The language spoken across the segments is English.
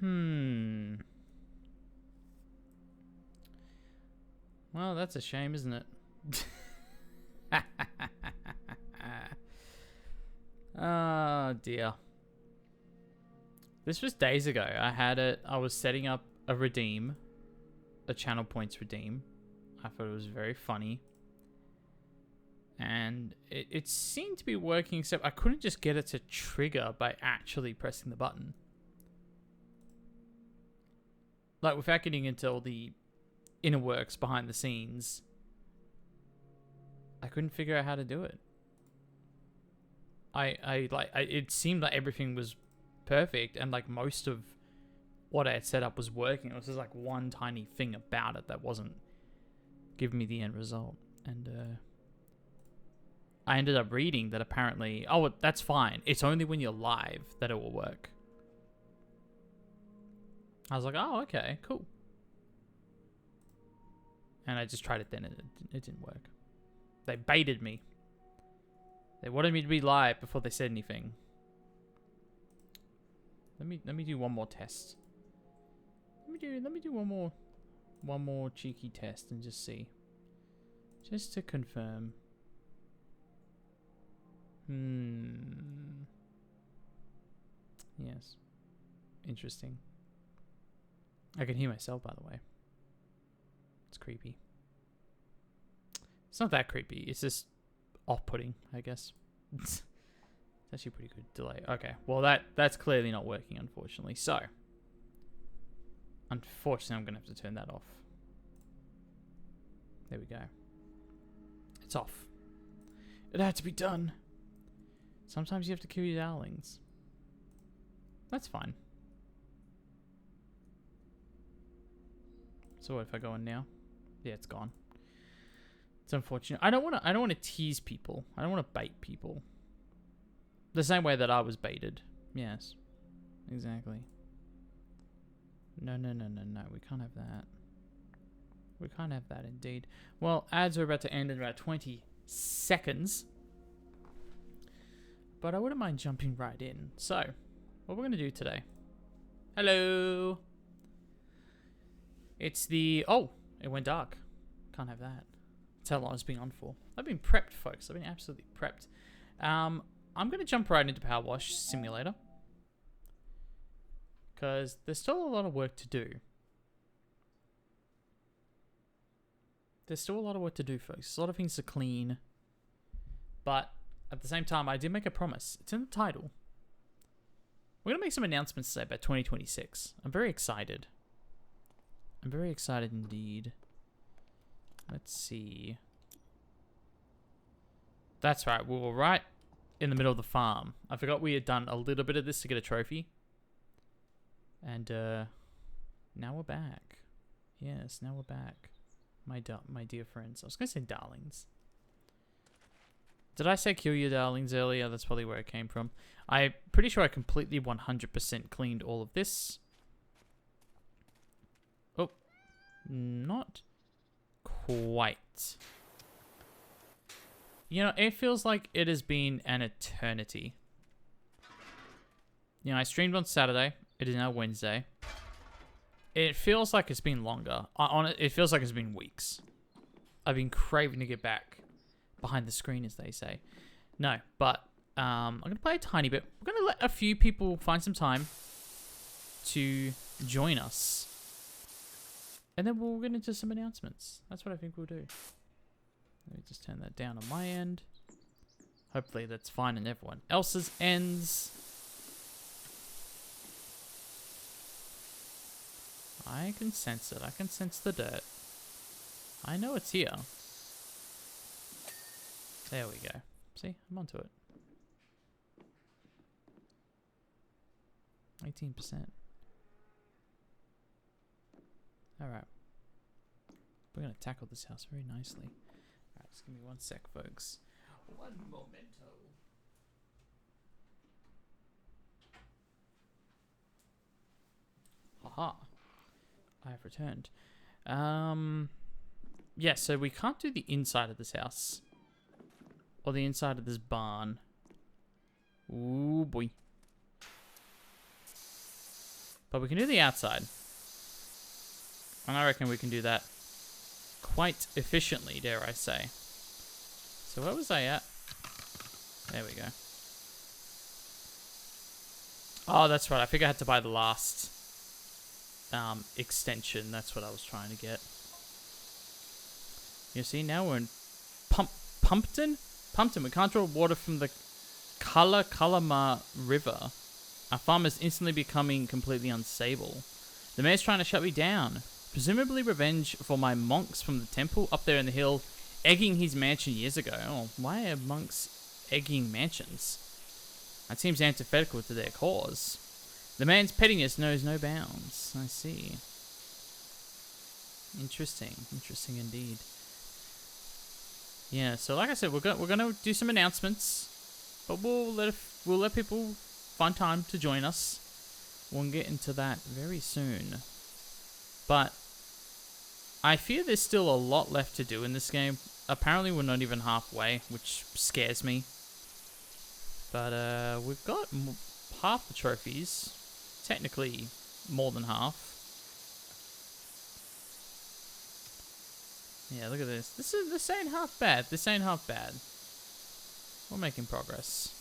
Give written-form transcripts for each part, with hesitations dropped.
Well, that's a shame, isn't it? Oh, dear. This was days ago. I was setting up a redeem. A channel points redeem. I thought it was very funny. And it seemed to be working, except I couldn't just get it to trigger by actually pressing the button. Like, without getting into all the inner works behind the scenes, I couldn't figure out how to do it. It seemed like everything was perfect, and like most of what I had set up was working. It was just like one tiny thing about it that wasn't giving me the end result. And I ended up reading that apparently, oh, that's fine. It's only when you're live that it will work. I was like, oh, okay, cool. And I just tried it then, and it didn't work. They baited me. They wanted me to be live before they said anything. Let me do one more test. Let me do one more cheeky test and just see. Just to confirm. Yes. Interesting. I can hear myself, by the way. It's creepy. It's not that creepy. It's just off-putting, I guess. It's actually pretty good delay. Okay, well that's clearly not working, unfortunately. So, unfortunately, I'm gonna have to turn that off. There we go. It's off. It had to be done. Sometimes you have to kill your darlings. That's fine. So what if I go in now? Yeah, it's gone. It's unfortunate. I don't want to tease people. I don't want to bait people. The same way that I was baited. Yes. Exactly. No. We can't have that. We can't have that indeed. Well, ads are about to end in about 20 seconds. But I wouldn't mind jumping right in. So, what we're going to do today. Hello. It's the... Oh, it went dark. Can't have that. That's how long it's been on for. I've been prepped, folks. I've been absolutely prepped. I'm going to jump right into Powerwash Simulator. Because there's still a lot of work to do. There's still a lot of work to do, folks. A lot of things to clean. But at the same time, I did make a promise. It's in the title. We're going to make some announcements today about 2026. I'm very excited. I'm very excited indeed. Let's see. That's right. We were right in the middle of the farm. I forgot we had done a little bit of this to get a trophy. And now we're back. Yes, now we're back. My dear friends. I was going to say darlings. Did I say kill your darlings earlier? That's probably where it came from. I'm pretty sure I completely 100% cleaned all of this. Oh, not quite. You know, it feels like it has been an eternity. You know, I streamed on Saturday. It is now Wednesday. It feels like it's been longer. It feels like it's been weeks. I've been craving to get back behind the screen, as they say. No, but I'm going to play a tiny bit. We're going to let a few people find some time to join us. And then we'll get into some announcements. That's what I think we'll do. Let me just turn that down on my end. Hopefully that's fine on everyone else's ends. I can sense it. I can sense the dirt. I know it's here. There we go. See? I'm onto it. 18%. Alright. We're going to tackle this house very nicely. Alright, just give me one sec, folks. One momento. Haha. I have returned. Yeah, so we can't do the inside of this house. Or the inside of this barn. Ooh, boy. But we can do the outside. And I reckon we can do that quite efficiently, dare I say. So where was I at? There we go. Oh, that's right. I think I had to buy the last extension. That's what I was trying to get. You see, now we're in Pumpton? Pumpton. We can't draw water from the Kalama River. Our farm is instantly becoming completely unstable. The mayor's trying to shut me down. Presumably revenge for my monks from the temple up there in the hill egging his mansion years ago. Oh, why are monks egging mansions? That seems antithetical to their cause. The man's pettiness knows no bounds. I see. Interesting. Interesting indeed. Yeah, so like I said, we're gonna do some announcements, but we'll let people find time to join us. We'll get into that very soon. But I fear there's still a lot left to do in this game. Apparently we're not even halfway, which scares me. But we've got half the trophies. Technically more than half. Yeah, look at this. This ain't half bad. This ain't half bad. We're making progress.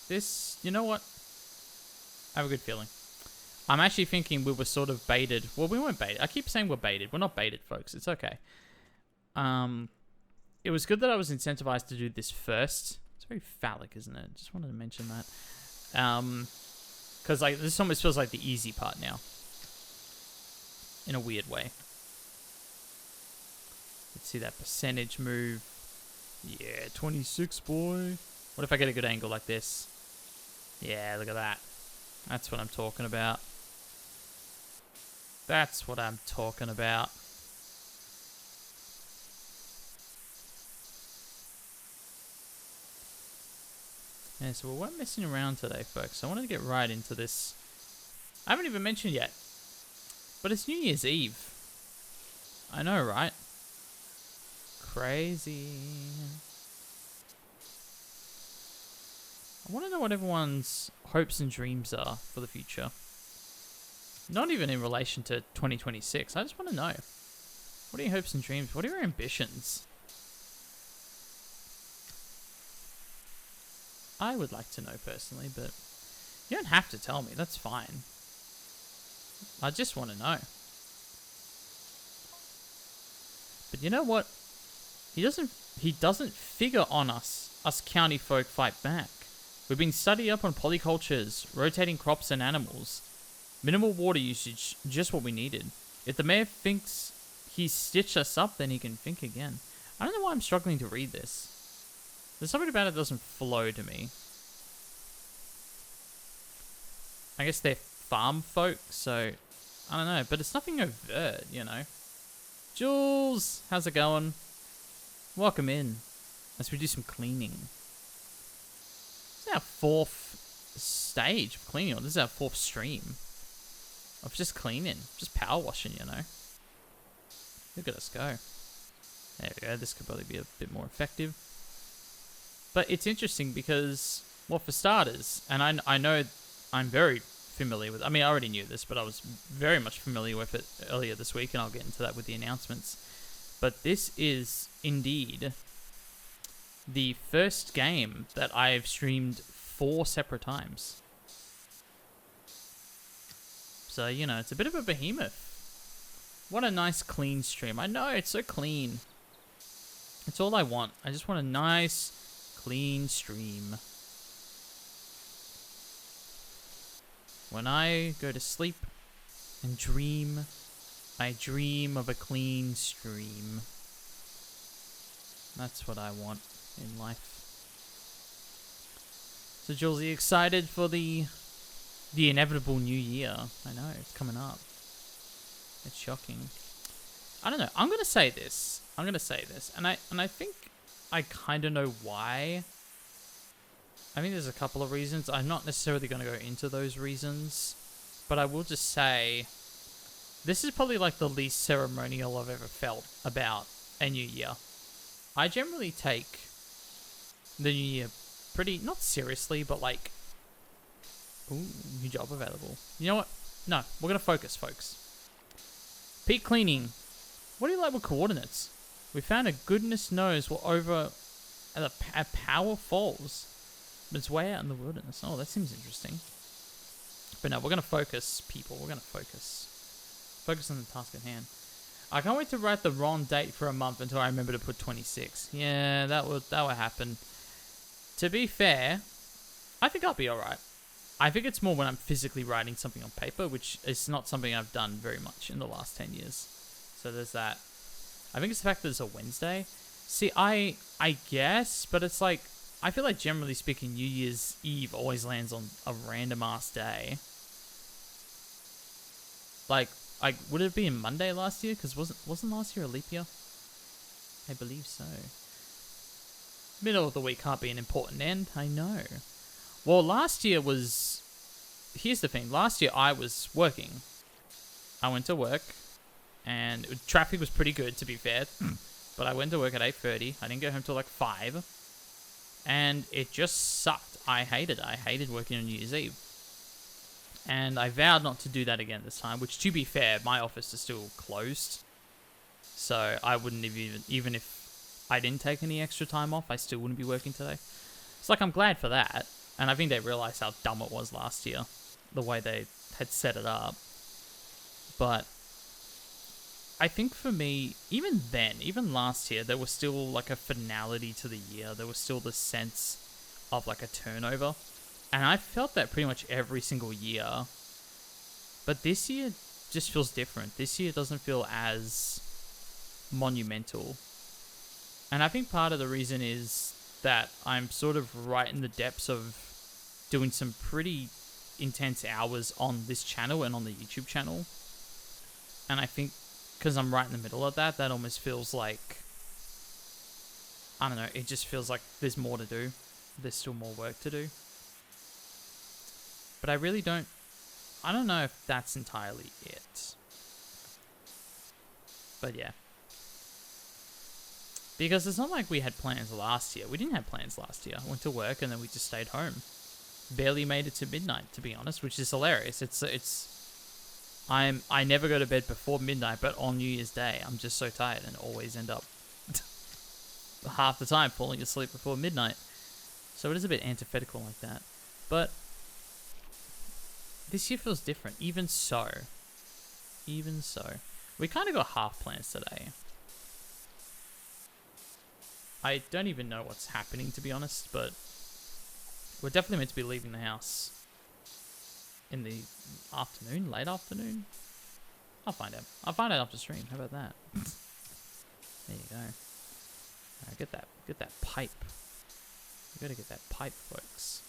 This, you know what? I have a good feeling. I'm actually thinking we were sort of baited. Well, we weren't baited. I keep saying we're baited. We're not baited, folks. It's okay. It was good that I was incentivized to do this first. It's very phallic, isn't it? Just wanted to mention that. Because like this almost feels like the easy part now. In a weird way. Let's see that percentage move. Yeah, 26, boy. What if I get a good angle like this? Yeah, look at that. That's what I'm talking about. That's what I'm talking about. Yeah, so we weren't messing around today, folks. I wanted to get right into this. I haven't even mentioned yet, but it's New Year's Eve. I know, right? Crazy. I want to know what everyone's hopes and dreams are for the future. Not even in relation to 2026. I just want to know. What are your hopes and dreams? What are your ambitions? I would like to know personally, but you don't have to tell me. That's fine. I just want to know. But you know what? He doesn't figure on us county folk fight back. We've been studying up on polycultures, rotating crops and animals. Minimal water usage, just what we needed. If the mayor thinks he's stitched us up, then he can think again. I don't know why I'm struggling to read this. There's something about it that doesn't flow to me. I guess they're farm folk, so I don't know. But it's nothing overt, you know. Jules, how's it going? Welcome in. As we do some cleaning. This is our 4th stage of cleaning. This is our 4th stream of just cleaning, just power washing, you know. Look at us go. There we go. This could probably be a bit more effective. But it's interesting because, well, for starters, and I know I'm very familiar with, I mean, I already knew this, but I was very much familiar with it earlier this week, and I'll get into that with the announcements. But this is indeed the first game that I've streamed 4 separate times. So, you know, it's a bit of a behemoth. What a nice clean stream. I know, it's so clean. It's all I want. I just want a nice, clean stream. When I go to sleep and dream, I dream of a clean stream. That's what I want in life. So, Jules, are you excited for the inevitable new year? I know, it's coming up. It's shocking. I don't know. I'm going to say this. And I think I kind of know why. I think there's a couple of reasons. I'm not necessarily going to go into those reasons. But I will just say This is probably like the least ceremonial I've ever felt about a new year. I generally take the new year pretty, not seriously, but like, ooh, new job available. You know what? No, we're going to focus, folks. Peak cleaning. What do you like with coordinates? We found a goodness knows what over at Power Falls. But it's way out in the wilderness. Oh, that seems interesting. But no, we're going to focus, people. We're going to focus. Focus on the task at hand. I can't wait to write the wrong date for a month until I remember to put 26. Yeah, that will happen. To be fair, I think I'll be alright. I think it's more when I'm physically writing something on paper, which is not something I've done very much in the last 10 years. So there's that. I think it's the fact that it's a Wednesday. See, I guess, but it's like, I feel like generally speaking, New Year's Eve always lands on a random ass day. Like, would it be a Monday last year? Because wasn't last year a leap year? I believe so. Middle of the week can't be an important end. I know. Well, last year was... Here's the thing. Last year I was working. I went to work, and traffic was pretty good, to be fair. But I went to work at 8:30. I didn't get home till like 5. And it just sucked. I hated it. I hated working on New Year's Eve. And I vowed not to do that again this time, which, to be fair, my office is still closed. So I wouldn't have even if I didn't take any extra time off, I still wouldn't be working today. It's like, I'm glad for that. And I think they realized how dumb it was last year, the way they had set it up. But I think for me, even then, even last year, there was still like a finality to the year. There was still this sense of like a turnover. And I felt that pretty much every single year. But this year just feels different. This year doesn't feel as monumental. And I think part of the reason is that I'm sort of right in the depths of doing some pretty intense hours on this channel and on the YouTube channel. And I think because I'm right in the middle of that, that almost feels like, I don't know, it just feels like there's more to do. There's still more work to do. But I really don't know if that's entirely it. But yeah. Because it's not like we had plans last year. We didn't have plans last year. I went to work and then we just stayed home. Barely made it to midnight, to be honest, which is hilarious. I never go to bed before midnight, but on New Year's Day, I'm just so tired and always end up half the time falling asleep before midnight. So it is a bit antithetical like that. But this year feels different. Even so. We kind of got half plans today. I don't even know what's happening, to be honest, but we're definitely meant to be leaving the house in the afternoon, late afternoon. I'll find out. I'll find out after stream. How about that? There you go. Get that pipe. You gotta get that pipe, folks.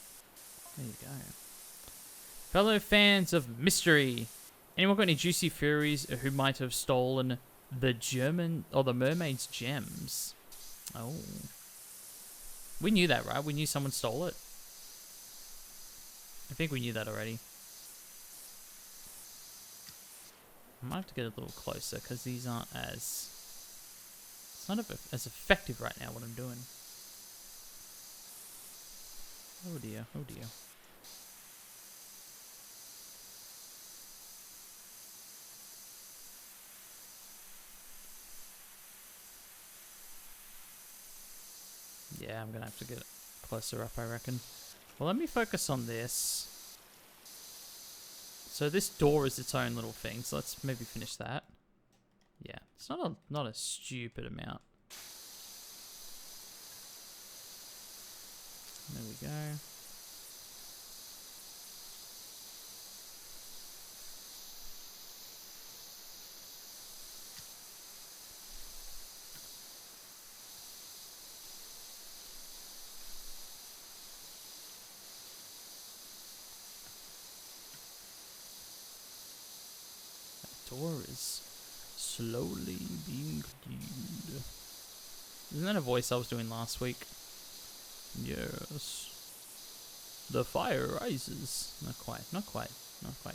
There you go. Fellow fans of mystery, anyone got any juicy theories who might have stolen the German or the mermaid's gems? Oh, we knew that, right? We knew someone stole it. I think we knew that already. I might have to get a little closer because these aren't as... It's not as effective right now what I'm doing. Oh dear, oh dear. Yeah, I'm gonna have to get closer up, I reckon. Well, let me focus on this. So this door is its own little thing, so let's maybe finish that. Yeah, it's not a stupid amount. There we go. Door is slowly being cleaned. Isn't that a voice I was doing last week? Yes. The fire rises. Not quite,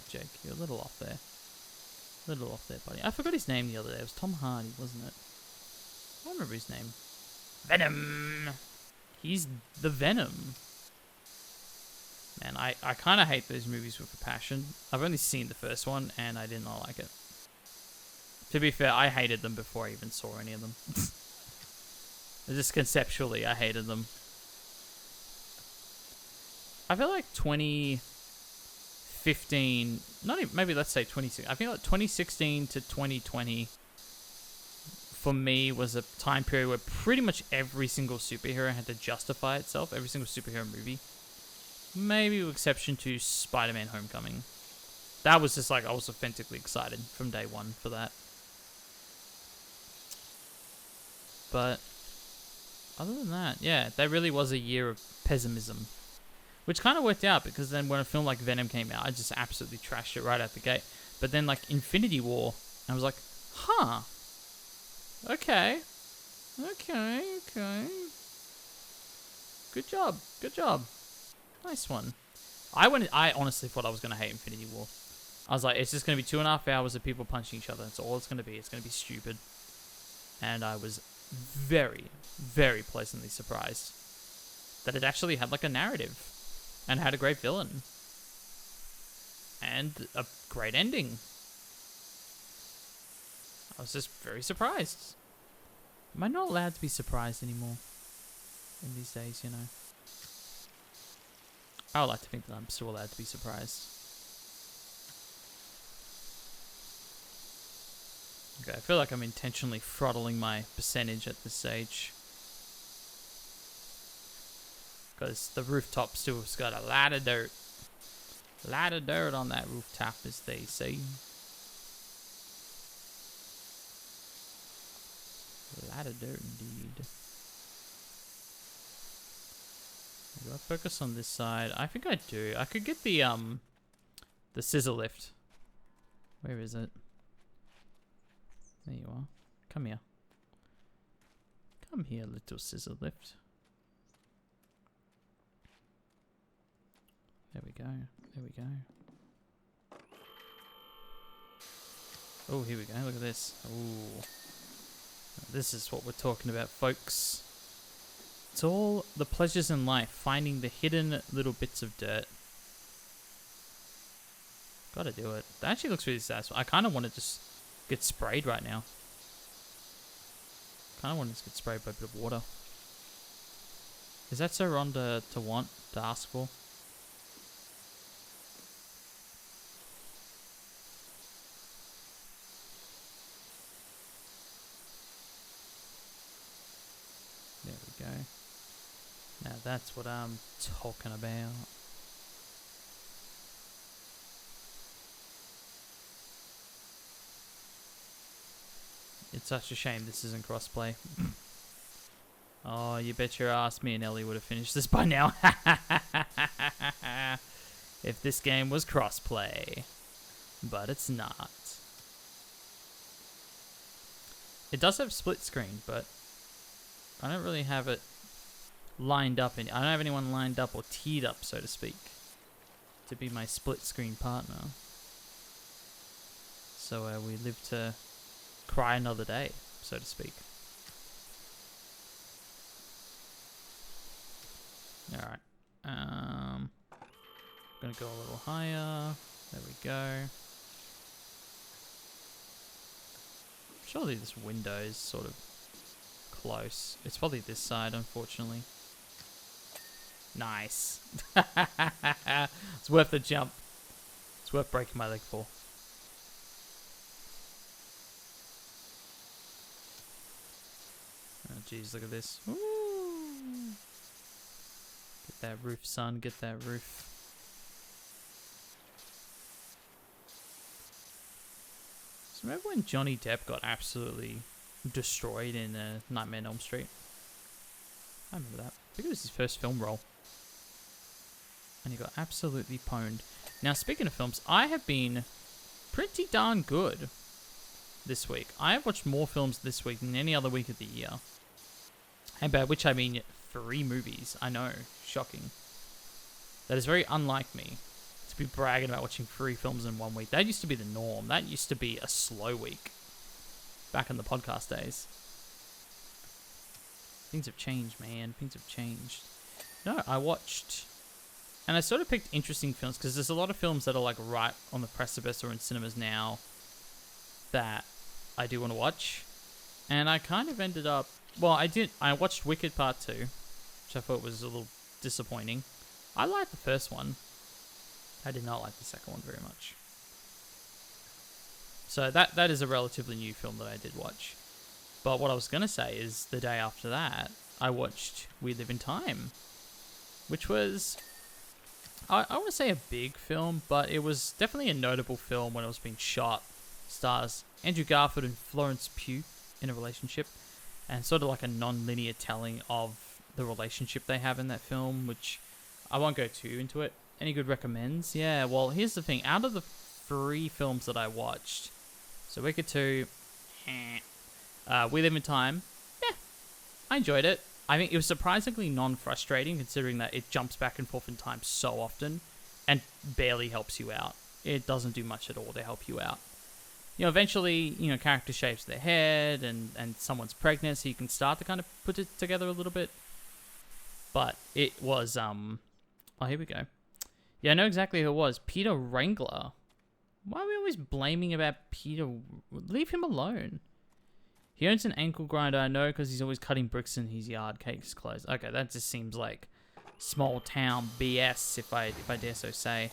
Jake. You're a little off there. Little off there, buddy. I forgot his name the other day. It was Tom Hardy, wasn't it? I don't remember his name. Venom! He's the Venom. Man, I kind of hate those movies with a passion. I've only seen the first one, and I did not like it. To be fair, I hated them before I even saw any of them. Just conceptually, I hated them. I feel like 2015, not even, maybe let's say 2016. I feel like 2016 to 2020 for me was a time period where pretty much every single superhero had to justify itself. Every single superhero movie. Maybe with exception to Spider-Man Homecoming. That was just like, I was authentically excited from day one for that. But other than that, yeah, that really was a year of pessimism. Which kind of worked out, because then when a film like Venom came out, I just absolutely trashed it right out the gate. But then like Infinity War, I was like, huh. Okay. Good job. Nice one. I honestly thought I was going to hate Infinity War. I was like, it's just going to be 2.5 hours of people punching each other. That's all it's going to be. It's going to be stupid. And I was very, very pleasantly surprised that it actually had like a narrative and had a great villain and a great ending. I was just very surprised. Am I not allowed to be surprised anymore in these days, you know? I would like to think that I'm still allowed to be surprised. Okay, I feel like I'm intentionally throttling my percentage at this stage. Because the rooftop still's got a lot of dirt. A lot of dirt on that rooftop, as they say. A lot of dirt indeed. Do I focus on this side? I think I do. I could get the scissor lift. Where is it? There you are. Come here. Come here, little scissor lift. There we go. There we go. Oh, here we go. Look at this. Ooh. This is what we're talking about, folks. It's all the pleasures in life, finding the hidden little bits of dirt. Gotta do it. That actually looks really satisfying. I kind of want to just get sprayed right now. Kind of want to just get sprayed by a bit of water. Is that so wrong to want, to ask for? There we go. Now that's what I'm talking about. It's such a shame this isn't crossplay. Oh, you bet your ass me and Ellie would have finished this by now. If this game was crossplay. But it's not. It does have split screen, but I don't really have it lined up. I don't have anyone lined up or teed up, so to speak, to be my split screen partner. So we live to cry another day, so to speak. Alright. I'm gonna go a little higher. There we go. Surely this window is sort of close. It's probably this side, unfortunately. Nice. It's worth the jump. It's worth breaking my leg for. Oh, jeez, look at this. Ooh. Get that roof, son. Get that roof. So remember when Johnny Depp got absolutely destroyed in Nightmare on Elm Street? I remember that. I think it was his first film role. And he got absolutely pwned. Now, speaking of films, I have been pretty darn good this week. I have watched more films this week than any other week of the year. And by which I mean 3 movies. I know. Shocking. That is very unlike me. It's to be bragging about watching 3 films in 1 week. That used to be the norm. That used to be a slow week back in the podcast days. Things have changed, man. Things have changed. No, I watched... And I sort of picked interesting films because there's a lot of films that are like right on the precipice or in cinemas now that I do want to watch. And I kind of ended up... Well, I watched Wicked Part 2, which I thought was a little disappointing. I liked the first one. I did not like the second one very much. So that is a relatively new film that I did watch. But what I was going to say is the day after that, I watched We Live in Time, which was... I want to say a big film, but it was definitely a notable film when it was being shot. Stars Andrew Garfield and Florence Pugh in a relationship, and sort of like a non-linear telling of the relationship they have in that film, which I won't go too into it. Any good recommends? Yeah, well, here's the thing. Out of the 3 films that I watched, so Wicked 2, We Live in Time, yeah, I enjoyed it. I think it was surprisingly non-frustrating considering that it jumps back and forth in time so often and barely helps you out. It doesn't do much at all to help you out. You know, eventually, you know, character shaves their head and someone's pregnant, so you can start to kind of put it together a little bit. But it was, oh, here we go. Yeah, I know exactly who it was. Peter Wrangler. Why are we always blaming about Peter? Leave him alone. He owns an ankle grinder, I know, because he's always cutting bricks in his yard. Cakes closed. Okay, that just seems like small town BS, if I dare so say.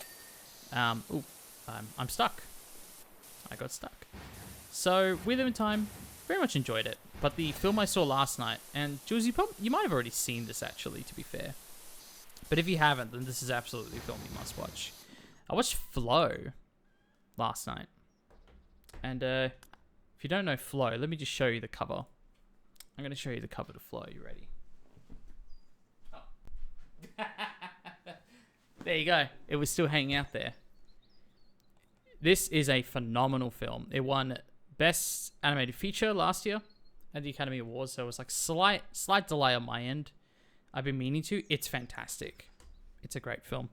I'm stuck. I got stuck. So, We Live in Time, very much enjoyed it. But the film I saw last night, and Jules, you might have already seen this actually, to be fair. But if you haven't, then this is absolutely a film you must watch. I watched Flow last night. And if you don't know Flow, let me just show you the cover. I'm going to show you the cover to Flow. You ready? Oh. There you go. It was still hanging out there. This is a phenomenal film. It won Best Animated Feature last year at the Academy Awards, so it was like slight delay on my end. I've been meaning to. It's fantastic. It's a great film.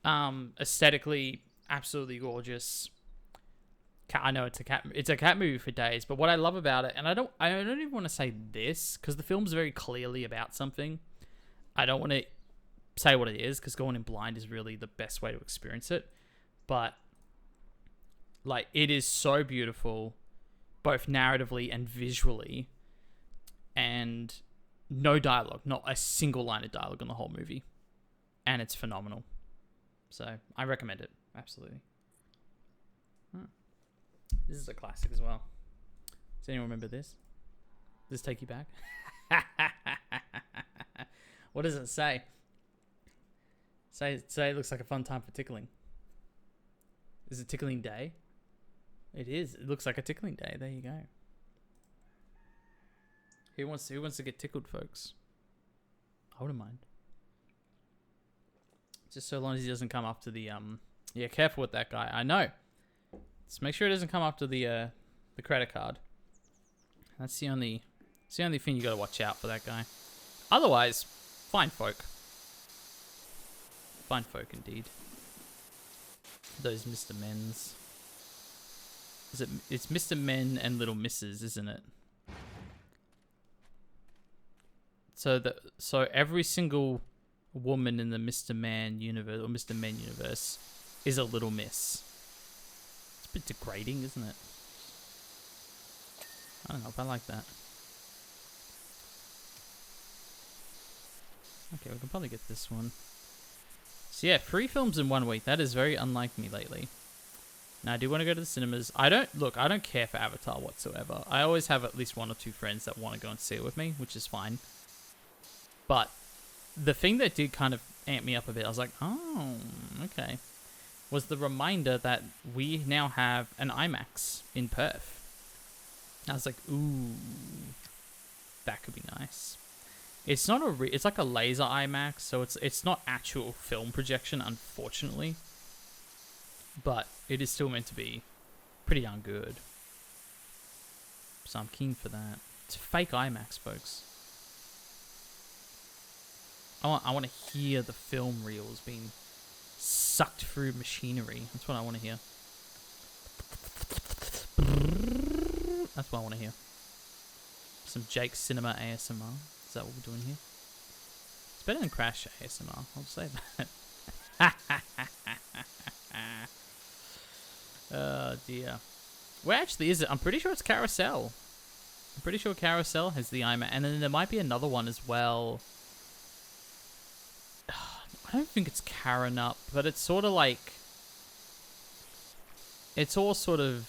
Aesthetically, absolutely gorgeous. I know it's a cat movie for days, but what I love about it, and I don't even want to say this because the film's very clearly about something. I don't want to say what it is because going in blind is really the best way to experience it. But like, it is so beautiful, both narratively and visually, and no dialogue, not a single line of dialogue in the whole movie, and it's phenomenal. So I recommend it absolutely. This is a classic as well. Does anyone remember this? Does this take you back? What does it say? Say it looks like a fun time for tickling. Is it tickling day? It is. It looks like a tickling day. There you go. Who wants to get tickled, folks? I wouldn't mind. Just so long as he doesn't come up to the yeah, careful with that guy. I know. Just make sure it doesn't come up to the credit card. That's the only thing you got to watch out for that guy. Otherwise, fine folk. Fine folk indeed. Those Mr. Men's. It's Mr. Men and Little Misses, isn't it? So every single woman in the Mr. Man universe or Mr. Men universe is a little miss. It's a bit degrading, isn't it? I don't know if I like that. Okay, we can probably get this one. So yeah, 3 films in 1 week. That is very unlike me lately. Now, I do want to go to the cinemas. I don't care for Avatar whatsoever. I always have at least 1 or 2 friends that want to go and see it with me, which is fine. But the thing that did kind of amp me up a bit, I was like, oh, okay, was the reminder that we now have an IMAX in Perth. I was like, ooh, that could be nice. It's not it's like a laser IMAX, so it's not actual film projection, unfortunately. But it is still meant to be pretty darn good. So I'm keen for that. It's fake IMAX, folks. I want to hear the film reels being sucked through machinery. That's what I want to hear. That's what I want to hear. Some Jake Cinema ASMR. Is that what we're doing here? It's better than Crash ASMR. I'll say that. Oh dear. Where actually is it? I'm pretty sure it's Carousel. I'm pretty sure Carousel has the iMac. And then there might be another one as well. I don't think it's Caranup, but it's sort of like... It's all sort of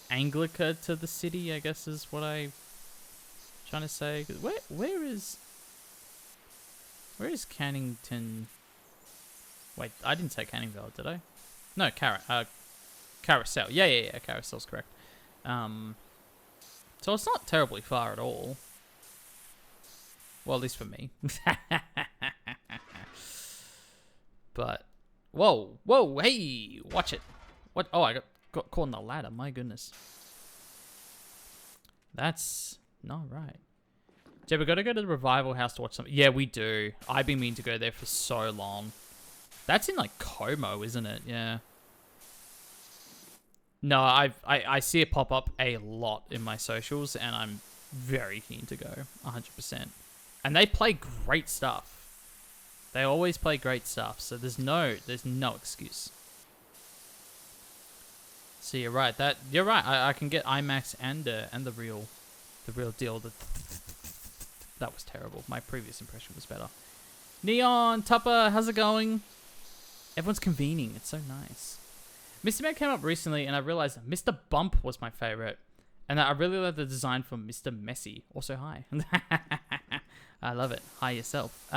Anglica to the city, I guess is what I'm trying to say. Where is Cannington? Wait, I didn't say Canningvale, did I? No, Carousel. Yeah, Carousel's correct. So it's not terribly far at all. Well, at least for me. But, whoa, hey, watch it. What? Oh, I got caught on the ladder. My goodness. That's not right. Jay, we got to go to the Revival House to watch something. Yeah, we do. I've been meaning to go there for so long. That's in like Como, isn't it? Yeah. No, I see it pop up a lot in my socials, and I'm very keen to go, 100%. And they play great stuff. They always play great stuff, so there's no excuse. So you're right. You're right. I can get IMAX and the real deal. That was terrible. My previous impression was better. Neon Tupper, how's it going? Everyone's convening. It's so nice. Mr. Man came up recently, and I realized Mr. Bump was my favorite, and I really love the design from Mr. Messy. Also, hi. I love it. Hi yourself.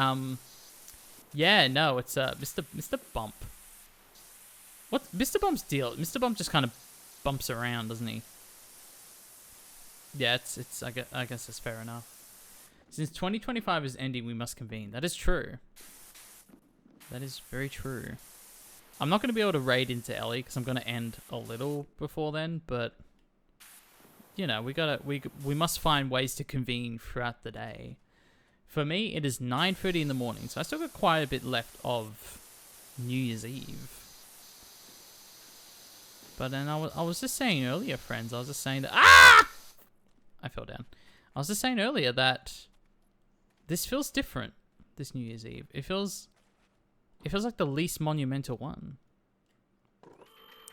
Yeah, no, it's Mr. Bump. What's Mr. Bump's deal? Mr. Bump just kind of bumps around, doesn't he? Yeah, I guess that's fair enough. Since 2025 is ending, we must convene. That is true. That is very true. I'm not going to be able to raid into Ellie because I'm going to end a little before then, but you know, we must find ways to convene throughout the day. For me, it is 9:30 in the morning, so I still got quite a bit left of New Year's Eve. But then I was just saying earlier, friends, I was just saying that... Ah! I fell down. I was just saying earlier that this feels different, this New Year's Eve. It feels like the least monumental one.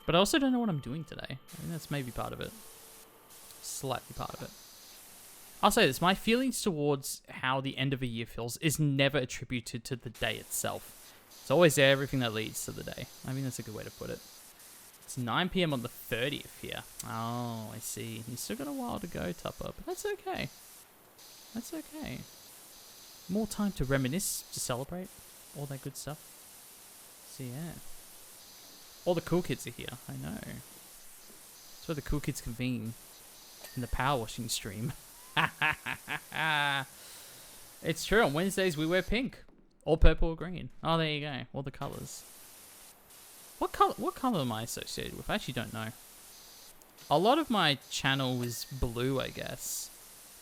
But I also don't know what I'm doing today. I think that's maybe part of it. Slightly part of it. I'll say this, my feelings towards how the end of a year feels is never attributed to the day itself. It's always everything that leads to the day. I mean, that's a good way to put it. It's 9 PM on the 30th here. Oh, I see. You still got a while to go, Tupper, but that's okay. That's okay. More time to reminisce, to celebrate, all that good stuff. So yeah. All the cool kids are here, I know. That's where the cool kids convene. In the power washing stream. It's true, on Wednesdays we wear pink. Or purple or green. Oh, there you go. All the colours. What color am I associated with? I actually don't know. A lot of my channel is blue, I guess.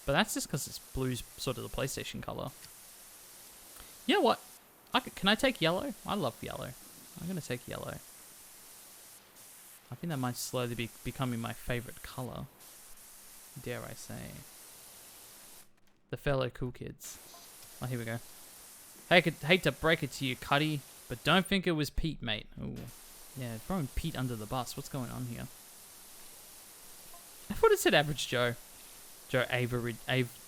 But that's just because it's blue's sort of the PlayStation color. You know what? Can I take yellow? I love yellow. I'm going to take yellow. I think that might slowly be becoming my favorite color. Dare I say. The fellow cool kids. Oh, here we go. Hate to break it to you, Cuddy, but don't think it was Pete, mate. Ooh. Yeah, throwing Pete under the bus. What's going on here? I thought it said Average Joe. Joe Averidge.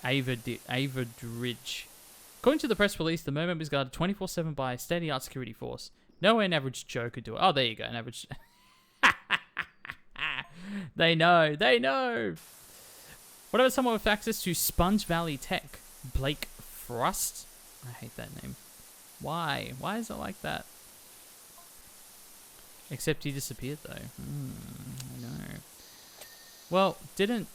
According to the press release, the Mermaid is guarded 24/7 by a state-of-the-art security force. No way an average Joe could do it. Oh, there you go. An average... They know. What about someone with access to Sponge Valley Tech? Blake Frost? I hate that name. Why? Why is it like that? Except he disappeared though. I know. Well, the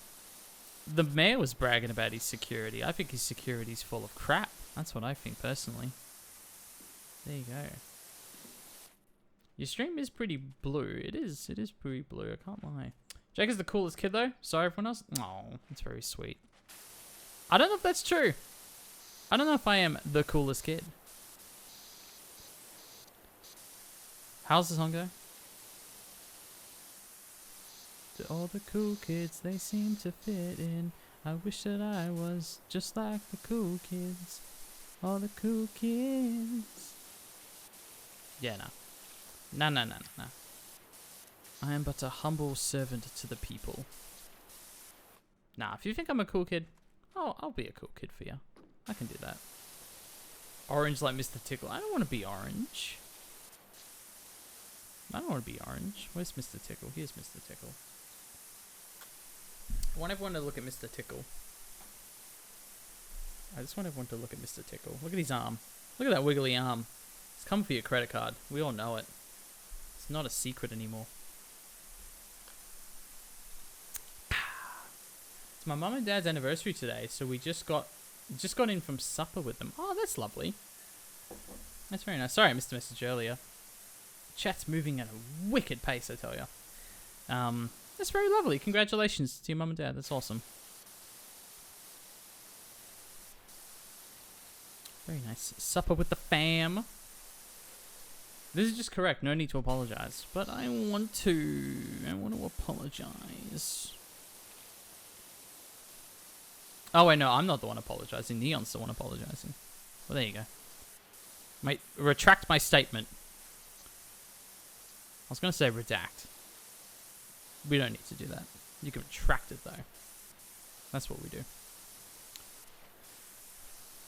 mayor was bragging about his security. I think his security's full of crap. That's what I think personally. There you go. Your stream is pretty blue. It is pretty blue, I can't lie. Jake is the coolest kid though. Sorry everyone else. Oh, that's very sweet. I don't know if that's true. I don't know if I am the coolest kid. How's the song go? To all the cool kids, they seem to fit in. I wish that I was just like the cool kids. All the cool kids. Yeah, no. No. I am but a humble servant to the people. Nah, if you think I'm a cool kid, I'll be a cool kid for you. I can do that. Orange like Mr. Tickle. I don't want to be orange. I don't want to be orange. Where's Mr. Tickle? Here's Mr. Tickle. I want everyone to look at Mr. Tickle. I just want everyone to look at Mr. Tickle. Look at his arm. Look at that wiggly arm. It's coming for your credit card. We all know it. It's not a secret anymore. It's my mum and dad's anniversary today, so we just got in from supper with them. Oh, that's lovely. That's very nice. Sorry I missed the message earlier. Chat's moving at a wicked pace, I tell you. That's very lovely. Congratulations to your mum and dad. That's awesome. Very nice. Supper with the fam. This is just correct. No need to apologize. But I want to apologize. Oh, wait, no. I'm not the one apologizing. Neon's the one apologizing. Well, there you go. Might retract my statement. I was going to say redact. We don't need to do that. You can retract it, though. That's what we do.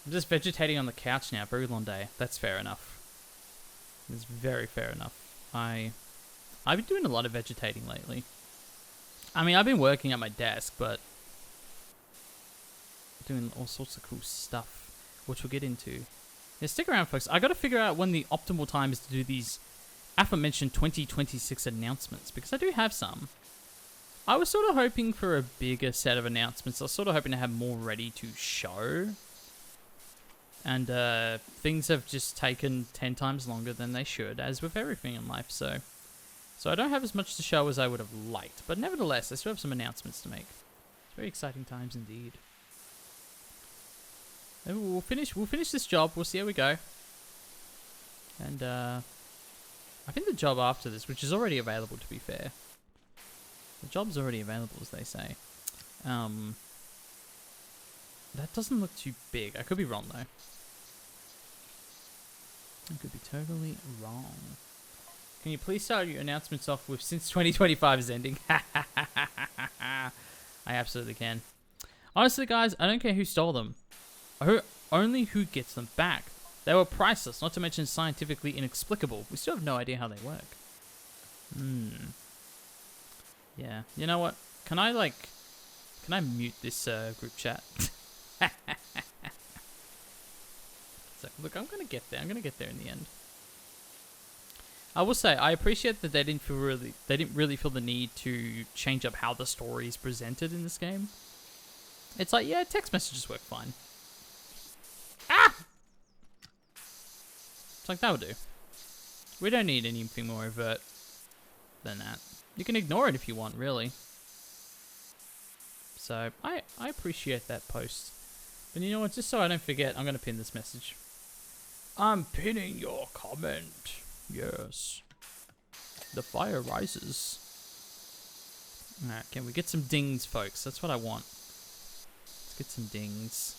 I'm just vegetating on the couch now. Very long day. That's fair enough. It's very fair enough. I've been doing a lot of vegetating lately. I mean, I've been working at my desk, but doing all sorts of cool stuff, which we'll get into. Yeah, stick around, folks. I got to figure out when the optimal time is to do these aforementioned 2026 announcements, because I do have some. I was sort of hoping for a bigger set of announcements. I was sort of hoping to have more ready to show. And things have just taken 10 times longer than they should, as with everything in life. So I don't have as much to show as I would have liked. But nevertheless, I still have some announcements to make. It's very exciting times indeed. Maybe we'll finish this job. We'll see how we go. And I think the job after this, which is already available, to be fair. The job's already available, as they say. That doesn't look too big. I could be wrong, though. I could be totally wrong. Can you please start your announcements off with since 2025 is ending? I absolutely can. Honestly, guys, I don't care who stole them. Only who gets them back. They were priceless, not to mention scientifically inexplicable. We still have no idea how they work. Yeah. You know what? Can I mute this group chat? So, look, I'm gonna get there. I'm gonna get there in the end. I will say I appreciate that they didn't really feel the need to change up how the story is presented in this game. It's like, yeah, text messages work fine. Ah! It's like, that'll do. We don't need anything more overt than that. You can ignore it if you want, really. So, I appreciate that post. But you know what, just so I don't forget, I'm going to pin this message. I'm pinning your comment. Yes. The fire rises. Alright, can we get some dings, folks? That's what I want. Let's get some dings.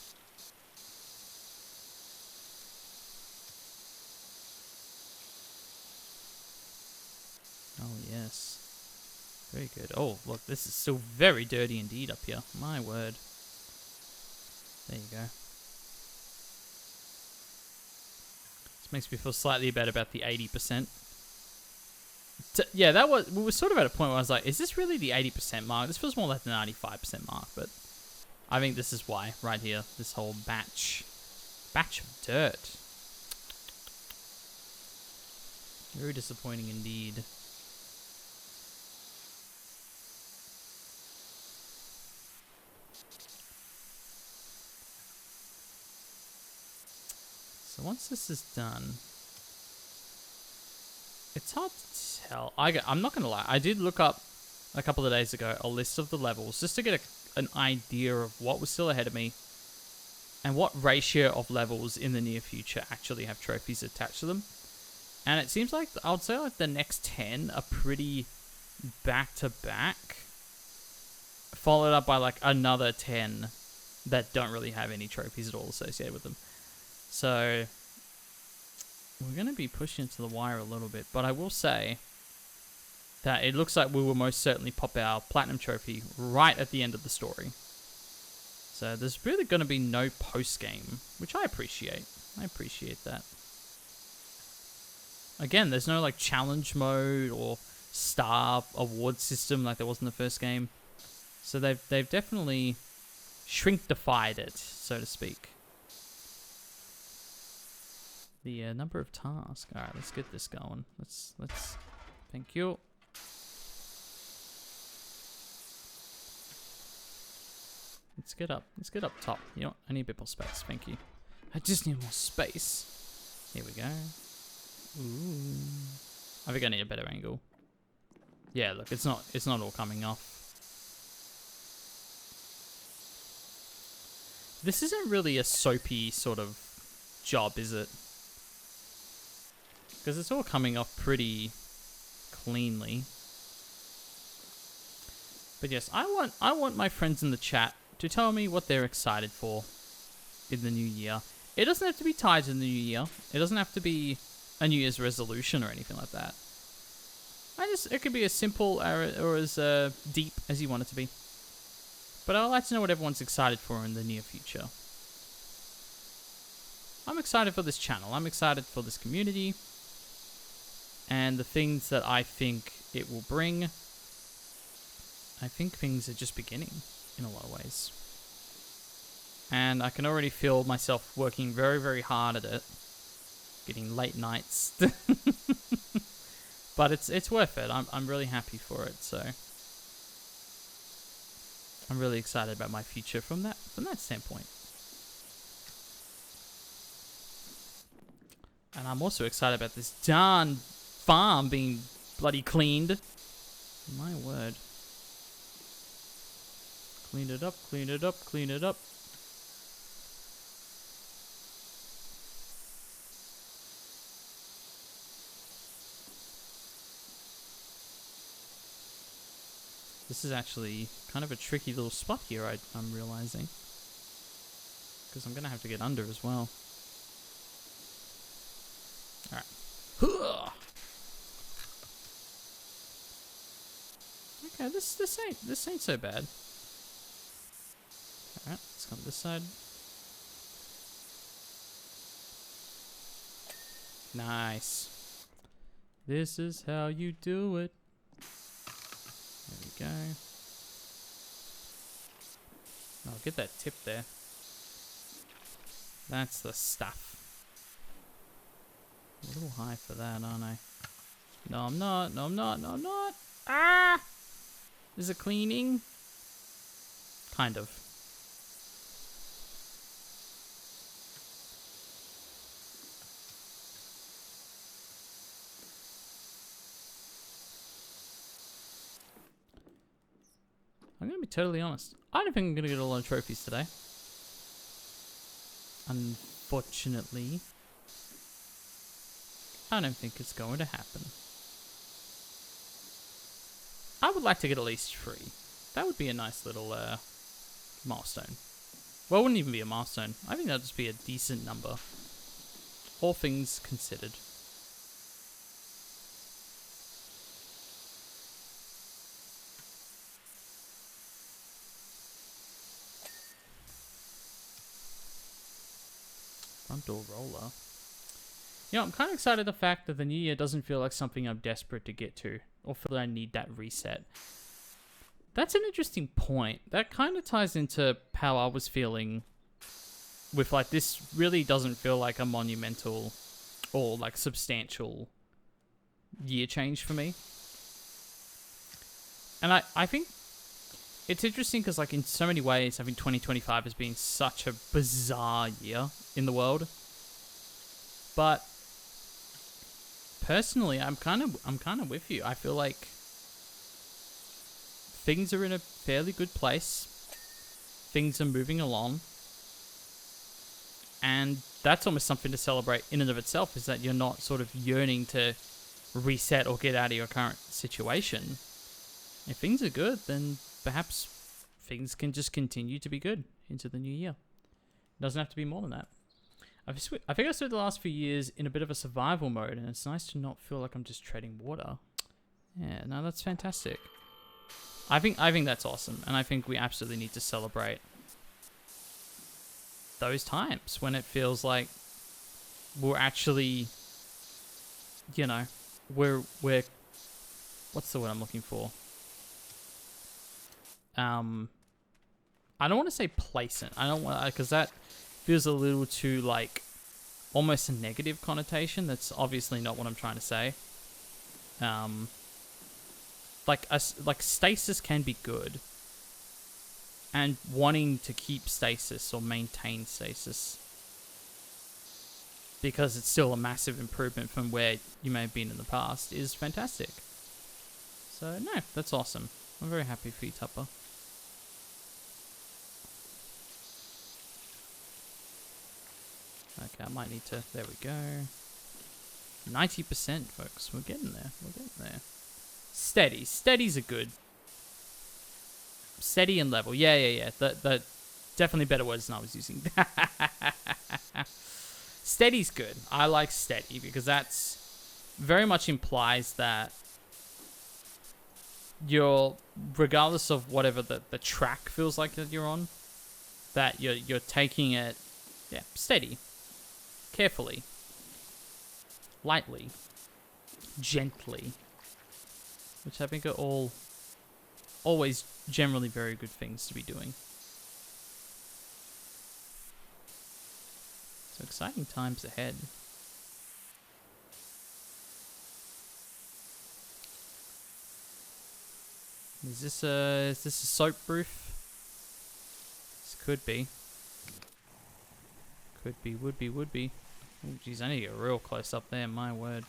Oh, yes. Very good. Oh, look, this is still very dirty indeed up here. My word. There you go. This makes me feel slightly better about the 80%. Yeah, that was... We were sort of at a point where I was like, is this really the 80% mark? This feels more like the 95% mark, but... I think this is why, right here. This whole batch of dirt. Very disappointing indeed. So once this is done, it's hard to tell. I'm not going to lie. I did look up a couple of days ago a list of the levels just to get an idea of what was still ahead of me and what ratio of levels in the near future actually have trophies attached to them. And it seems like, I would say like the next 10 are pretty back-to-back. Followed up by like another 10 that don't really have any trophies at all associated with them. So we're going to be pushing to the wire a little bit. But I will say that it looks like we will most certainly pop our platinum trophy right at the end of the story. So there's really going to be no post-game, which I appreciate. I appreciate that. Again, there's no like challenge mode or star award system like there was in the first game. So they've definitely shrinktified it, so to speak. The number of tasks. All right, let's get this going. Let's. Thank you. Let's get up. Let's get up top. You know what? I need a bit more space. Thank you. I just need more space. Here we go. Ooh. I think I need a better angle. Yeah, look, it's not all coming off. This isn't really a soapy sort of job, is it? Because it's all coming off pretty cleanly. But yes, I want my friends in the chat to tell me what they're excited for in the new year. It doesn't have to be tied to the new year. It doesn't have to be a New Year's resolution or anything like that. It could be as simple or as deep as you want it to be. But I'd like to know what everyone's excited for in the near future. I'm excited for this channel. I'm excited for this community. And the things that I think it will bring. I think things are just beginning in a lot of ways. And I can already feel myself working very, very hard at it. Getting late nights. But it's worth it. I'm really happy for it, so I'm really excited about my future from that standpoint. And I'm also excited about this darn farm being bloody cleaned. My word. Clean it up, clean it up, clean it up. This is actually kind of a tricky little spot here, I'm realizing. Because I'm going to have to get under as well. Alright. Okay, this ain't so bad. Alright, let's come this side. Nice. This is how you do it. There we go. I'll get that tip there. That's the stuff. A little high for that, aren't I? No, I'm not. No, I'm not. No, I'm not. Ah! Is it cleaning? Kind of. I'm going to be totally honest. I don't think I'm going to get a lot of trophies today. Unfortunately. I don't think it's going to happen. I would like to get at least 3. That would be a nice little milestone. Well, it wouldn't even be a milestone. I think that would just be a decent number. All things considered. Front door roller. You know, I'm kind of excited the fact that the new year doesn't feel like something I'm desperate to get to, or feel that I need that reset. That's an interesting point. That kind of ties into how I was feeling with, like, this really doesn't feel like a monumental or, like, substantial year change for me. And I think it's interesting because, like, in so many ways, I think 2025 has been such a bizarre year in the world. But personally, I'm kind of with you. I feel like things are in a fairly good place. Things are moving along. And that's almost something to celebrate in and of itself, is that you're not sort of yearning to reset or get out of your current situation. If things are good, then perhaps things can just continue to be good into the new year. It doesn't have to be more than that. I think I spent the last few years in a bit of a survival mode, and it's nice to not feel like I'm just treading water. Yeah, no, that's fantastic. I think that's awesome, and I think we absolutely need to celebrate those times when it feels like we're actually, you know, we're what's the word I'm looking for? I don't want to say placent. I don't want, because that feels a little too like almost a negative connotation. That's obviously not what I'm trying to say. Like stasis can be good, and wanting to keep stasis or maintain stasis, because it's still a massive improvement from where you may have been in the past, is fantastic. So no, that's awesome. I'm very happy for you, Tupper. Okay, I might need to... There we go. 90%, folks. We're getting there. We're getting there. Steady. Steadies are good. Steady and level. Yeah. The definitely better words than I was using. Steady's good. I like steady because that's very much implies that you're, regardless of whatever the track feels like that you're on, that you're taking it, yeah, steady. Carefully, lightly, gently, which I think are all always generally very good things to be doing. So exciting times ahead. Is this a soap roof? This could be. Could be, would be. Oh, geez, I need to get real close up there, my word.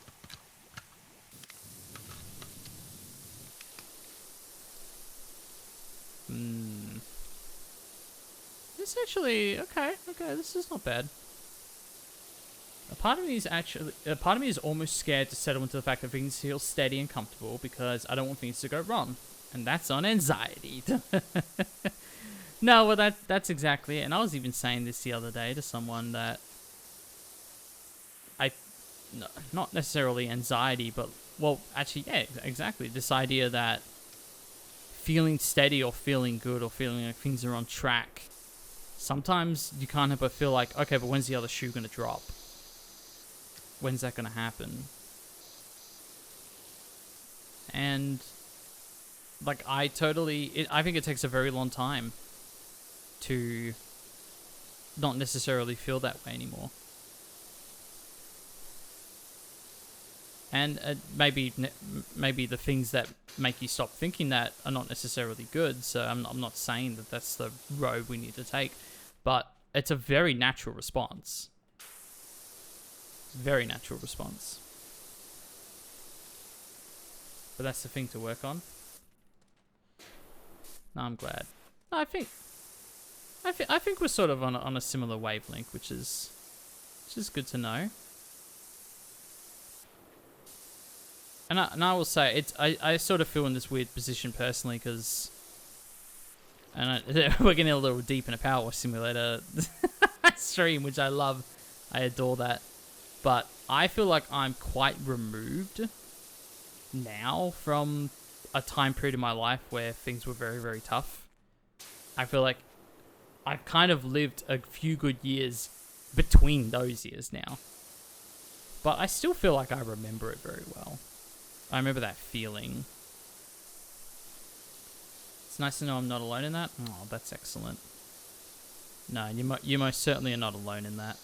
This actually, okay, this is not bad. A part of me is almost scared to settle into the fact that things feel steady and comfortable because I don't want things to go wrong. And that's on anxiety. No, well, that's exactly it. And I was even saying this the other day to someone that no, not necessarily anxiety, but, well, actually, yeah, exactly. This idea that feeling steady or feeling good or feeling like things are on track, sometimes you can't help but feel like, okay, but when's the other shoe going to drop? When's that going to happen? And, like, I think it takes a very long time to not necessarily feel that way anymore. And maybe the things that make you stop thinking that are not necessarily good. So I'm not saying that that's the road we need to take, but it's a very natural response. Very natural response. But that's the thing to work on. No, I'm glad. No, I think we're sort of on a similar wavelength, which is good to know. And I will say, I sort of feel in this weird position personally, because... And we're getting a little deep in a Powerwash Simulator stream, which I love. I adore that. But I feel like I'm quite removed now from a time period in my life where things were very, very tough. I feel like I've kind of lived a few good years between those years now. But I still feel like I remember it very well. I remember that feeling. It's nice to know I'm not alone in that. Oh, that's excellent. No, you most certainly are not alone in that.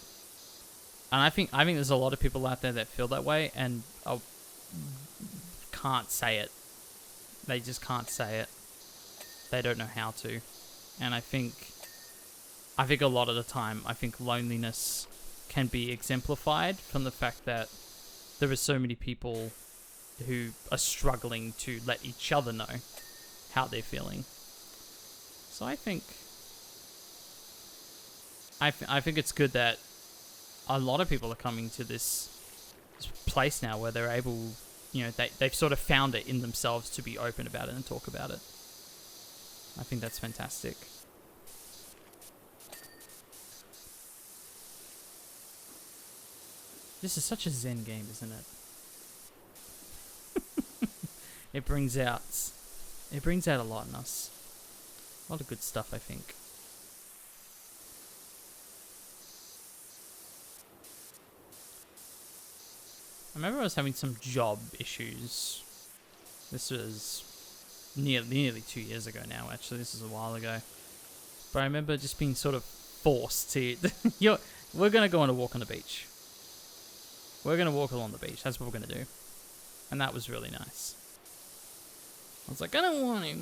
And I think there's a lot of people out there that feel that way and can't say it. They just can't say it. They don't know how to. And I think a lot of the time, I think loneliness can be exemplified from the fact that there are so many people who are struggling to let each other know how they're feeling. So I think it's good that a lot of people are coming to this place now where they're able, you know, they've sort of found it in themselves to be open about it and talk about it. I think that's fantastic. This is such a zen game, isn't it? It brings out a lot in us. A lot of good stuff, I think. I remember I was having some job issues. This was nearly 2 years ago now, actually. This is a while ago. But I remember just being sort of forced to... we're going to go on a walk on the beach. We're going to walk along the beach. That's what we're going to do. And that was really nice. I was like, I don't want it.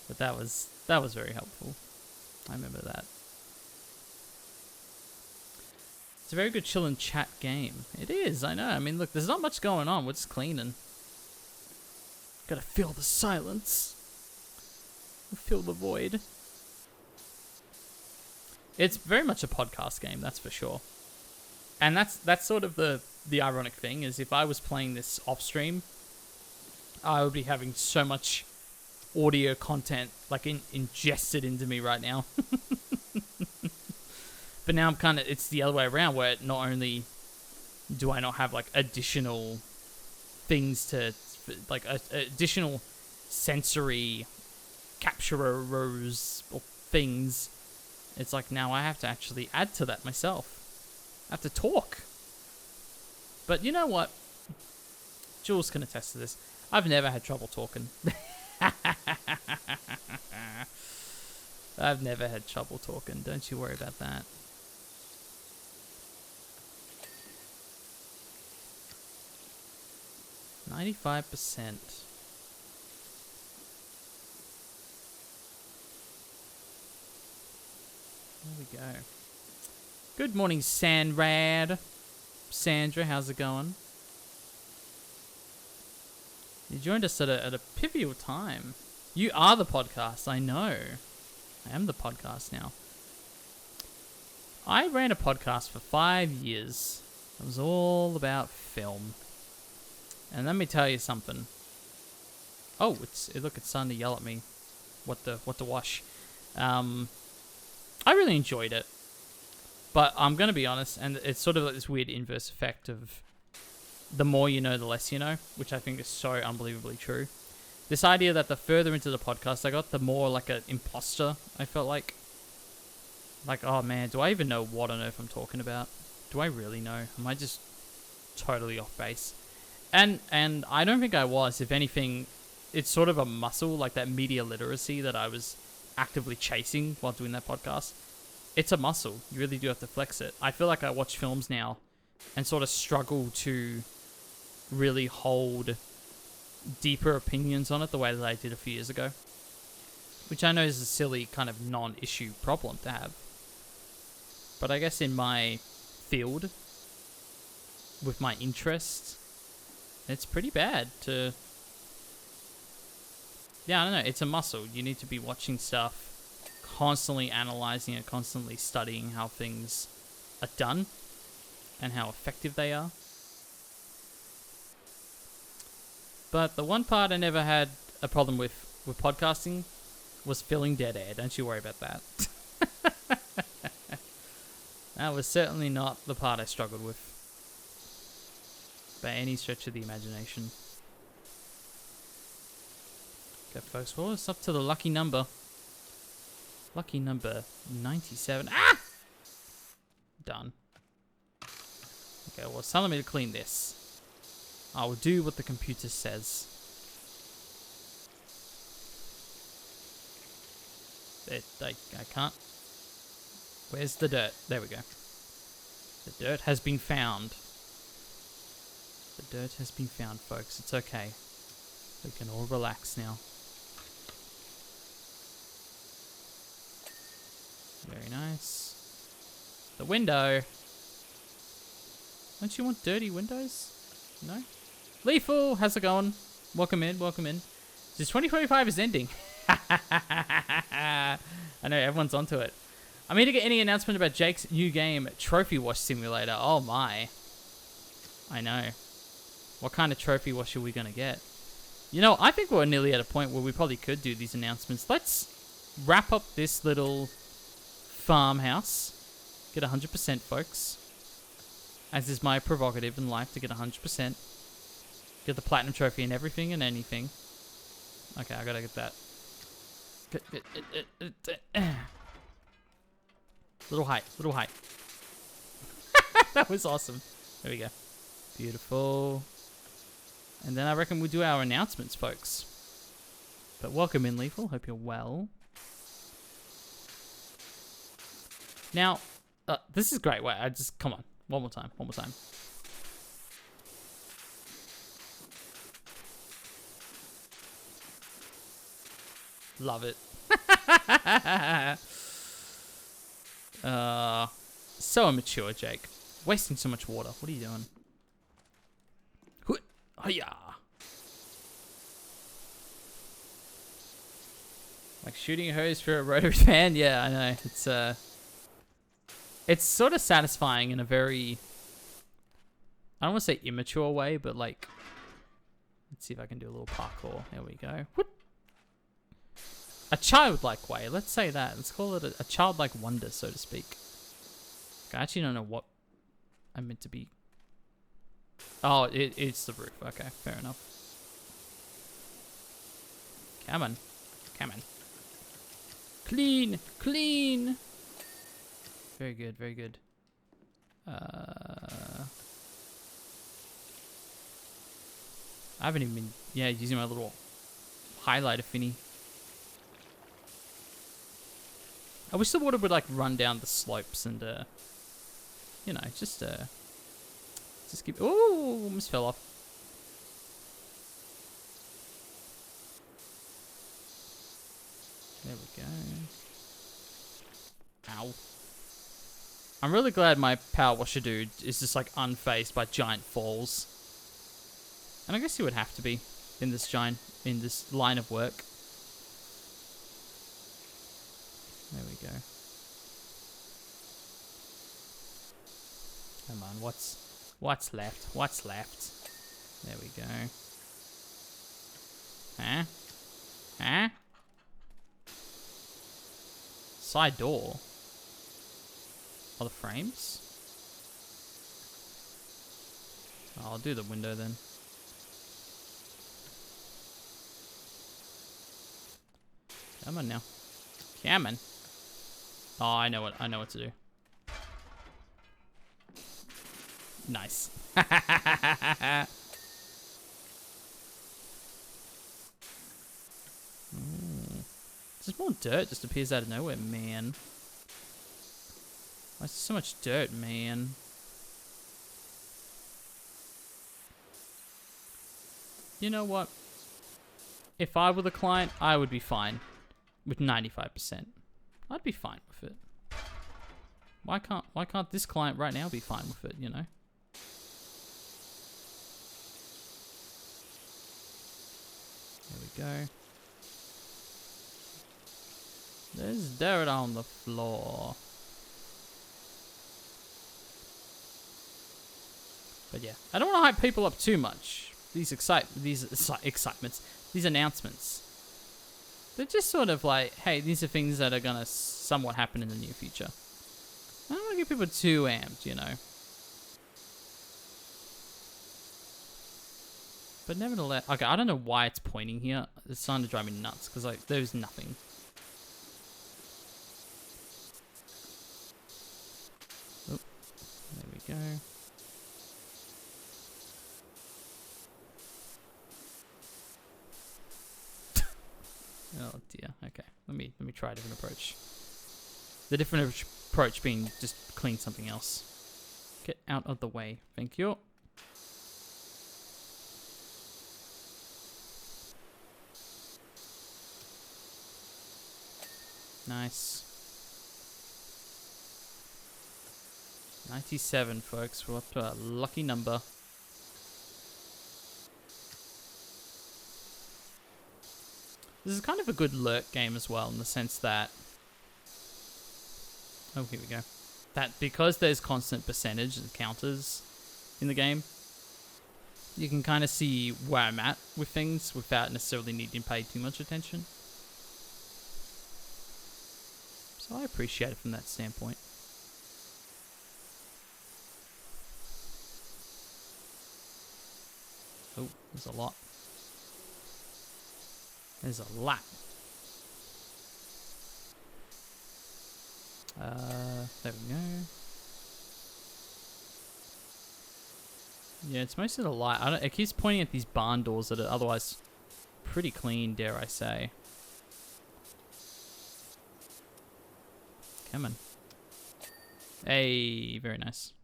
But that was very helpful. I remember that. It's a very good chill and chat game. It is, I know. I mean, look, there's not much going on. We're just cleaning. Gotta feel the silence. Feel the void. It's very much a podcast game, that's for sure. And that's sort of the ironic thing, is if I was playing this off stream, I would be having so much audio content like ingested into me right now. But now I'm it's the other way around, where not only do I not have like additional things to, like additional sensory capturers or things, it's like now I have to actually add to that myself. I have to talk. But you know what? Jules can attest to this. I've never had trouble talking. I've never had trouble talking. Don't you worry about that. $95%. There we go. Good morning, Sanrad. Sandra, how's it going? You joined us at a pivotal time. You are the podcast, I know. I am the podcast now. I ran a podcast for 5 years. It was all about film. And let me tell you something. Oh, look, it's starting to yell at me. What the wash? I really enjoyed it. But I'm going to be honest, and it's sort of like this weird inverse effect of the more you know, the less you know, which I think is so unbelievably true. This idea that the further into the podcast I got, the more like an imposter I felt like. Like, oh man, do I even know what on earth I'm talking about? Do I really know? Am I just totally off base? And I don't think I was. If anything, it's sort of a muscle, like that media literacy that I was actively chasing while doing that podcast. It's a muscle. You really do have to flex it. I feel like I watch films now and sort of struggle to really hold deeper opinions on it the way that I did a few years ago. Which I know is a silly kind of non-issue problem to have. But I guess in my field, with my interests, it's pretty bad to... Yeah, I don't know. It's a muscle. You need to be watching stuff, constantly analyzing it, constantly studying how things are done and how effective they are. But the one part I never had a problem with podcasting was filling dead air. Don't you worry about that. That was certainly not the part I struggled with by any stretch of the imagination. Okay, folks, well, it's up to the lucky number. Lucky number 97. Ah! Done. Okay, well, it's telling me to clean this. I will do what the computer says. I can't. Where's the dirt? There we go. The dirt has been found. The dirt has been found, folks. It's okay. We can all relax now. Very nice. The window. Don't you want dirty windows? No? Lethal, how's it going? Welcome in, welcome in. Just 2025 is ending. I know, everyone's onto it. I'm here to get any announcement about Jake's new game, Trophy Wash Simulator. Oh my. I know. What kind of trophy wash are we going to get? You know, I think we're nearly at a point where we probably could do these announcements. Let's wrap up this little farmhouse. Get 100%, folks. As is my prerogative in life, to get 100%. Get the platinum trophy and everything and anything. Okay, I gotta get that. Little height, little height. That was awesome. There we go. Beautiful. And then I reckon we'll do our announcements, folks. But welcome in, Lethal. Hope you're well. Now, this is great. Wait, come on. One more time. One more time. Love it. So immature, Jake. Wasting so much water. What are you doing? Hiya. Like shooting a hose for a rotary fan? Yeah, I know. It's sort of satisfying in a very, I don't want to say immature way, but like, let's see if I can do a little parkour. There we go. Whoop. A childlike way. Let's say that. Let's call it a childlike wonder, so to speak. I actually don't know what I meant to be. Oh, it's the roof. Okay, fair enough. Come on. Come on. Clean! Clean! Very good, very good. I haven't even been, using my little highlighter finny. I wish the water would like run down the slopes and, you know, just keep. Ooh, almost fell off. There we go. Ow. I'm really glad my power washer dude is just like unfazed by giant falls. And I guess he would have to be in this line of work. There we go. Come on, what's left? What's left? There we go. Huh? Huh? Side door. Oh, the frames? Oh, I'll do the window then. Come on now. Come on. Oh, I know what to do. Nice. Just more dirt just appears out of nowhere, man. Why is there so much dirt, man? You know what? If I were the client, I would be fine with 95%. I'd be fine with it. Why can't this client right now be fine with it, you know? There we go. There's dirt on the floor. But yeah, I don't want to hype people up too much. These excitements, these announcements. They're just sort of like, hey, these are things that are gonna somewhat happen in the near future. I don't want to get people too amped, you know. But nevertheless, okay, I don't know why it's pointing here. It's starting to drive me nuts because like there's nothing. Oh, there we go. Oh dear. Okay, let me try a different approach. The different approach being just clean something else. Get out of the way. Thank you. Nice. 97, folks. We're up to a lucky number. This is kind of a good lurk game as well, in the sense that Oh, here we go. That because there's constant percentage and counters in the game, you can kind of see where I'm at with things without necessarily needing to pay too much attention. So I appreciate it from that standpoint. Oh, there's a lot. There's a lot. There we go. Yeah, it's mostly the light. It keeps pointing at these barn doors that are otherwise pretty clean, dare I say. Come on. Hey, very nice.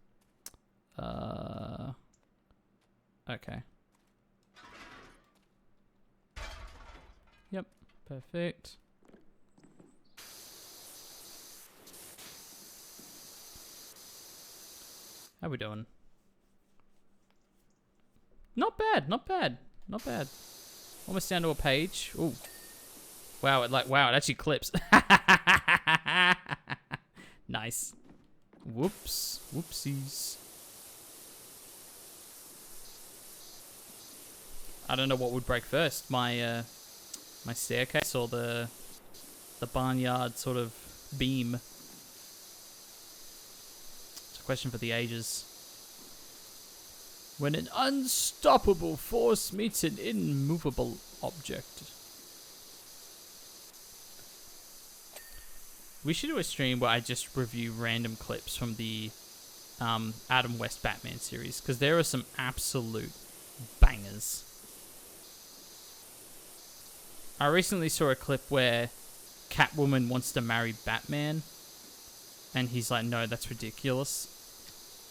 Okay. Yep, perfect. How we doing? Not bad, not bad, not bad. Almost down to a page. Ooh. Wow, it actually clips. Nice. Whoops. Whoopsies. I don't know what would break first. My my staircase or the barnyard sort of beam. It's a question for the ages. When an unstoppable force meets an immovable object. We should do a stream where I just review random clips from the Adam West Batman series, because there are some absolute bangers. I recently saw a clip where Catwoman wants to marry Batman, and he's like, no, that's ridiculous.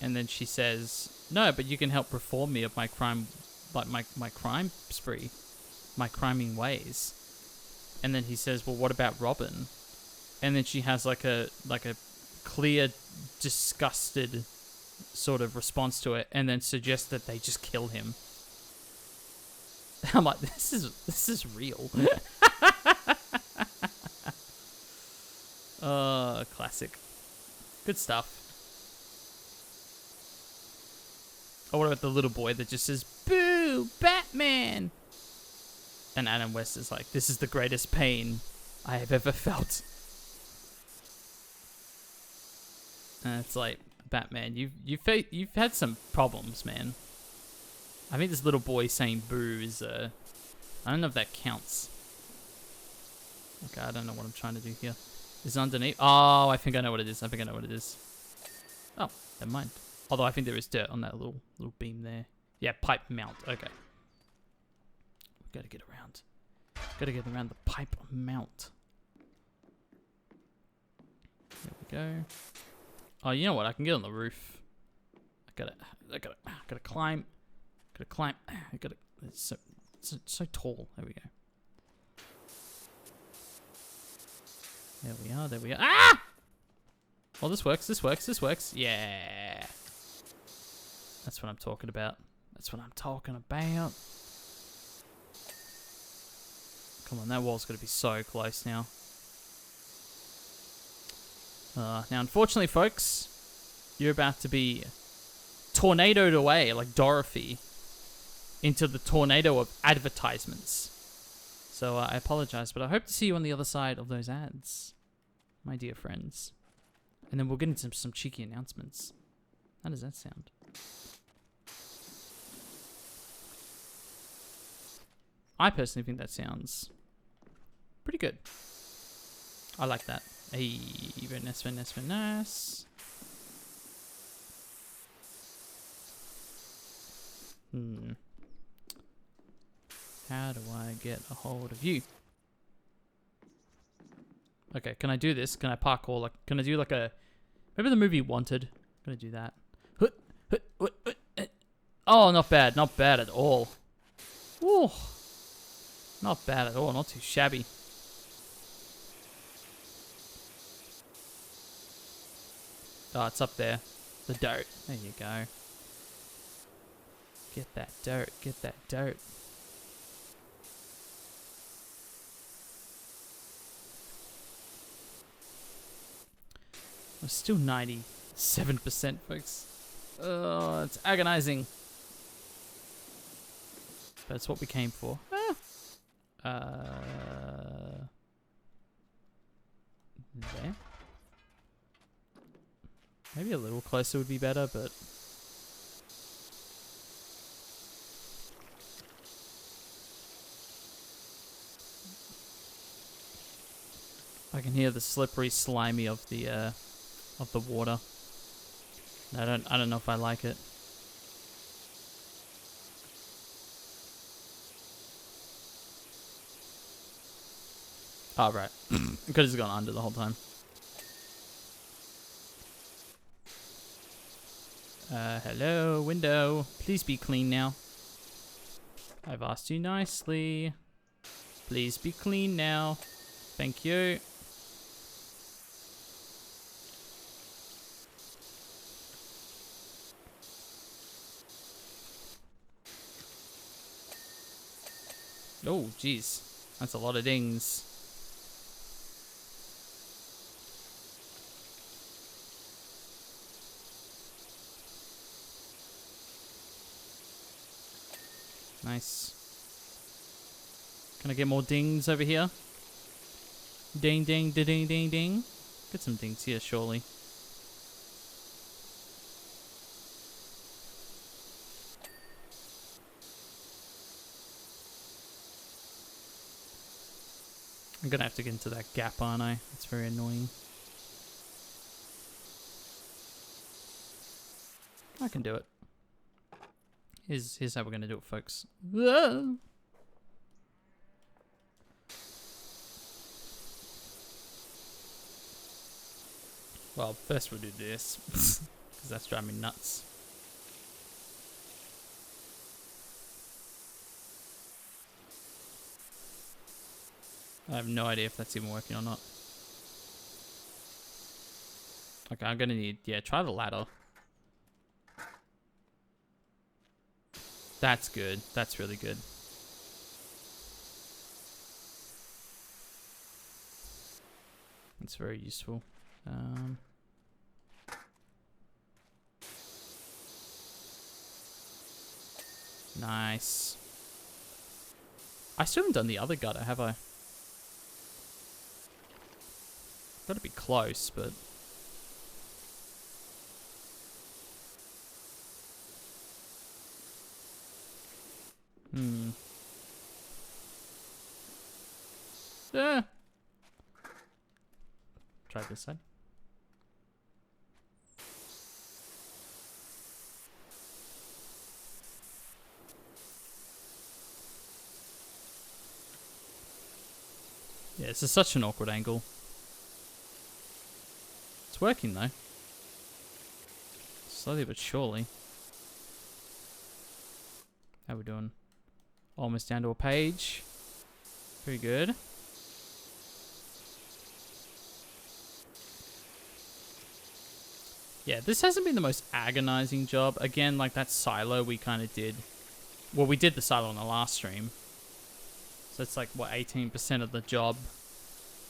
And then she says, no, but you can help reform me of my crime, like my crime spree, my criming ways. And then he says, well, what about Robin? And then she has like a clear, disgusted sort of response to it, and then suggests that they just kill him. I'm like, this is real. Classic. Good stuff. Or what about the little boy that just says, boo, Batman? And Adam West is like, this is the greatest pain I have ever felt. And it's like, Batman, you've had some problems, man. I think this little boy saying boo is, I don't know if that counts. Okay, I don't know what I'm trying to do here. Is it underneath? Oh, I think I know what it is. Oh, never mind. Although I think there is dirt on that little beam there. Yeah, pipe mount. Okay. Gotta get around. Gotta get around the pipe mount. There we go. Oh, you know what? I can get on the roof. I gotta climb. It's so tall. There we go. There we are. Ah! Oh, this works. Yeah. That's what I'm talking about. Come on, that wall's got to be so close now. Now, unfortunately, folks, you're about to be tornadoed away like Dorothy into the tornado of advertisements. So I apologize, but I hope to see you on the other side of those ads, my dear friends. And then we'll get into some cheeky announcements. How does that sound? I personally think that sounds pretty good. I like that. Hey, very nice. How do I get a hold of you? Okay, can I do this? Can I parkour? Like, can I do like a... Remember the movie Wanted? I'm gonna do that. Oh, not bad. Not bad at all. Ooh. Not bad at all. Not too shabby. Oh, it's up there. The dirt. There you go. Get that dirt. Get that dirt. We're still 97%, folks. Oh, it's agonizing. But it's what we came for. There. Maybe a little closer would be better, but... I can hear the slippery, slimy of the water. I don't know if I like it. Oh, right. It could have just gone under the whole time. Hello, window. Please be clean now. I've asked you nicely. Please be clean now. Thank you. Oh, jeez. That's a lot of dings. Nice. Can I get more dings over here? Ding, ding, ding, ding, ding, ding. Get some dings here, surely. I'm gonna have to get into that gap, aren't I? It's very annoying. I can do it. Here's how we're gonna do it, folks. Well, first we'll do this, because that's driving me nuts. I have no idea if that's even working or not. Okay, I'm gonna need, yeah, try the ladder. That's good. That's really good. It's very useful. Nice. I still haven't done the other gutter, have I? Gotta be close, but... Try this side. Yeah, this is such an awkward angle. It's working though. Slowly but surely. How we doing? Almost down to a page. Very good. Yeah, this hasn't been the most agonizing job. Again, like that silo we kind of did. Well, we did the silo on the last stream. So it's like, what, 18% of the job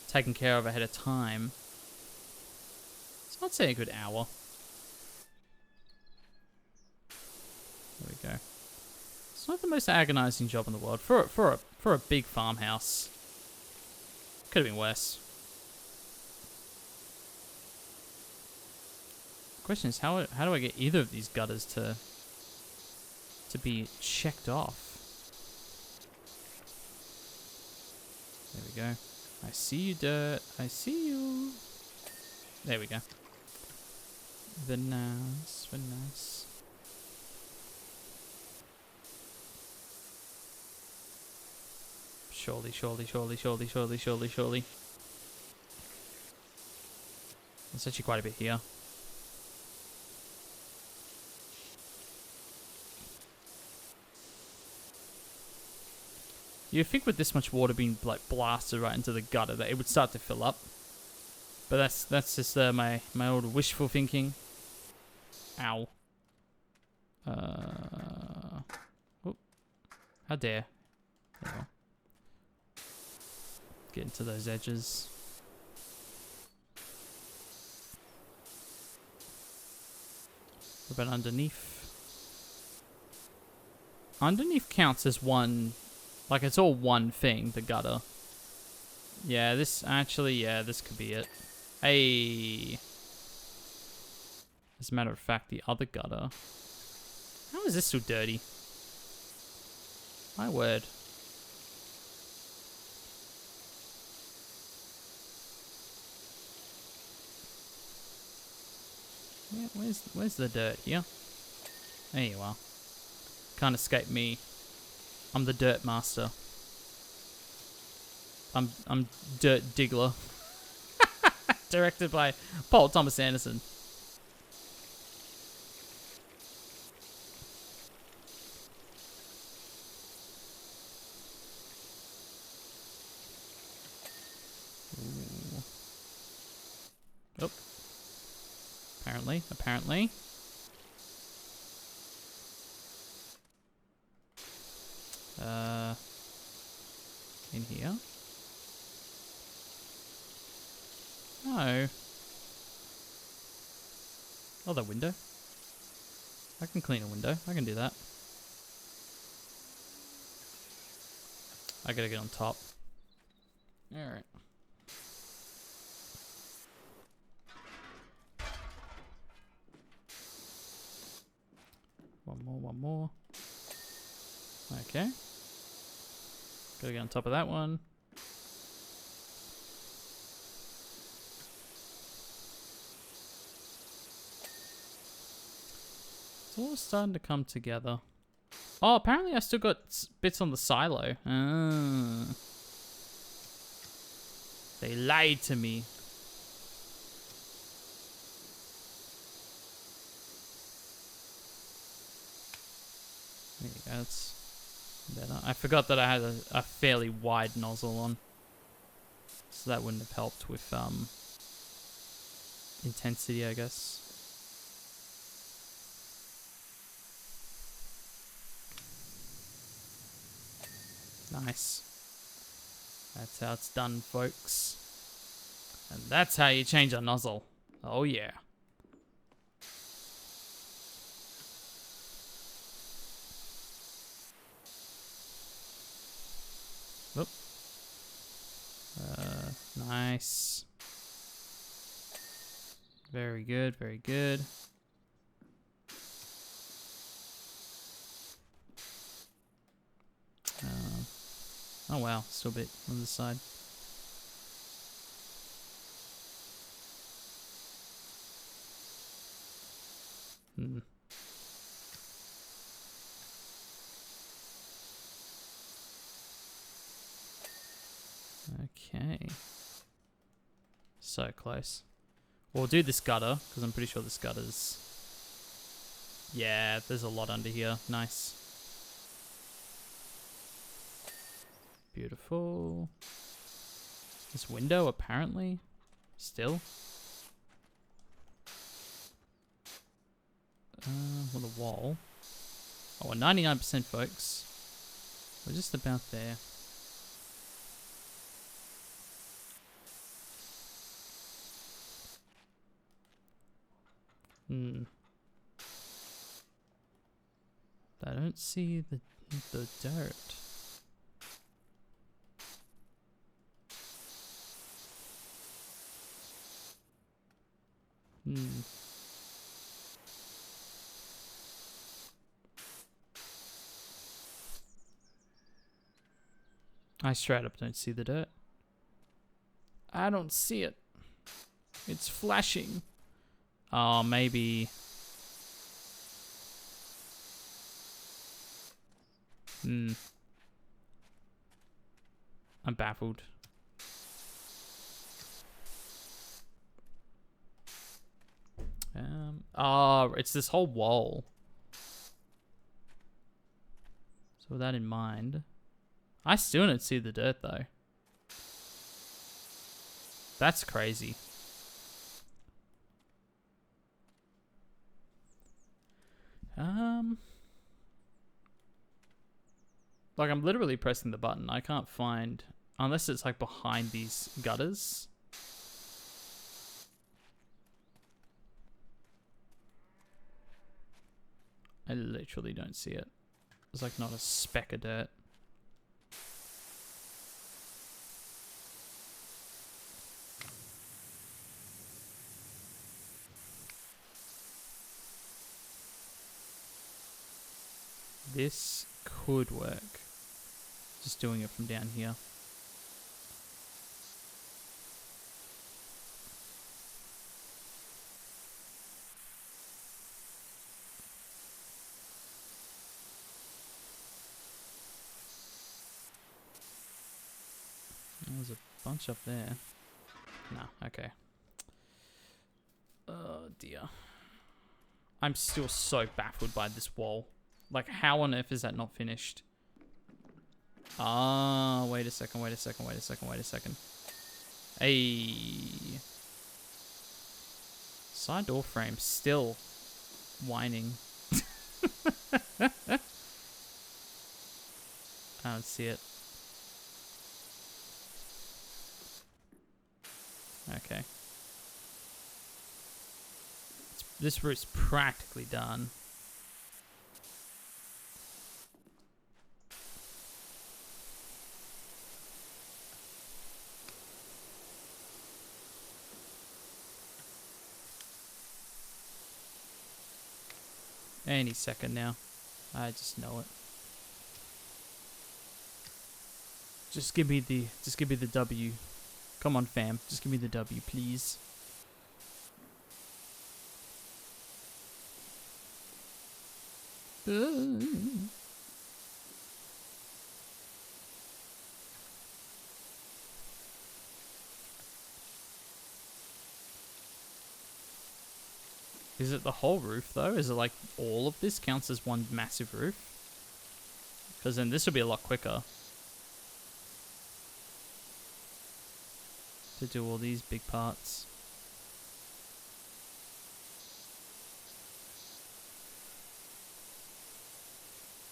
taken care of ahead of time. So I'd say a good hour. There we go. It's not the most agonizing job in the world for a big farmhouse. Could have been worse. Question is, how do I get either of these gutters to be checked off? There we go. I see you, dirt. I see you. There we go. Very nice. Very nice. Surely, surely, surely, surely, surely, surely, surely. There's actually quite a bit here. You'd think with this much water being like blasted right into the gutter that it would start to fill up. But that's just my old wishful thinking. Ow. Oh, how dare. There you go. Get into those edges. What about underneath? Underneath counts as one, like it's all one thing, the gutter. Yeah, this actually, yeah, this could be it. Hey. As a matter of fact, the other gutter. How is this so dirty? My word. Yeah, where's the dirt here? There you are. Can't escape me. I'm the dirt master. I'm Dirt Diggler. Directed by Paul Thomas Anderson. Ooh. Oh. Apparently. In here. No. Oh, the window. I can clean a window. I can do that. I gotta get on top. Alright. One more. Okay. Gotta get on top of that one. It's all starting to come together. Oh, apparently I still got bits on the silo. Ah. They lied to me. There you go, that's better. I forgot that I had a fairly wide nozzle on. So that wouldn't have helped with intensity, I guess. Nice. That's how it's done, folks. And that's how you change a nozzle. Oh yeah. Whoop. Nice. Very good, very good. Oh wow, still a bit on the side. Okay. So close. We'll do this gutter, because I'm pretty sure this gutter's... Yeah, there's a lot under here. Nice. Beautiful. This window, apparently. Still. Well, the wall. Oh, 99%, folks. We're just about there. I don't see the dirt. I straight up don't see the dirt. I don't see it. It's flashing. Oh, maybe... I'm baffled. Oh, it's this whole wall. So with that in mind, I still don't see the dirt though. That's crazy. Like I'm literally pressing the button. I can't find, unless it's like behind these gutters. I literally don't see it. There's like not a speck of dirt. This could work. Just doing it from down here. There's a bunch up there. No, okay. Oh dear. I'm still so baffled by this wall. Like, how on earth is that not finished? Ah, wait a second, wait a second, wait a second, wait a second. Hey. Side door frame still whining. I don't see it. Okay. This route's practically done. Any second now. I just know it. Just give me the W. Come on, fam. Just give me the W, please. Is it the whole roof, though? Is it like all of this counts as one massive roof? Because then this will be a lot quicker. To do all these big parts.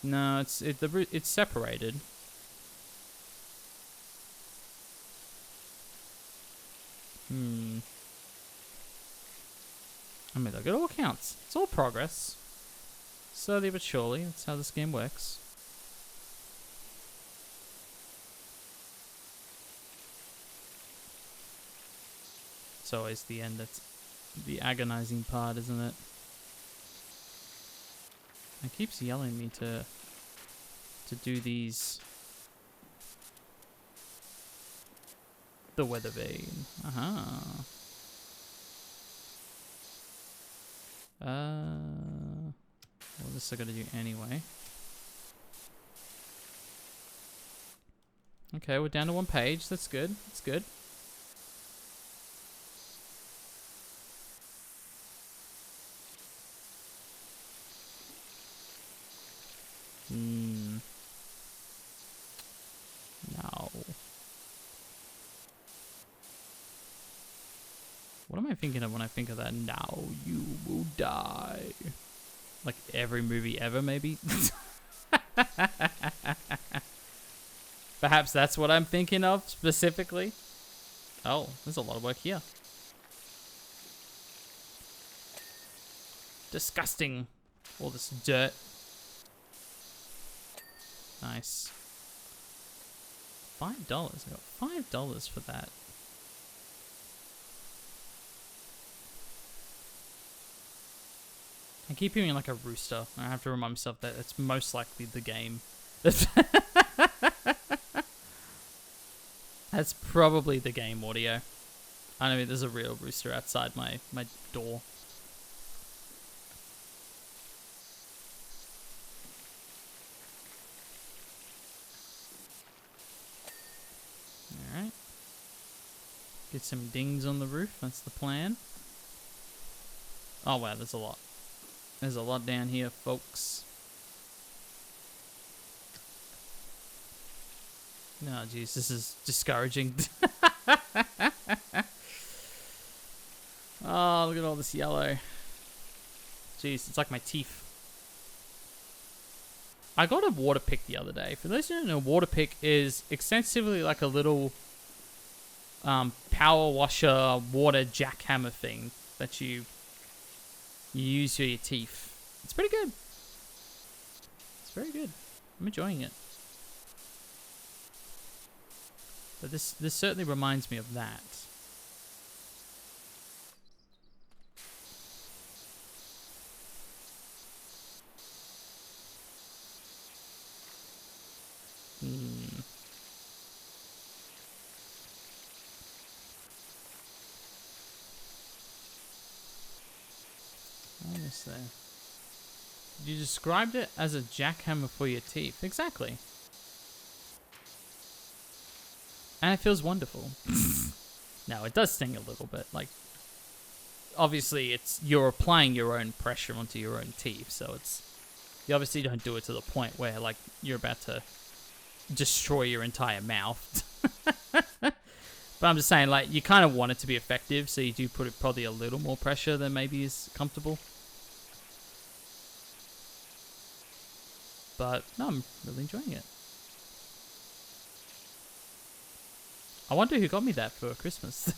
No, it's separated. I mean, look, it all counts. It's all progress. Slowly but surely, that's how this game works. It's always the end that's the agonizing part, isn't it? It keeps yelling me to do these. The weather vane. Well, this I gotta do anyway. Okay, we're down to one page. That's good. That's good. No. What am I thinking of when I think of that? Now you will die. Like every movie ever, maybe? Perhaps that's what I'm thinking of specifically. Oh, there's a lot of work here. Disgusting. All this dirt. Nice. $5. I got $5 for that. I keep hearing like a rooster. I have to remind myself that it's most likely the game. That's probably the game audio. I don't mean there's a real rooster outside my door. Alright. Get some dings on the roof, that's the plan. Oh wow, there's a lot. There's a lot down here, folks. Oh, jeez, this is discouraging. Oh, look at all this yellow. Jeez, it's like my teeth. I got a water pick the other day. For those who don't know, water pick is extensively like a little power washer water jackhammer thing that you use for your teeth. It's pretty good. very good. I'm enjoying it. But this certainly reminds me of that. Almost there. You described it as a jackhammer for your teeth. Exactly. And it feels wonderful. Now, it does sting a little bit. Like, obviously, you're applying your own pressure onto your own teeth, so you obviously don't do it to the point where, like, you're about to destroy your entire mouth. But I'm just saying, like, you kind of want it to be effective, so you do put it probably a little more pressure than maybe is comfortable. But no, I'm really enjoying it. I wonder who got me that for Christmas.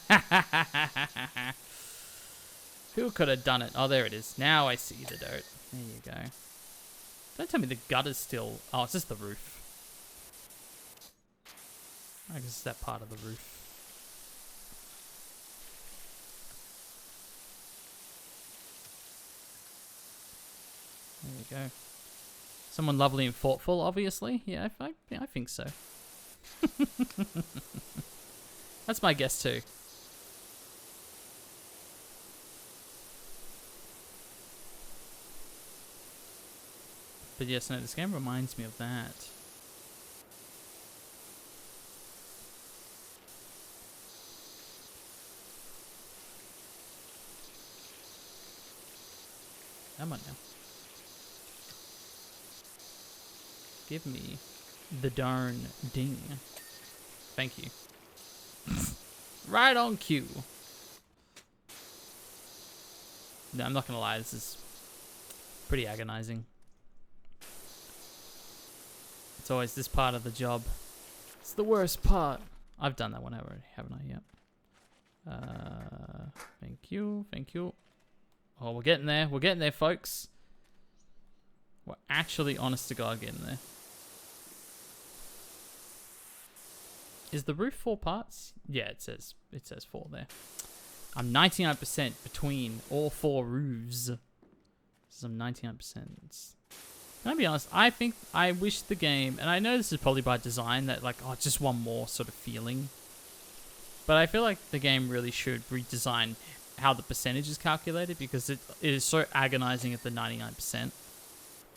Who could have done it? Oh, there it is. Now I see the dirt. There you go. Don't tell me the gutter's still... Oh, it's just the roof. I guess it's that part of the roof. There you go. Someone lovely and thoughtful, obviously. Yeah, I think so. That's my guess too. But yes, no, this game reminds me of that. Come on now. Give me the darn ding. Thank you. Right on cue. No, I'm not gonna lie, this is pretty agonizing. It's always this part of the job. It's the worst part. I've done that one already, haven't I? Yep. Thank you, thank you. Oh, we're getting there. We're getting there, folks. We're actually, honest to God, getting there. Is the roof 4 parts? Yeah, it says 4 there. I'm 99% between all 4 roofs. So I'm 99%. Can I be honest? I wish the game, and I know this is probably by design, that like, oh, just one more sort of feeling. But I feel like the game really should redesign how the percentage is calculated, because it is so agonizing at the 99%.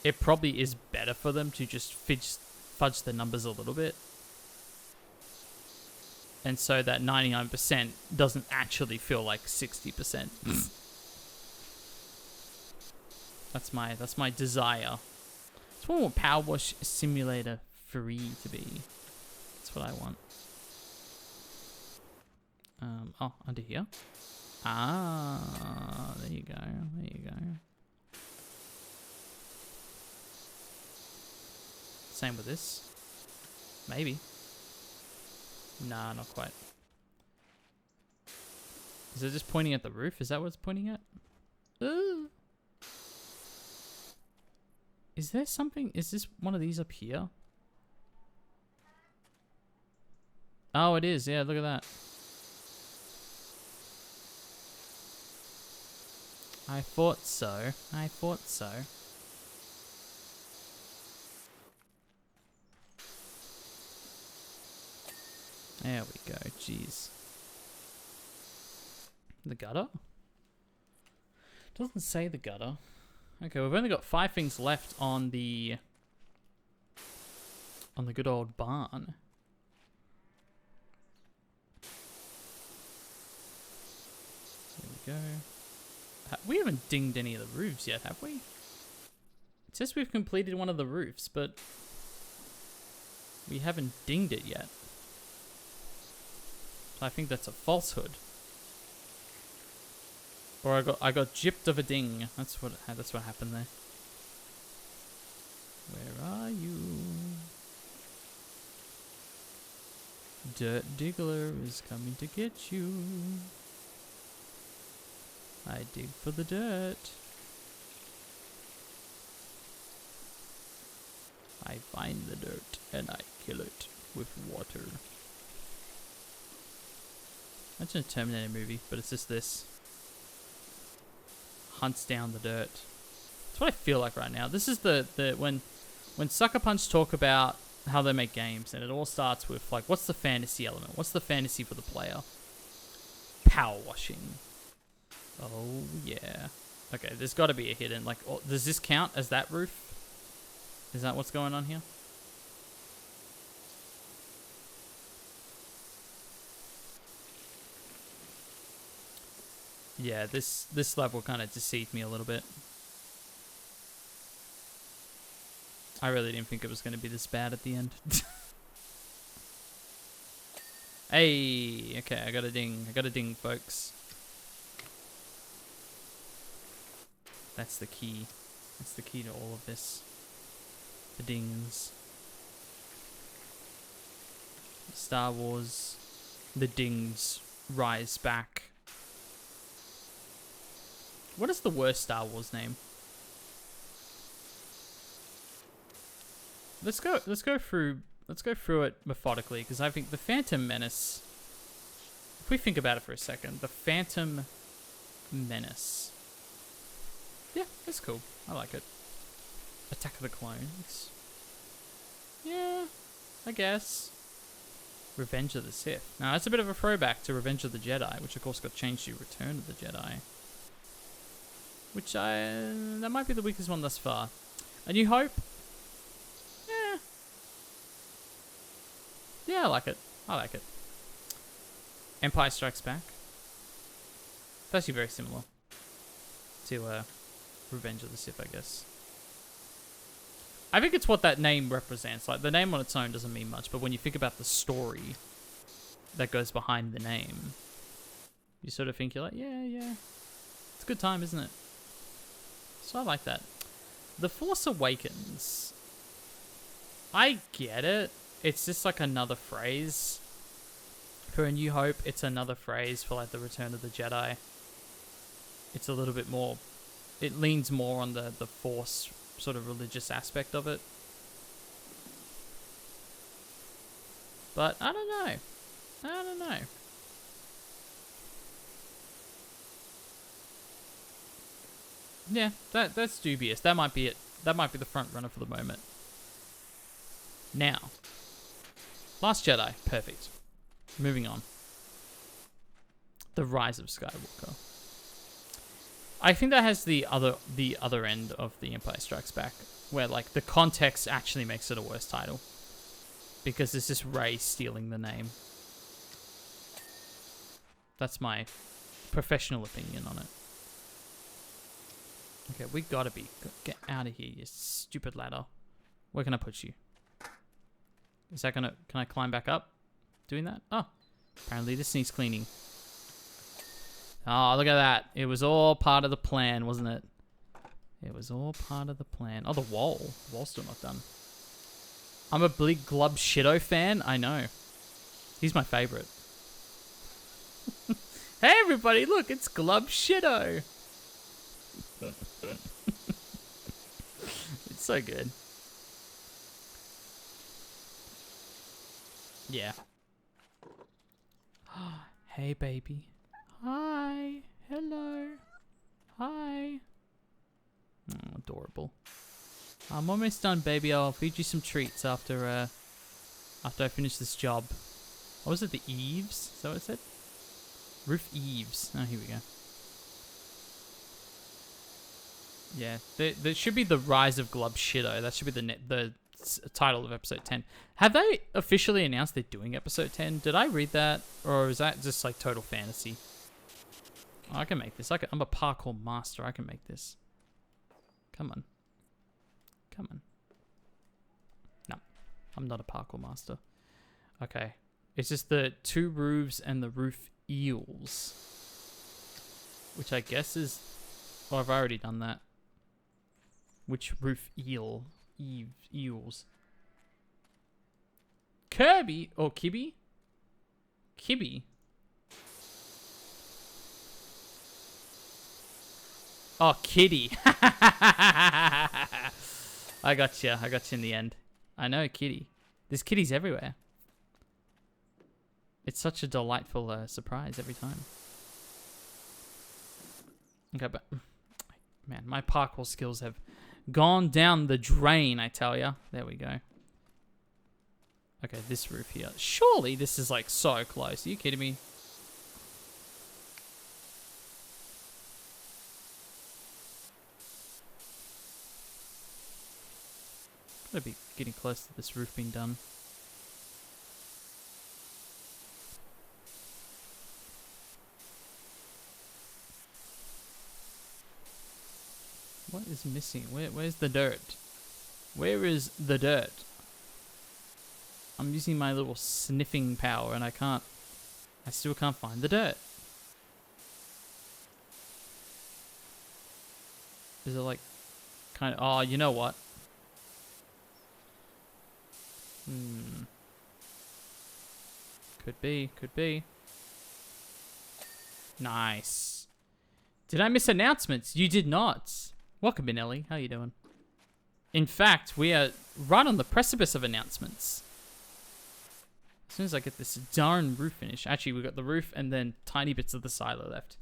It probably is better for them to just fudge the numbers a little bit. And so that 99% doesn't actually feel like 60%. That's my desire. It's what Powerwash Simulator free to be. That's what I want. Oh, under here. Ah, there you go. There you go. Same with this. Maybe. Nah, not quite. Is it just pointing at the roof? Is that what it's pointing at? Ooh. Is there something? Is this one of these up here? Oh, it is. Yeah, look at that. I thought so. I thought so. There we go. Jeez. The gutter? Doesn't say the gutter. Okay, we've only got 5 things left on the good old barn. There we go. We haven't dinged any of the roofs yet, have we? It says we've completed one of the roofs, but we haven't dinged it yet. I think that's a falsehood. Or I got gypped of a ding. That's what happened there. Where are you? Dirt Diggler is coming to get you. I dig for the dirt. I find the dirt and I kill it with water. Imagine a Terminator movie, but it's just this. Hunts down the dirt. That's what I feel like right now. This is the when Sucker Punch talk about how they make games, and it all starts with like, what's the fantasy element? What's the fantasy for the player? Power washing. Oh yeah. Okay, there's got to be a hidden, like, does this count as that roof? Is that what's going on here? Yeah, this level kind of deceived me a little bit. I really didn't think it was going to be this bad at the end. Hey, okay, I got a ding. I got a ding, folks. That's the key. That's the key to all of this. The dings. Star Wars. The dings rise back. What is the worst Star Wars name? Let's go through it methodically, because I think the Phantom Menace, if we think about it for a second, the Phantom Menace. Yeah, that's cool. I like it. Attack of the Clones. Yeah, I guess. Revenge of the Sith. Now, that's a bit of a throwback to Revenge of the Jedi, which of course got changed to Return of the Jedi. Which that might be the weakest one thus far. A New Hope? Yeah. Yeah, I like it. I like it. Empire Strikes Back. It's actually very similar to Revenge of the Sith, I guess. I think it's what that name represents. Like, the name on its own doesn't mean much, but when you think about the story that goes behind the name, you sort of think, you're like, yeah. It's a good time, isn't it? So I like that. The Force Awakens. I get it. It's just like another phrase. For A New Hope, it's another phrase for like the Return of the Jedi. It's a little bit more... It leans more on the Force sort of religious aspect of it. But I don't know. I don't know. Yeah, that's dubious. That might be it. That might be the front runner for the moment. Now, Last Jedi, perfect. Moving on. The Rise of Skywalker. I think that has the other end of the Empire Strikes Back, where like the context actually makes it a worse title, because it's just Rey stealing the name. That's my professional opinion on it. Okay, we gotta be... Get out of here, you stupid ladder. Where can I put you? Is that gonna... Can I climb back up? Doing that? Oh. Apparently this needs cleaning. Oh, look at that. It was all part of the plan, wasn't it? It was all part of the plan. Oh, the wall. The wall's still not done. I'm a big Glub Shitto fan. I know. He's my favorite. Hey, everybody, look. It's Glub Shitto. It's so good. Yeah. Hey, baby. Hi. Hello. Hi. Oh, adorable. I'm almost done, baby. I'll feed you some treats after I finish this job. What was it? The eaves? Is that what it said? Roof eaves. Oh, here we go. Yeah, there should be the Rise of Glub Shitto. That should be the title of episode 10. Have they officially announced they're doing episode 10? Did I read that, or is that just like total fantasy? Oh, I can make this. I'm a parkour master. I can make this. Come on. Come on. No, I'm not a parkour master. Okay, it's just the two roofs and the roof eels, which I guess is... Oh, I've already done that. Which roof eel? Eels. Kirby or Kibby? Kibby. Oh, Kitty. I got you. I got you in the end. I know, kitty. There's kitties everywhere. It's such a delightful surprise every time. Okay, but man, my parkour skills have gone down the drain, I tell ya. There we go. Okay, this roof here. Surely this is like so close. Are you kidding me? Gotta be getting close to this roof being done. What is missing? Where's the dirt? Where is the dirt? I'm using my little sniffing power and I still can't find the dirt. Is it like kind of, oh, you know what? Could be. Nice. Did I miss announcements? You did not. Welcome, Benelli. How you doing? In fact, we are right on the precipice of announcements. As soon as I get this darn roof finished. Actually, we got the roof and then tiny bits of the silo left.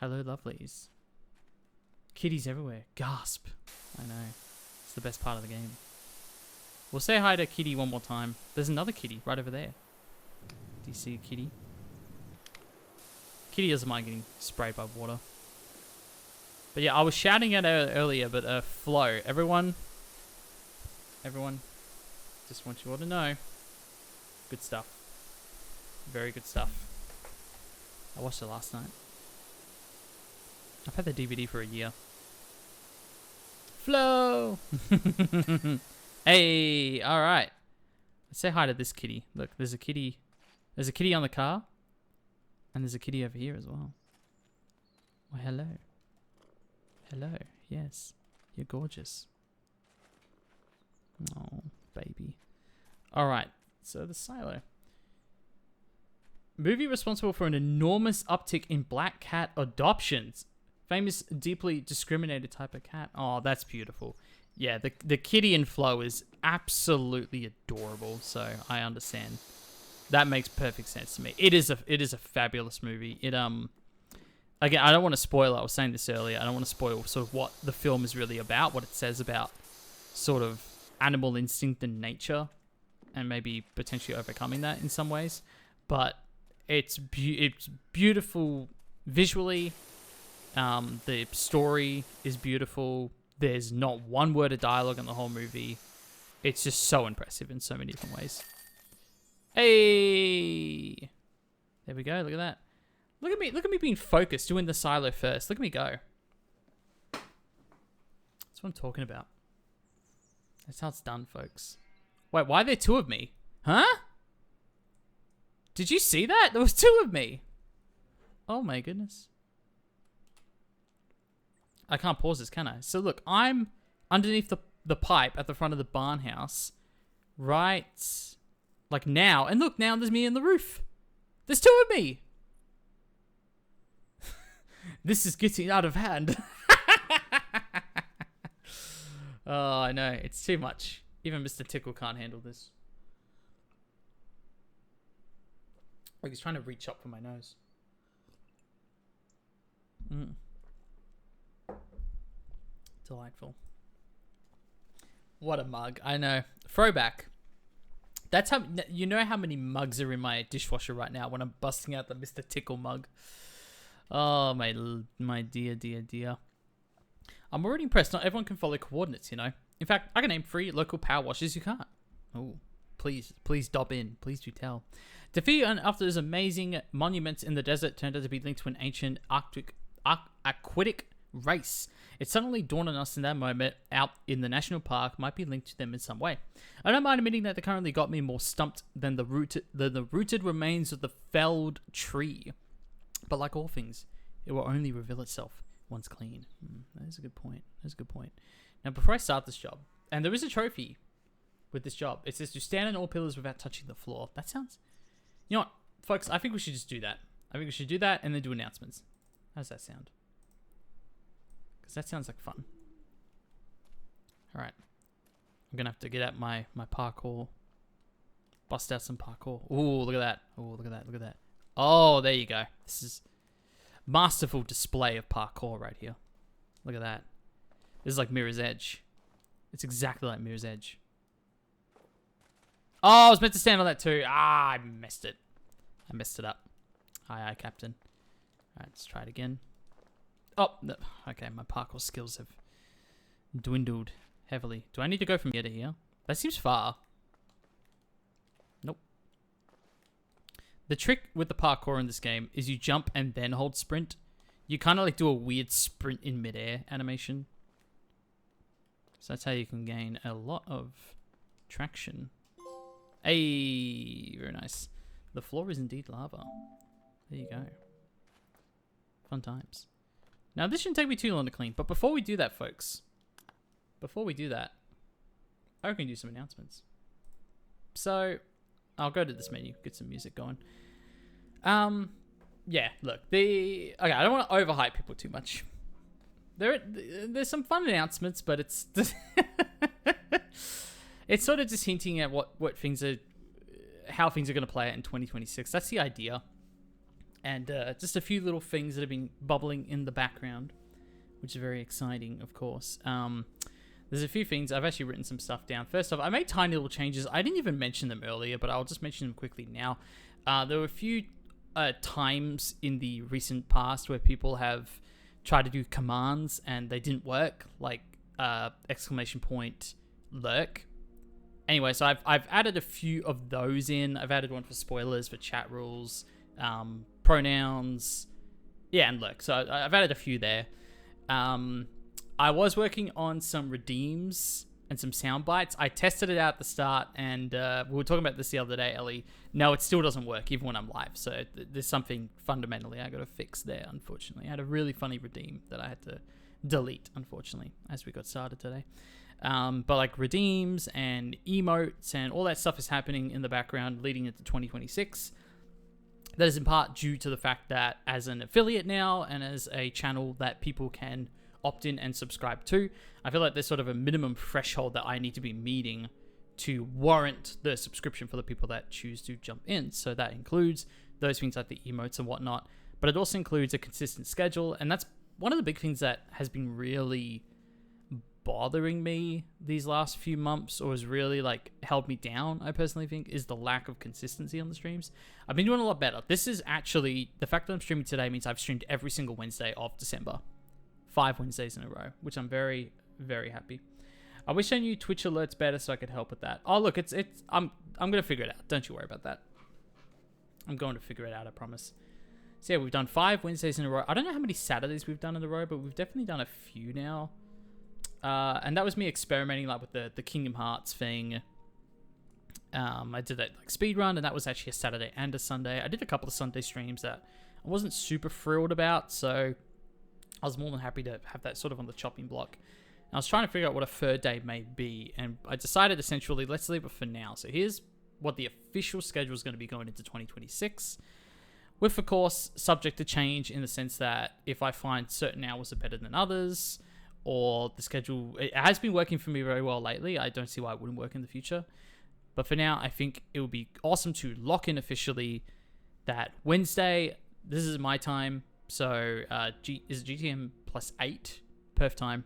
Hello, lovelies. Kitties everywhere. Gasp. I know. It's the best part of the game. We'll say hi to Kitty one more time. There's another kitty right over there. Do you see a kitty? Kitty doesn't mind getting sprayed by water. But yeah, I was shouting at her earlier, but Flo, everyone, just want you all to know, good stuff. Very good stuff. I watched it last night. I've had the DVD for a year. Flo! Hey, all right. Let's say hi to this kitty. Look, there's a kitty. There's a kitty on the car. And there's a kitty over here as well. Well, hello. Hello. Yes. You're gorgeous. Oh, baby. All right. So the silo. Movie responsible for an enormous uptick in black cat adoptions. Famous, deeply discriminated type of cat. Oh, that's beautiful. Yeah, the kitty in Flow is absolutely adorable, so I understand. That makes perfect sense to me. It is a fabulous movie. It again, I don't want to spoil it. I was saying this earlier. I don't want to spoil sort of what the film is really about, what it says about sort of animal instinct and nature, and maybe potentially overcoming that in some ways. But it's beautiful visually. The story is beautiful. There's not one word of dialogue in the whole movie. It's just so impressive in so many different ways. Hey! There we go. Look at that. Look at me being focused, doing the silo first. Look at me go. That's what I'm talking about. That's how it's done, folks. Wait, why are there two of me? Huh? Did you see that? There was two of me. Oh my goodness. I can't pause this, can I? So look, I'm underneath the pipe at the front of the barn house. Right, like now. And look, now there's me in the roof. There's two of me. This is getting out of hand. Oh, I know. It's too much. Even Mr. Tickle can't handle this. Like he's trying to reach up for my nose. Delightful. What a mug. I know. Throwback. That's how, you know how many mugs are in my dishwasher right now when I'm busting out the Mr. Tickle mug. Oh, my dear. I'm already impressed. Not everyone can follow coordinates, you know. In fact, I can name 3 local power washes you can't. Oh, please dob in. Please do tell. Defeat after those amazing monuments in the desert turned out to be linked to an ancient aquatic race. It suddenly dawned on us in that moment out in the national park might be linked to them in some way. I don't mind admitting that they currently got me more stumped than the rooted remains of the felled tree. But like all things, it will only reveal itself once clean. That is a good point. Now, before I start this job, and there is a trophy with this job. It says to stand on all pillars without touching the floor. That sounds... You know what, folks? I think we should just do that. I think we should do that and then do announcements. How does that sound? Because that sounds like fun. All right. I'm going to have to get out my parkour. Bust out some parkour. Ooh, look at that. Ooh, look at that. Look at that. Oh, there you go. This is masterful display of parkour right here. Look at that. This is like Mirror's Edge. It's exactly like Mirror's Edge. Oh, I was meant to stand on that too. Ah, I messed it. I messed it up. Aye, aye, Captain. Alright, let's try it again. Oh, no. Okay, my parkour skills have dwindled heavily. Do I need to go from here to here? That seems far. Nope. The trick with the parkour in this game is you jump and then hold sprint. You kind of like do a weird sprint in midair animation. So that's how you can gain a lot of traction. Hey, very nice. The floor is indeed lava. There you go. Fun times. Now, this shouldn't take me too long to clean. But before we do that, folks. Before we do that, I can do some announcements. So, I'll go to this menu, get some music going. Yeah, look. Okay, I don't want to overhype people too much. There's some fun announcements, but it's... it's sort of just hinting at what things are... how things are going to play out in 2026. That's the idea. And just a few little things that have been bubbling in the background, which is very exciting, of course. There's a few things. I've actually written some stuff down. First off, I made tiny little changes. I didn't even mention them earlier, but I'll just mention them quickly now. There were a few times in the recent past where people have tried to do commands and they didn't work, like exclamation point lurk. Anyway, so I've added a few of those in. I've added one for spoilers, for chat rules, pronouns, yeah, and lurk. So I've added a few there. I was working on some redeems and some sound bites. I tested it out at the start, and we were talking about this the other day, Ellie. No, it still doesn't work, even when I'm live. So there's something fundamentally I got to fix there, unfortunately. I had a really funny redeem that I had to delete, unfortunately, as we got started today. But like redeems and emotes and all that stuff is happening in the background leading into 2026. That is in part due to the fact that as an affiliate now and as a channel that people can opt in and subscribe to, I feel like there's sort of a minimum threshold that I need to be meeting to warrant the subscription for the people that choose to jump in. So that includes those things like the emotes and whatnot, but it also includes a consistent schedule. And that's one of the big things that has been really bothering me these last few months, or has really like held me down, I personally think, is the lack of consistency on the streams. I've been doing a lot better. This is actually, the fact that I'm streaming today means I've streamed every single Wednesday of December. 5 Wednesdays in a row, which I'm very, very happy. I wish I knew Twitch alerts better so I could help with that. Oh, look, I'm gonna figure it out. Don't you worry about that. I'm going to figure it out, I promise. So yeah, we've done 5 Wednesdays in a row. I don't know how many Saturdays we've done in a row, but we've definitely done a few now. And that was me experimenting like with the Kingdom Hearts thing. I did that like speed run, and that was actually a Saturday and a Sunday. I did a couple of Sunday streams that I wasn't super thrilled about, so I was more than happy to have that sort of on the chopping block. And I was trying to figure out what a third day may be, and I decided essentially, let's leave it for now. So here's what the official schedule is going to be going into 2026. With, of course, subject to change in the sense that if I find certain hours are better than others, or the schedule, it has been working for me very well lately. I don't see why it wouldn't work in the future. But for now, I think it would be awesome to lock in officially that Wednesday, this is my time. So is it GTM +8 perf time?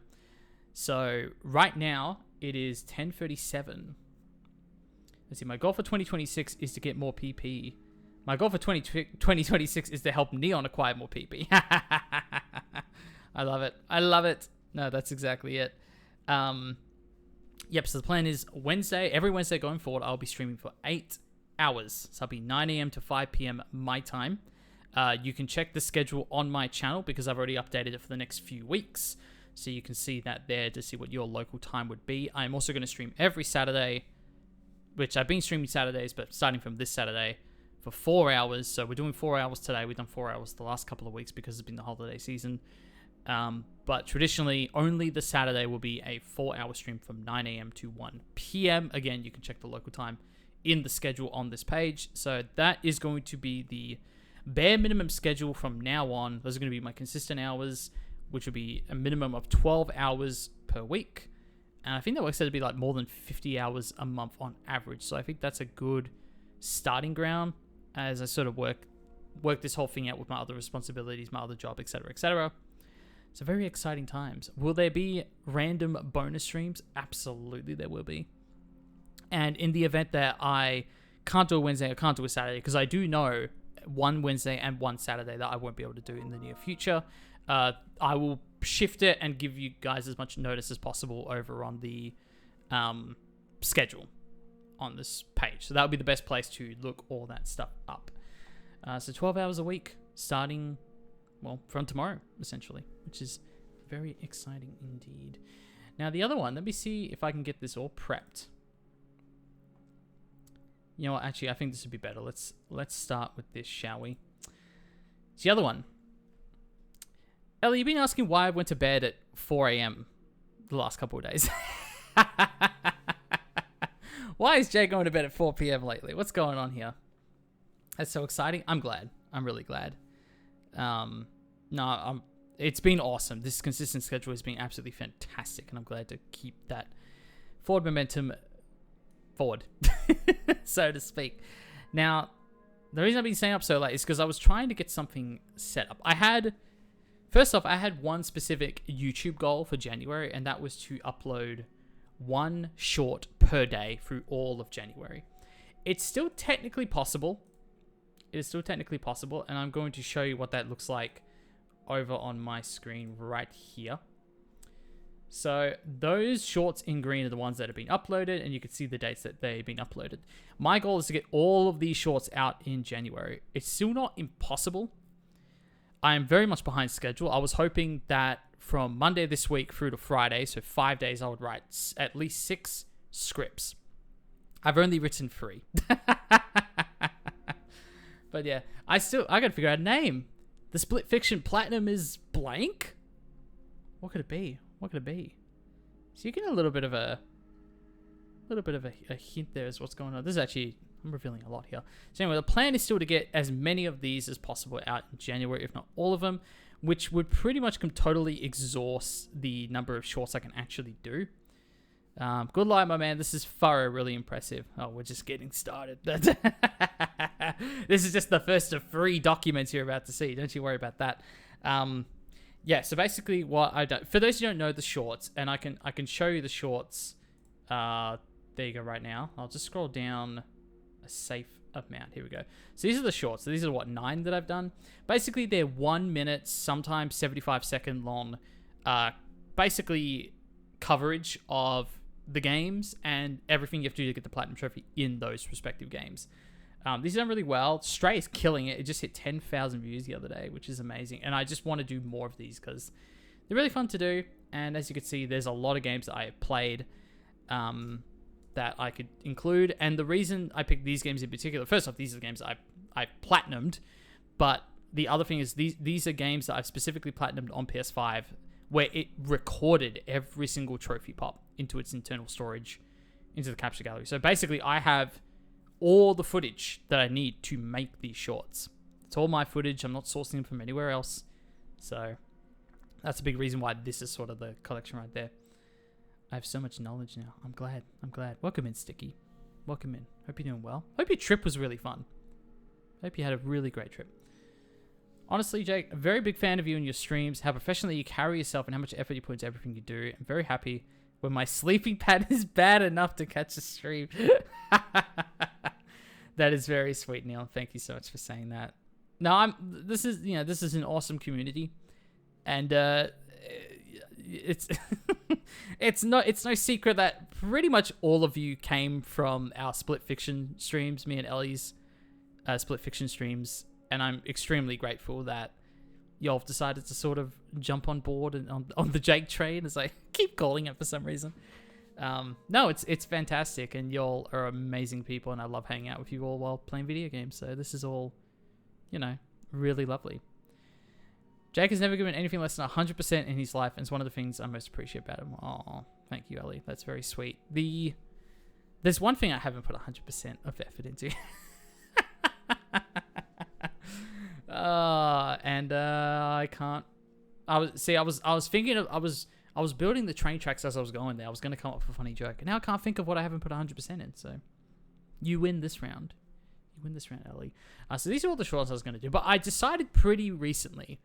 So right now it is 10:37. Let's see. My goal for 2026 is to get more PP. My goal for 2026 is to help Neon acquire more PP. I love it. I love it. No, that's exactly it. Yep. So the plan is Wednesday. Every Wednesday going forward, I'll be streaming for 8 hours. So I'll be 9 a.m. to 5 p.m. my time. You can check the schedule on my channel because I've already updated it for the next few weeks. So you can see that there to see what your local time would be. I'm also going to stream every Saturday, which I've been streaming Saturdays, but starting from this Saturday for 4 hours. So we're doing 4 hours today. We've done 4 hours the last couple of weeks because it's been the holiday season. But traditionally, only the Saturday will be a 4-hour stream from 9 a.m. to 1 p.m. Again, you can check the local time in the schedule on this page. So that is going to be the bare minimum schedule from now on. Those are going to be my consistent hours, which will be a minimum of 12 hours per week. And I think that works out to be like more than 50 hours a month on average. So I think that's a good starting ground as I sort of work this whole thing out with my other responsibilities, my other job, etc., etc. So very exciting times. Will there be random bonus streams? Absolutely there will be. And in the event that I can't do a Wednesday, I can't do a Saturday, because I do know one Wednesday and one Saturday that I won't be able to do in the near future, I will shift it and give you guys as much notice as possible over on the schedule on this page. So that would be the best place to look all that stuff up. So 12 hours a week starting, well, from tomorrow, essentially, which is very exciting indeed. Now, the other one, let me see if I can get this all prepped. You know what? Actually, I think this would be better. Let's start with this, shall we? It's the other one. Ellie, you've been asking why I went to bed at 4 a.m. the last couple of days. Why is Jay going to bed at 4 p.m. lately? What's going on here? That's so exciting. I'm glad. I'm really glad. It's been awesome. This consistent schedule has been absolutely fantastic, and I'm glad to keep that forward momentum forward, so to speak. Now, the reason I've been staying up so late is because I was trying to get something set up. First off, I had one specific YouTube goal for January, and that was to upload one short per day through all of January. It's still technically possible. It is still technically possible, and I'm going to show you what that looks like over on my screen right here. So those shorts in green are the ones that have been uploaded, and you can see the dates that they've been uploaded. My goal is to get all of these shorts out in January. It's still not impossible. I am very much behind schedule. I was hoping that from Monday this week through to Friday, so 5 days, I would write at least 6 scripts. I've only written 3. But yeah, I gotta figure out a name. The Split Fiction Platinum is blank? What could it be? What could it be? So you get a little bit of a hint there as what's going on. This is actually, I'm revealing a lot here. So anyway, the plan is still to get as many of these as possible out in January, if not all of them, which would pretty much totally exhaust the number of shorts I can actually do. Good luck, my man. This is really impressive. Oh, we're just getting started. This is just the first of 3 documents you're about to see. Don't you worry about that. Yeah, so basically what I've done, for those who don't know the shorts, and I can show you the shorts, there you go right now. I'll just scroll down a safe amount. Here we go. So these are the shorts. So these are 9 that I've done. Basically, they're 1 minute, sometimes 75-second long, basically coverage of the games and everything you have to do to get the Platinum Trophy in those respective games. These are done really well. Stray is killing it. It just hit 10,000 views the other day, which is amazing. And I just want to do more of these because they're really fun to do. And as you can see, there's a lot of games that I have played that I could include. And the reason I picked these games in particular, first off, these are the games that I've platinumed. But the other thing is these are games that I've specifically platinumed on PS5 where it recorded every single trophy pop into its internal storage, into the capture gallery. So basically, I have all the footage that I need to make these shorts. It's all my footage. I'm not sourcing them from anywhere else. So that's a big reason why this is sort of the collection right there. I have so much knowledge now. I'm glad. Welcome in, Sticky. Welcome in. Hope you're doing well. Hope your trip was really fun. Hope you had a really great trip. Honestly, Jake, a very big fan of you and your streams, how professionally you carry yourself and how much effort you put into everything you do. I'm very happy when my sleeping pattern is bad enough to catch a stream. That is very sweet, Neil. Thank you so much for saying that. No, this is an awesome community, and it's it's no secret that pretty much all of you came from our Split Fiction streams, me and Ellie's Split Fiction streams. And I'm extremely grateful that y'all have decided to sort of jump on board and on the Jake train, as I keep calling it for some reason. No, it's fantastic, and y'all are amazing people, and I love hanging out with you all while playing video games. So this is all, really lovely. Jake has never given anything less than 100% in his life, and it's one of the things I most appreciate about him. Oh, thank you, Ellie. That's very sweet. There's one thing I haven't put 100% of effort into. I can't. I was thinking of. I was building the train tracks as I was going there. I was going to come up with a funny joke. And now I can't think of what I haven't put 100% in. So you win this round. You win this round, Ellie. So these are all the shorts I was going to do. But I decided pretty recently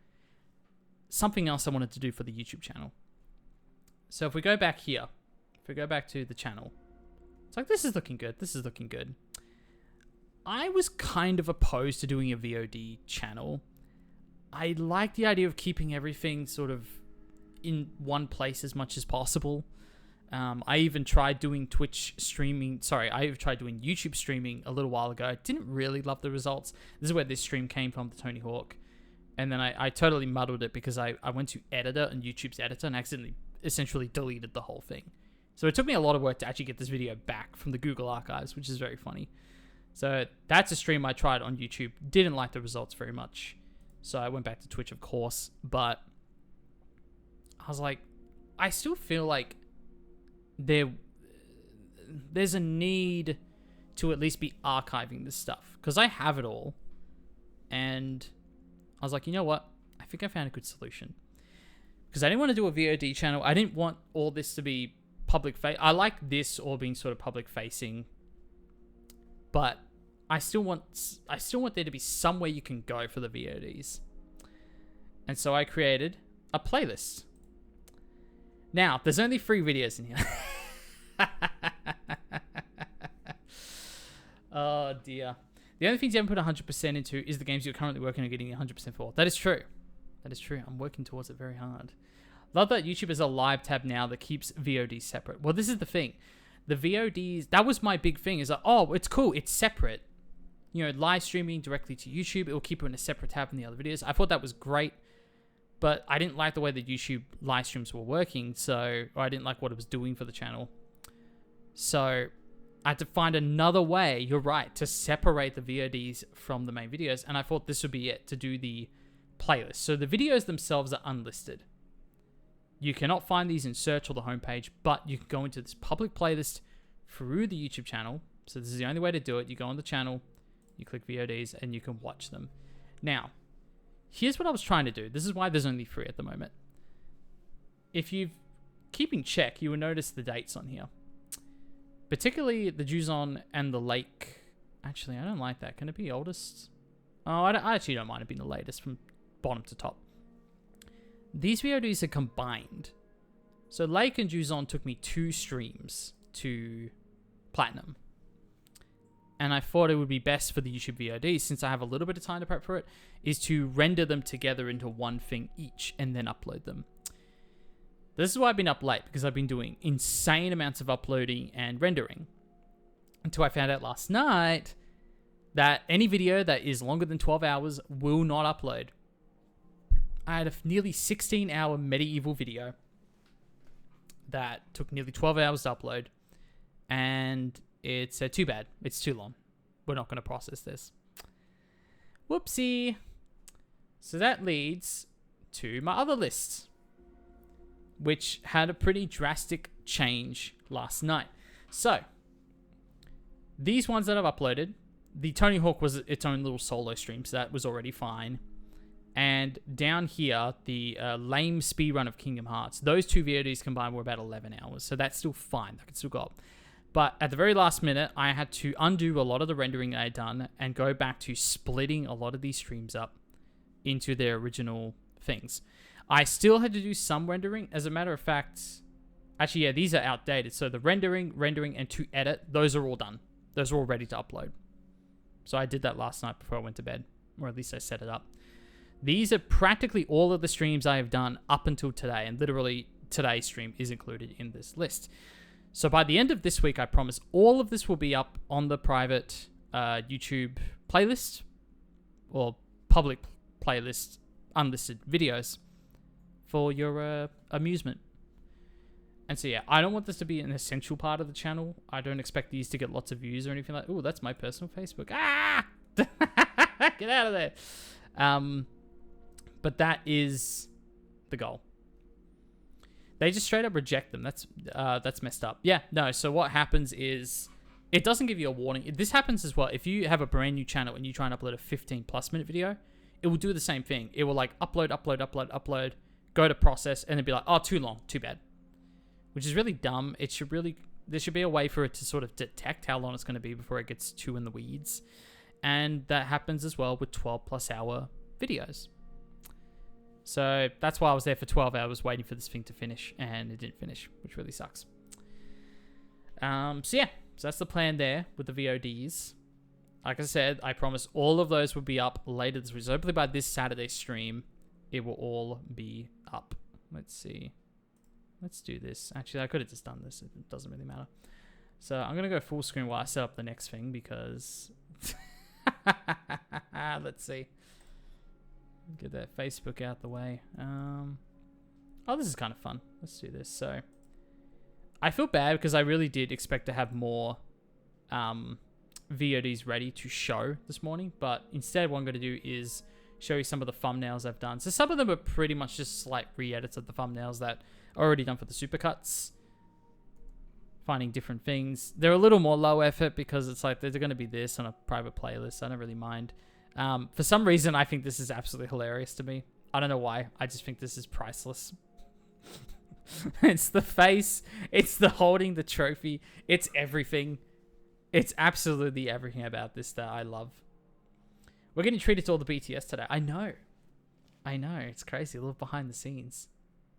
something else I wanted to do for the YouTube channel. So if we go back here, if we go back to the channel, it's like, this is looking good. This is looking good. I was kind of opposed to doing a VOD channel. I like the idea of keeping everything sort of in one place as much as possible. I even tried doing Twitch streaming. Sorry, I even tried doing YouTube streaming a little while ago. I didn't really love the results. This is where this stream came from, the Tony Hawk. And then I totally muddled it because I went to editor and YouTube's editor and accidentally essentially deleted the whole thing. So it took me a lot of work to actually get this video back from the Google archives, which is very funny. So that's a stream I tried on YouTube. Didn't like the results very much. So I went back to Twitch, of course. But I was like, I still feel like there's a need to at least be archiving this stuff. Because I have it all. And I was like, you know what? I think I found a good solution. Because I didn't want to do a VOD channel. I didn't want all this to be public face. I like this all being sort of public facing. But I still want there to be somewhere you can go for the VODs. And so I created a playlist. Now, there's only 3 videos in here. Oh dear. The only things you haven't put 100% into is the games you're currently working on getting 100% for. That is true. That is true. I'm working towards it very hard. Love that YouTube has a live tab now that keeps VODs separate. Well, this is the thing. The VODs, that was my big thing. Is like, oh, it's cool. It's separate. You know, live streaming directly to YouTube. It will keep it in a separate tab from the other videos. I thought that was great. But I didn't like the way that YouTube live streams were working. Or I didn't like what it was doing for the channel. So I had to find another way, you're right, to separate the VODs from the main videos. And I thought this would be it, to do the playlist. So the videos themselves are unlisted. You cannot find these in search or the homepage, but you can go into this public playlist through the YouTube channel. So this is the only way to do it. You go on the channel, you click VODs, and you can watch them. Now, here's what I was trying to do. This is why there's only 3 at the moment. If you're keeping check, you will notice the dates on here. Particularly the Juzon and the Lake. Actually, I don't like that. Can it be oldest? Oh, I actually don't mind it being the latest from bottom to top. These VODs are combined. So Lake and Juzon took me 2 streams to platinum. And I thought it would be best for the YouTube VODs, since I have a little bit of time to prep for it, is to render them together into one thing each and then upload them. This is why I've been up late, because I've been doing insane amounts of uploading and rendering. Until I found out last night that any video that is longer than 12 hours will not upload. I had a nearly 16-hour medieval video that took nearly 12 hours to upload. And it's too bad. It's too long. We're not going to process this. Whoopsie. So that leads to my other list, which had a pretty drastic change last night. So, these ones that I've uploaded, the Tony Hawk was its own little solo stream, so that was already fine. And down here, the lame speedrun of Kingdom Hearts, those 2 VODs combined were about 11 hours, so that's still fine. I can still go up. But at the very last minute, I had to undo a lot of the rendering I had done and go back to splitting a lot of these streams up into their original things. I still had to do some rendering. As a matter of fact, actually, yeah, these are outdated. So the rendering, and to edit, those are all done. Those are all ready to upload. So I did that last night before I went to bed, or at least I set it up. These are practically all of the streams I have done up until today, and literally today's stream is included in this list. So by the end of this week, I promise all of this will be up on the private YouTube playlist, or public playlist, unlisted videos, for your amusement. And so yeah, I don't want this to be an essential part of the channel. I don't expect these to get lots of views or anything like, oh, that's my personal Facebook. Ah! Get out of there. But that is the goal. They just straight up reject them. That's messed up. Yeah, no, so what happens is it doesn't give you a warning. This happens as well. If you have a brand new channel and you try and upload a 15+ minute video, it will do the same thing. It will like upload, go to process, and then be like, oh, too long, too bad. Which is really dumb. There should be a way for it to sort of detect how long it's going to be before it gets too in the weeds. And that happens as well with 12+ hour videos. So that's why I was there for 12 hours waiting for this thing to finish, and it didn't finish, which really sucks. So that's the plan there with the VODs. Like I said, I promise all of those will be up later this week. So hopefully by this Saturday stream, it will all be up. Let's see. Let's do this. Actually, I could have just done this. It doesn't really matter. So I'm going to go full screen while I set up the next thing because... Let's see. Get that Facebook out the way. Oh, this is kind of fun. Let's do this. So I feel bad because I really did expect to have more VODs ready to show this morning, but instead what I'm going to do is show you some of the thumbnails I've done. So some of them are pretty much just slight re-edits of the thumbnails that are already done for the supercuts. Finding different things. They're a little more low effort because it's like they're going to be this on a private playlist. I don't really mind. For some reason, I think this is absolutely hilarious to me. I don't know why. I just think this is priceless. It's the face. It's the holding the trophy. It's everything. It's absolutely everything about this that I love. We're getting treated to all the BTS today. I know. It's crazy. A little behind the scenes.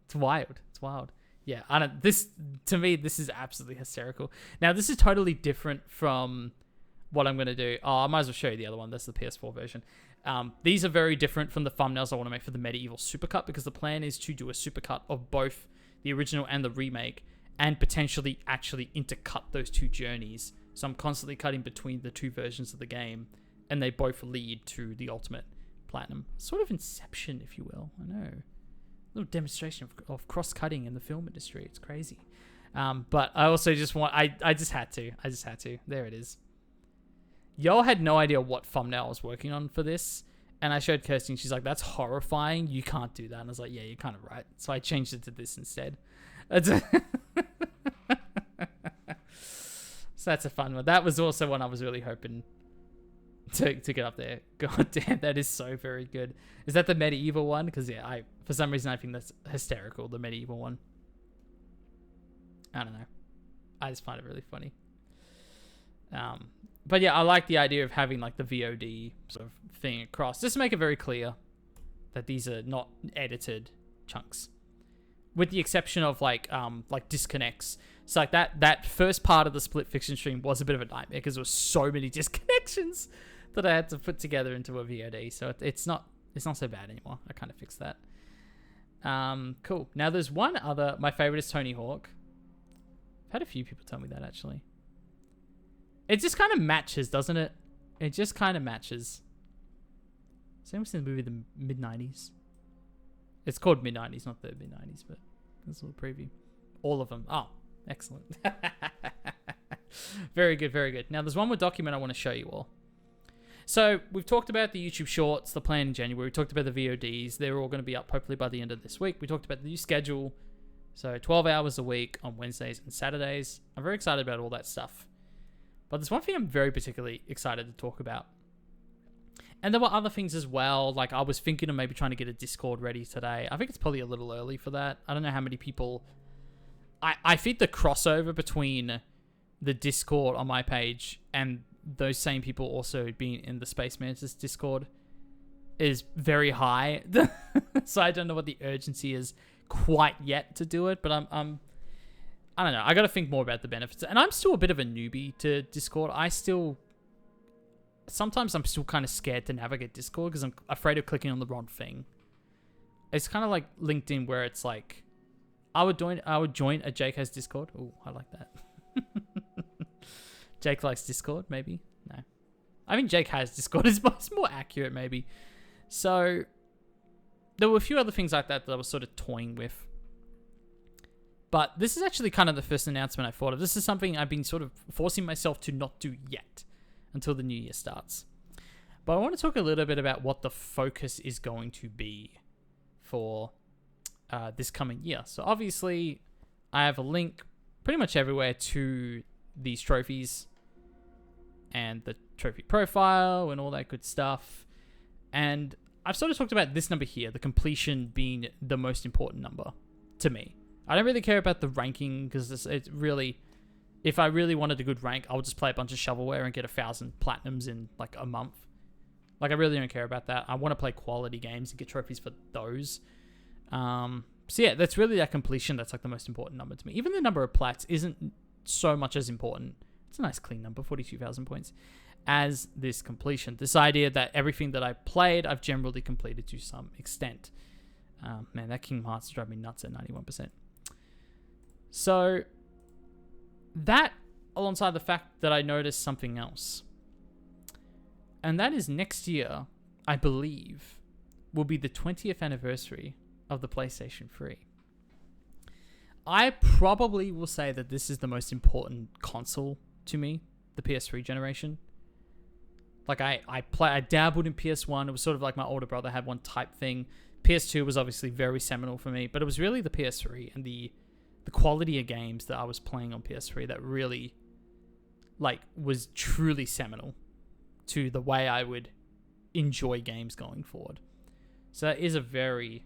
It's wild. Yeah, to me, this is absolutely hysterical. Now, this is totally different from what I'm going to do. Oh, I might as well show you the other one. That's the PS4 version. These are very different from the thumbnails I want to make for the Medieval Supercut because the plan is to do a supercut of both the original and the remake and potentially actually intercut those two journeys. So I'm constantly cutting between the two versions of the game and they both lead to the ultimate platinum. Sort of Inception, if you will. I know. Little demonstration of cross-cutting in the film industry. It's crazy. But I also just want... I just had to. There it is. Y'all had no idea what thumbnail I was working on for this. And I showed Kirsty and she's like, that's horrifying. You can't do that. And I was like, yeah, you're kind of right. So I changed it to this instead. So that's a fun one. That was also one I was really hoping to get up there. God damn, that is so very good. Is that the Medieval one? Because yeah, for some reason I think that's hysterical, the Medieval one. I don't know. I just find it really funny. But yeah, I like the idea of having like the VOD sort of thing across, just to make it very clear that these are not edited chunks, with the exception of like disconnects. So like that first part of the Split Fiction stream was a bit of a nightmare because there was so many disconnections that I had to put together into a VOD. So it's not so bad anymore. I kind of fixed that. Cool. Now there's one other. My favorite is Tony Hawk. I've had a few people tell me that actually. It just kind of matches, doesn't it? It just kind of matches. Same with the movie the mid-90s. It's called mid-90s, not the mid-90s, but that's a little preview. All of them. Oh, excellent. Very good, very good. Now, there's one more document I want to show you all. So, we've talked about the YouTube Shorts, the plan in January. We talked about the VODs. They're all going to be up hopefully by the end of this week. We talked about the new schedule. So, 12 hours a week on Wednesdays and Saturdays. I'm very excited about all that stuff. But there's one thing I'm very particularly excited to talk about. And there were other things as well. Like I was thinking of maybe trying to get a Discord ready today. I think it's probably a little early for that. I don't know how many people... I think the crossover between the Discord on my page and those same people also being in the Space Mantis Discord is very high. So I don't know what the urgency is quite yet to do it. But I don't know. I got to think more about the benefits. And I'm still a bit of a newbie to Discord. Sometimes I'm still kind of scared to navigate Discord because I'm afraid of clicking on the wrong thing. It's kind of like LinkedIn where it's like, I would join a Jake has Discord. Oh, I like that. Jake likes Discord, maybe? No. I think Jake has Discord. It's more accurate, maybe. So, there were a few other things like that I was sort of toying with. But this is actually kind of the first announcement I thought of. This is something I've been sort of forcing myself to not do yet until the new year starts. But I want to talk a little bit about what the focus is going to be for this coming year. So obviously, I have a link pretty much everywhere to these trophies and the trophy profile and all that good stuff. And I've sort of talked about this number here, the completion being the most important number to me. I don't really care about the ranking because it's really, if I really wanted a good rank, I would just play a bunch of shovelware and get 1,000 platinums in like a month. Like, I really don't care about that. I want to play quality games and get trophies for those. So yeah, that's really that completion that's like the most important number to me. Even the number of plats isn't so much as important. It's a nice clean number, 42,000 points, as this completion. This idea that everything that I played, I've generally completed to some extent. Man, that Kingdom Hearts drive me nuts at 91%. So that, alongside the fact that I noticed something else, and that is next year, I believe, will be the 20th anniversary of the PlayStation 3. I probably will say that this is the most important console to me, the PS3 generation. Like, I dabbled in PS1. It was sort of like my older brother had one type thing. PS2 was obviously very seminal for me, but it was really the PS3 and the quality of games that I was playing on PS3 that really, like, was truly seminal to the way I would enjoy games going forward. So that is a very,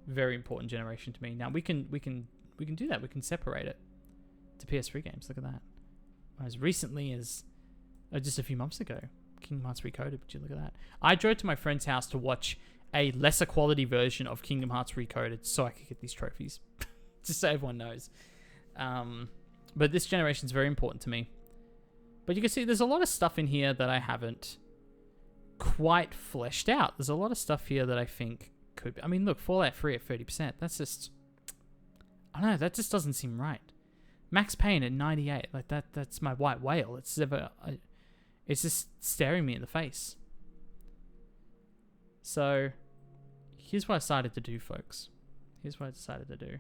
very important generation to me. Now we can do that. We can separate it to PS3 games. Look at that. As recently as just a few months ago, Kingdom Hearts Recoded. Would you look at that? I drove to my friend's house to watch a lesser quality version of Kingdom Hearts Recoded so I could get these trophies. Just so everyone knows. But this generation is very important to me. But you can see there's a lot of stuff in here that I haven't quite fleshed out. There's a lot of stuff here that I think could be. I mean, look, Fallout 3 at 30%. That's just, I don't know, that just doesn't seem right. Max Payne at 98. Like, that's my white whale. It's just staring me in the face. So, here's what I decided to do, folks. Here's what I decided to do.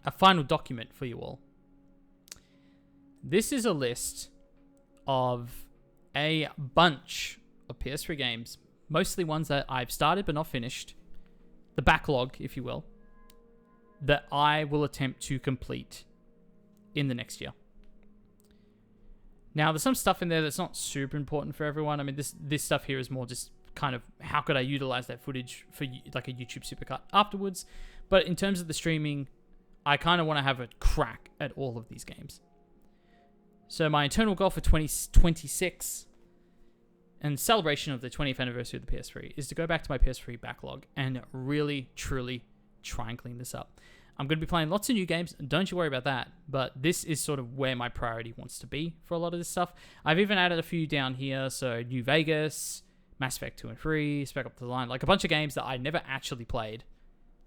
A final document for you all. This is a list of a bunch of PS3 games, mostly ones that I've started but not finished, the backlog, if you will, that I will attempt to complete in the next year. Now, there's some stuff in there that's not super important for everyone. I mean, this stuff here is more just kind of how could I utilize that footage for like a YouTube supercut afterwards. But in terms of the streaming, I kind of want to have a crack at all of these games. So my internal goal for 2026 and celebration of the 20th anniversary of the PS3 is to go back to my PS3 backlog and really, truly try and clean this up. I'm going to be playing lots of new games. Don't you worry about that. But this is sort of where my priority wants to be for a lot of this stuff. I've even added a few down here. So New Vegas, Mass Effect 2 and 3, Spec Up the Line. Like a bunch of games that I never actually played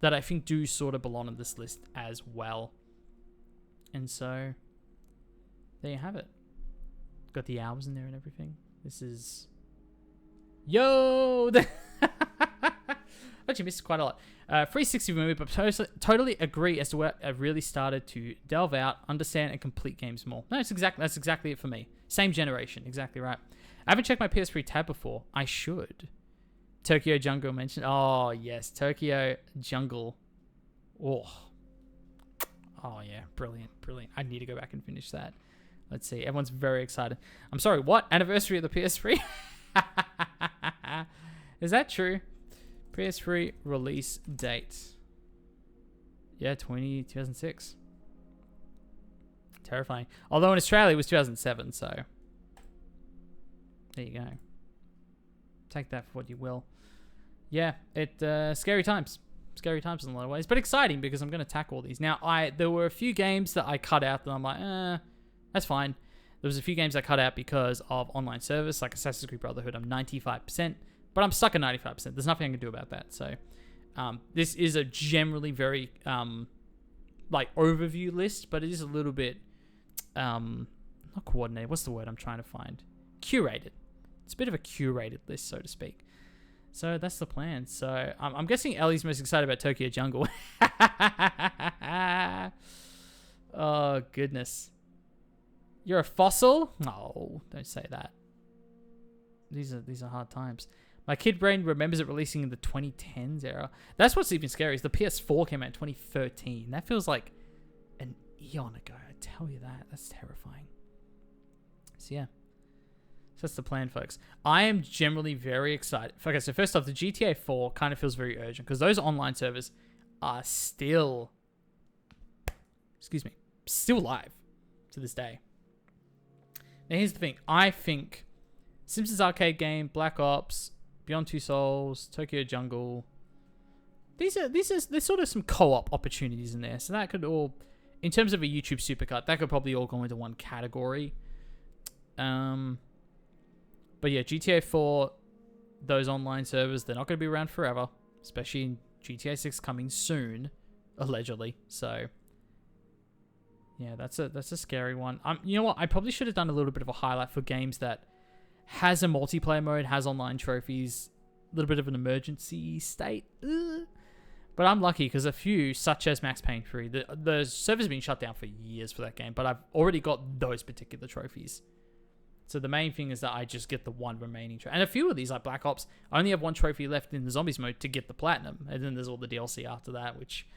that I think do sort of belong on this list as well. And so there you have it. Got the hours in there and everything. This is... Yo! Actually missed quite a lot. 360 movie, but totally agree as to where I really started to delve out, understand, and complete games more. No, that's exactly it for me. Same generation, exactly right. I haven't checked my PS3 tab before. I should. Tokyo Jungle mentioned. Oh, yes. Tokyo Jungle. Oh yeah. Brilliant. I need to go back and finish that. Let's see. Everyone's very excited. I'm sorry, what? Anniversary of the PS3? Is that true? PS3 release date. Yeah, 2006. Terrifying. Although in Australia it was 2007, so there you go. Take that for what you will. Yeah, scary times. Scary times in a lot of ways, but exciting because I'm going to tackle all these. Now, there were a few games that I cut out that I'm like, that's fine. There was a few games I cut out because of online service, like Assassin's Creed Brotherhood. I'm 95%, but I'm stuck at 95%. There's nothing I can do about that. So, this is a generally very, like, overview list, but it is a little bit, not coordinated. What's the word I'm trying to find? Curated. It's a bit of a curated list, so to speak. So that's the plan. So I'm guessing Ellie's most excited about Tokyo Jungle. Oh, goodness. You're a fossil? No, don't say that. These are hard times. My kid brain remembers it releasing in the 2010s era. That's what's even scary is the PS4 came out in 2013. That feels like an eon ago. I tell you that. That's terrifying. So yeah. So that's the plan, folks. I am generally very excited. Okay, so first off, the GTA 4 kind of feels very urgent because those online servers are still, still live to this day. Now, here's the thing. I think Simpsons arcade game, Black Ops, Beyond Two Souls, Tokyo Jungle. There's sort of some co-op opportunities in there. So that could all, in terms of a YouTube supercut, that could probably all go into one category. But yeah, GTA 4, those online servers, they're not going to be around forever, especially in GTA 6 coming soon, allegedly. So yeah, that's a scary one. You know what? I probably should have done a little bit of a highlight for games that has a multiplayer mode, has online trophies, a little bit of an emergency state. But I'm lucky because a few, such as Max Payne 3, the server's been shut down for years for that game, but I've already got those particular trophies. So the main thing is that I just get the one remaining trophy. And a few of these, like Black Ops, I only have one trophy left in the Zombies mode to get the Platinum. And then there's all the DLC after that, which,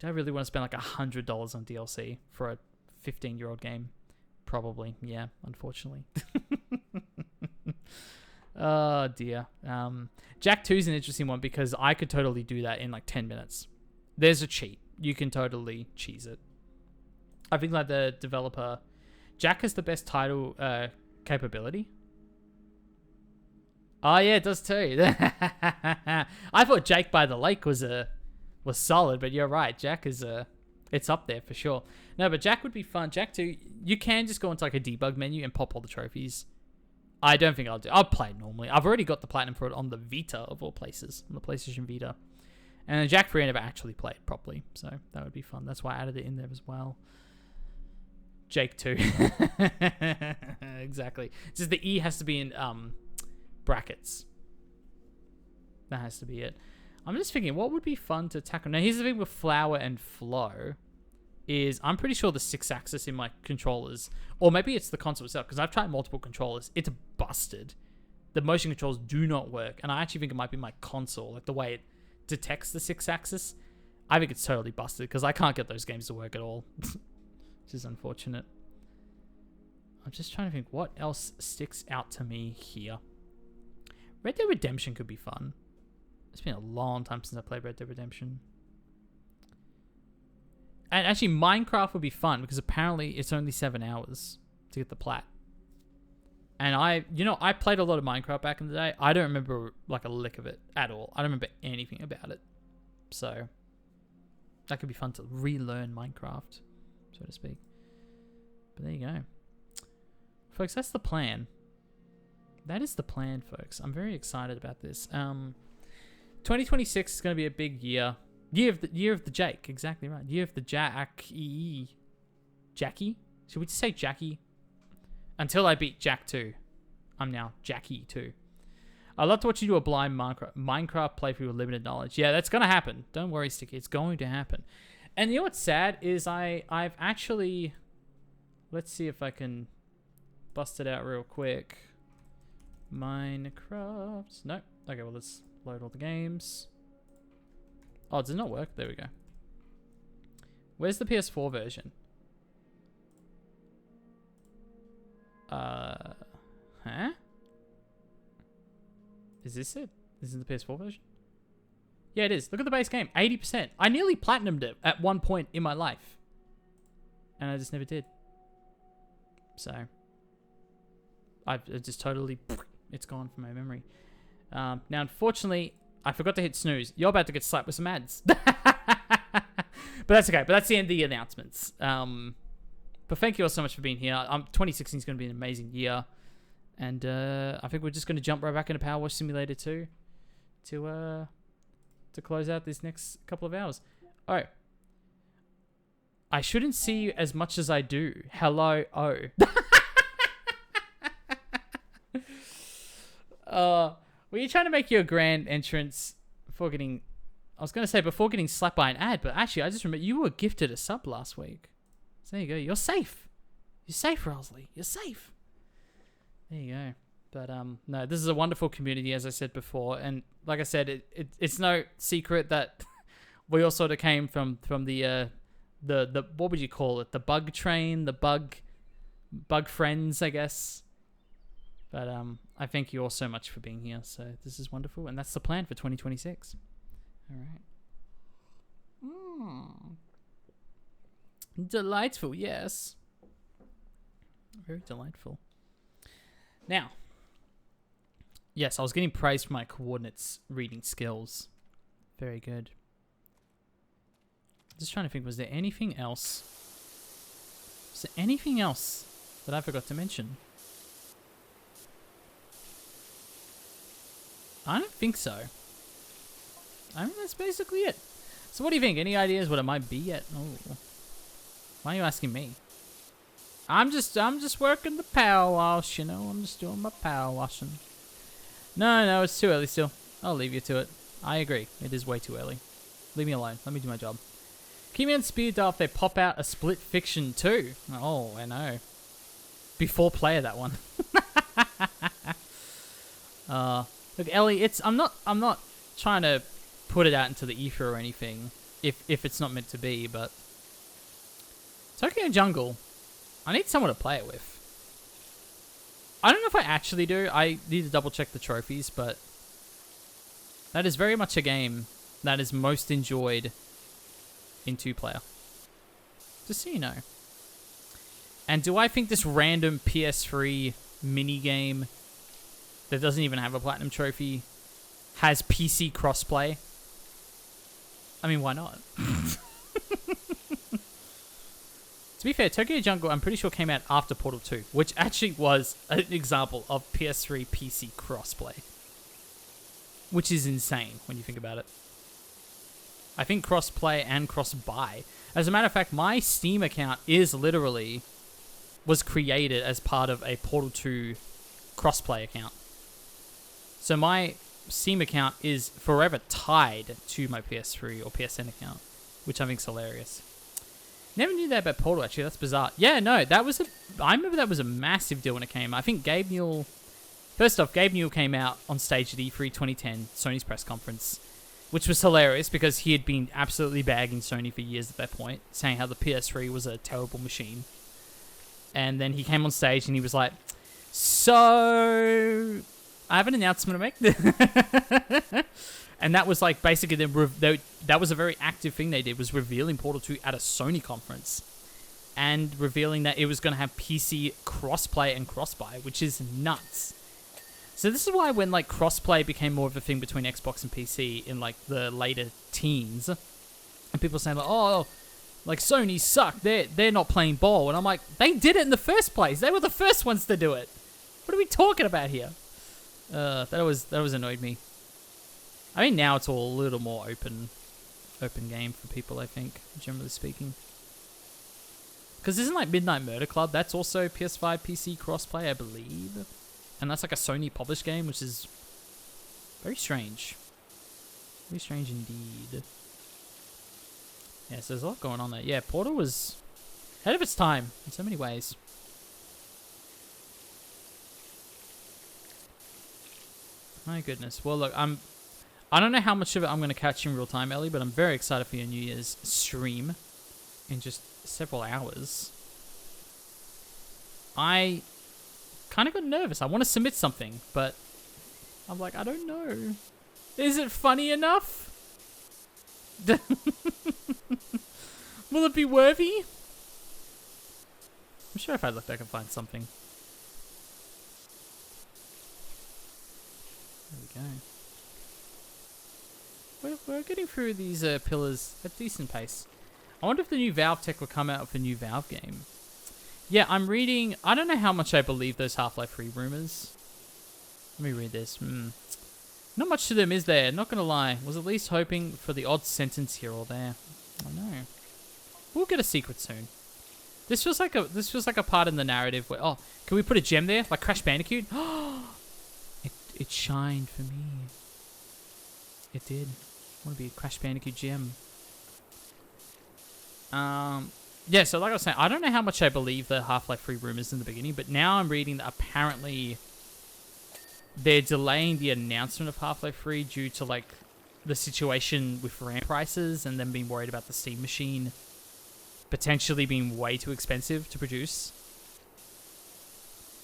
do I really want to spend like $100 on DLC for a 15-year-old game? Probably, yeah, unfortunately. Oh, dear. Jak 2 is an interesting one because I could totally do that in like 10 minutes. There's a cheat. You can totally cheese it. I think like the developer... Jak has the best title capability. Oh, yeah, it does too. I thought Jake by the Lake was solid, but you're right. Jak is it's up there for sure. No, but Jak would be fun. Jak 2, you can just go into like a debug menu and pop all the trophies. I don't think I'll play it normally. I've already got the Platinum for it on the Vita, of all places, on the PlayStation Vita. And then Jak 3 I never actually played properly, so that would be fun. That's why I added it in there as well. Jake 2. Exactly. Just the E has to be in brackets. That has to be it. I'm just thinking, what would be fun to tackle? Now, here's the thing with Flower and Flow. Is I'm pretty sure the 6-axis in my controllers, or maybe it's the console itself, because I've tried multiple controllers. It's busted. The motion controls do not work, and I actually think it might be my console, like the way it detects the 6-axis. I think it's totally busted, because I can't get those games to work at all. Which is unfortunate. I'm just trying to think what else sticks out to me here. Red Dead Redemption could be fun. It's been a long time since I played Red Dead Redemption. And actually, Minecraft would be fun because apparently it's only 7 hours to get the plat. And I played a lot of Minecraft back in the day. I don't remember like a lick of it at all. I don't remember anything about it. So that could be fun to relearn Minecraft, so to speak. But there you go. Folks, that's the plan. That is the plan, folks. I'm very excited about this. 2026 is going to be a big year. Year of the Jake, exactly right. Year of the Jackie. Jackie? Should we just say Jackie? Until I beat Jak 2. I'm now Jackie 2. I'd love to watch you do a blind Minecraft playthrough with limited knowledge. Yeah, that's going to happen. Don't worry, Sticky. It's going to happen. And you know what's sad is I've actually... Let's see if I can bust it out real quick. Minecraft. No. Okay, well, let's load all the games. Oh, does it not work? There we go. Where's the PS4 version? Huh? Is this it? This is the PS4 version? Yeah, it is. Look at the base game. 80%. I nearly platinumed it at one point in my life. And I just never did. So. I've just totally... It's gone from my memory. Now, unfortunately... I forgot to hit snooze. You're about to get slapped with some ads. But that's okay. But that's the end of the announcements. But thank you all so much for being here. 2016 is going to be an amazing year. And I think we're just going to jump right back into Powerwash Simulator 2 to close out this next couple of hours. All right. I shouldn't see you as much as I do. Hello, were you trying to make your grand entrance before getting... I was going to say before getting slapped by an ad, but actually I just remember you were gifted a sub last week. So there you go. You're safe. You're safe, Rosalie. You're safe. There you go. But no, this is a wonderful community, as I said before. And like I said, it's no secret that we all sort of came from the what would you call it? The bug train, the bug friends, I guess. But I thank you all so much for being here. So this is wonderful, and that's the plan for 2026. All right. Delightful, yes. Very delightful. Now, yes, I was getting praised for my coordinates reading skills. Very good. Just trying to think, was there anything else? Was there anything else that I forgot to mention? I don't think so. I mean, that's basically it. So what do you think? Any ideas what it might be yet? Oh. Why are you asking me? I'm just working the power wash, you know. I'm just doing my power washing. No, it's too early still. I'll leave you to it. I agree. It is way too early. Leave me alone. Let me do my job. Keep me on speed dial if they pop out a split fiction too. Oh, I know. Before player that one. Look, Ellie, I'm not trying to put it out into the ether or anything if it's not meant to be, but Tokyo Jungle, I need someone to play it with. I don't know if I actually do. I need to double check the trophies, but that is very much a game that is most enjoyed in 2-player. Just so you know. And do I think this random PS3 mini game that doesn't even have a platinum trophy has PC crossplay? I mean, why not? To be fair, Tokyo Jungle, I'm pretty sure came out after Portal 2, which actually was an example of PS3 PC crossplay. Which is insane when you think about it. I think crossplay and cross-buy. As a matter of fact, my Steam account was created as part of a Portal 2 crossplay account. So my Steam account is forever tied to my PS3 or PSN account, which I think is hilarious. Never knew that about Portal, actually. That's bizarre. Yeah, no, I remember that was a massive deal when it came. I think Gabe Newell... First off, Gabe Newell came out on stage at E3 2010, Sony's press conference, which was hilarious because he had been absolutely bagging Sony for years at that point, saying how the PS3 was a terrible machine. And then he came on stage and he was like, so... I have an announcement to make. And that was like basically that was a very active thing they did, was revealing Portal 2 at a Sony conference and revealing that it was going to have PC crossplay and crossbuy, which is nuts. So this is why when like crossplay became more of a thing between Xbox and PC in like the later teens, and people saying like, oh, like Sony suck, they're not playing ball, and I'm like, they did it in the first place. They were the first ones to do it. What are we talking about here? That was annoyed me. I mean, now it's all a little more open game for people, I think, generally speaking. Because isn't like Midnight Murder Club, that's also PS5, PC crossplay, I believe. And that's like a Sony published game, which is very strange. Very strange indeed. Yeah, so there's a lot going on there. Yeah, Portal was ahead of its time in so many ways. My goodness. Well, look, I don't know how much of it I'm going to catch in real time, Ellie, but I'm very excited for your New Year's stream in just several hours. I kind of got nervous. I want to submit something, but I'm like, I don't know. Is it funny enough? Will it be worthy? I'm sure if I looked, I could find something. There we go. We're getting through these pillars at decent pace. I wonder if the new Valve tech will come out with a new Valve game. Yeah, I'm reading... I don't know how much I believe those Half-Life 3 rumors. Let me read this. Not much to them, is there? Not gonna lie. Was at least hoping for the odd sentence here or there. I know. We'll get a secret soon. This feels like a part in the narrative where... Oh, can we put a gem there? Like Crash Bandicoot? It shined for me. It did. I want to be a Crash Bandicoot gem. Yeah, so like I was saying, I don't know how much I believe the Half-Life 3 rumors in the beginning, but now I'm reading that apparently they're delaying the announcement of Half-Life 3 due to like the situation with RAM prices and them being worried about the Steam machine potentially being way too expensive to produce.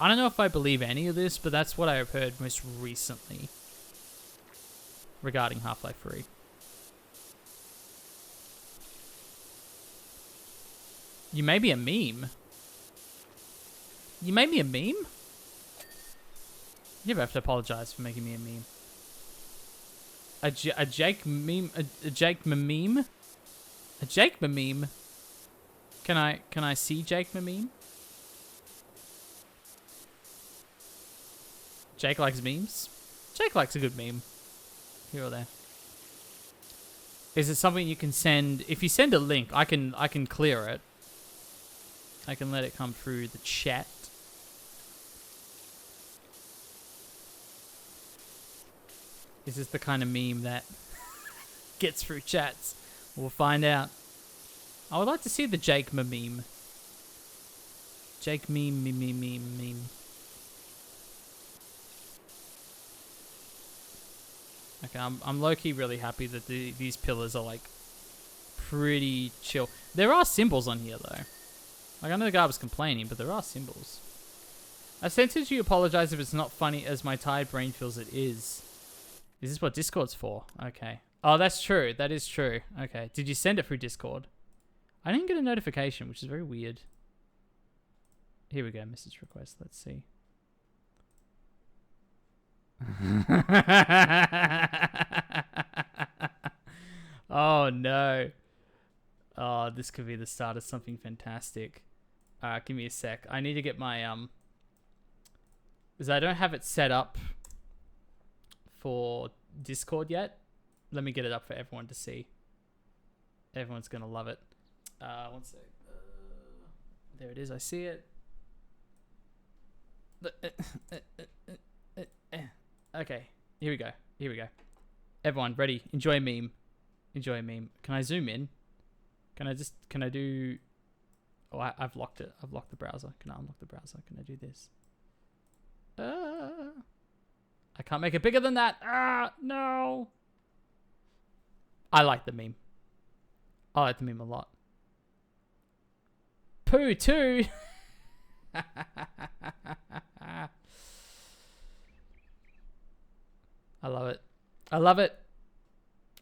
I don't know if I believe any of this, but that's what I have heard most recently regarding Half-Life 3. You may be a meme. You made me a meme? You have to apologize for making me a meme. A Jake meme? A Jake meme? A Jake meme? Can I see Jake meme? Jake likes memes? Jake likes a good meme. Here or there. Is it something you can send? If you send a link, I can clear it. I can let it come through the chat. Is this the kind of meme that gets through chats? We'll find out. I would like to see the Jake meme. Jake meme. Okay, I'm low-key really happy that these pillars are like pretty chill. There are symbols on here though. Like I know the guy was complaining, but there are symbols. I sent you apologize if it's not funny as my tired brain feels it is. Is this what Discord's for? Okay. Oh, that's true. That is true. Okay. Did you send it through Discord? I didn't get a notification, which is very weird. Here we go. Message request. Let's see. Oh, no. Oh, this could be the start of something fantastic. Give me a sec. I need to get my, because I don't have it set up for Discord yet. Let me get it up for everyone to see. Everyone's going to love it. One sec. There it is. I see it. Okay. Here we go. Here we go. Everyone, ready? Enjoy a meme. Enjoy a meme. Can I zoom in? Can I do... Oh, I've locked it. I've locked the browser. Can I unlock the browser? Can I do this? I can't make it bigger than that. No. I like the meme. I like the meme a lot. Poo too. I love it. I love it.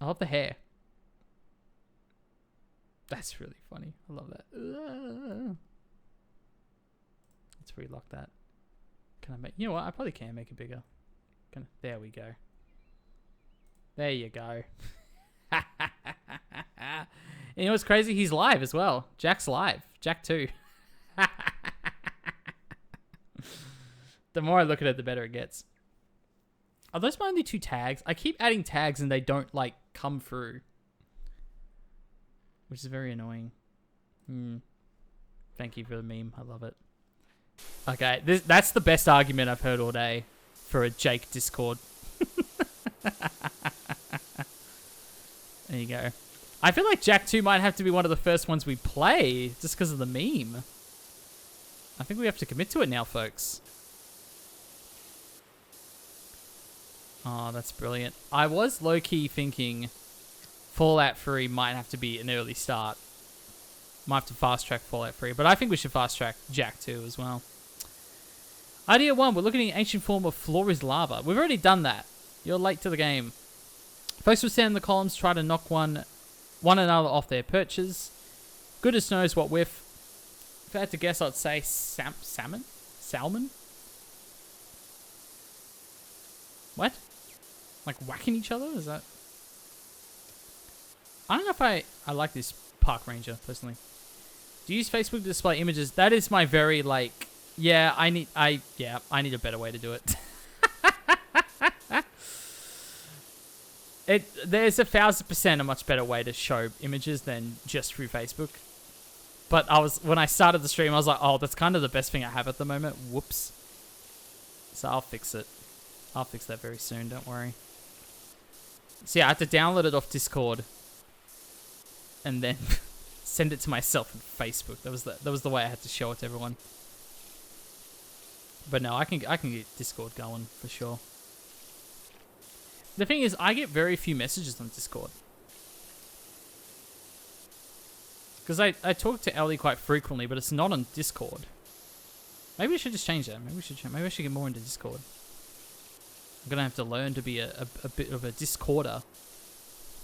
I love the hair. That's really funny. I love that. Let's relock that. Can I make... You know what? I probably can make it bigger. There we go. There you go. And you know what's crazy? He's live as well. Jack's live. Jack 2. The more I look at it, the better it gets. Are those my only 2 tags? I keep adding tags and they don't, like, come through. Which is very annoying. Thank you for the meme. I love it. Okay, that's the best argument I've heard all day for a Jake Discord. There you go. I feel like Jack 2 might have to be one of the first ones we play just because of the meme. I think we have to commit to it now, folks. Oh, that's brilliant. I was low-key thinking Fallout 3 might have to be an early start. Might have to fast-track Fallout 3, but I think we should fast-track Jack 2 as well. Idea 1, we're looking at an ancient form of floor is lava. We've already done that. You're late to the game. Folks will stand in the columns, try to knock one another off their perches. Goodness knows what with. If I had to guess, I'd say salmon? Salmon? What? Like whacking each other? Is that... I don't know if I like this park ranger, personally. Do you use Facebook to display images? That is my very, like... Yeah, I need a better way to do it. There's 1,000% a much better way to show images than just through Facebook. But when I started the stream, I was like, oh, that's kind of the best thing I have at the moment. Whoops. So I'll fix it. I'll fix that very soon, don't worry. So yeah, I had to download it off Discord. And then send it to myself on Facebook. That was the way I had to show it to everyone. But no, I can get Discord going for sure. The thing is, I get very few messages on Discord. Because I talk to Ellie quite frequently, but it's not on Discord. Maybe we should just change that. Maybe I should get more into Discord. I'm gonna have to learn to be a bit of a Discorder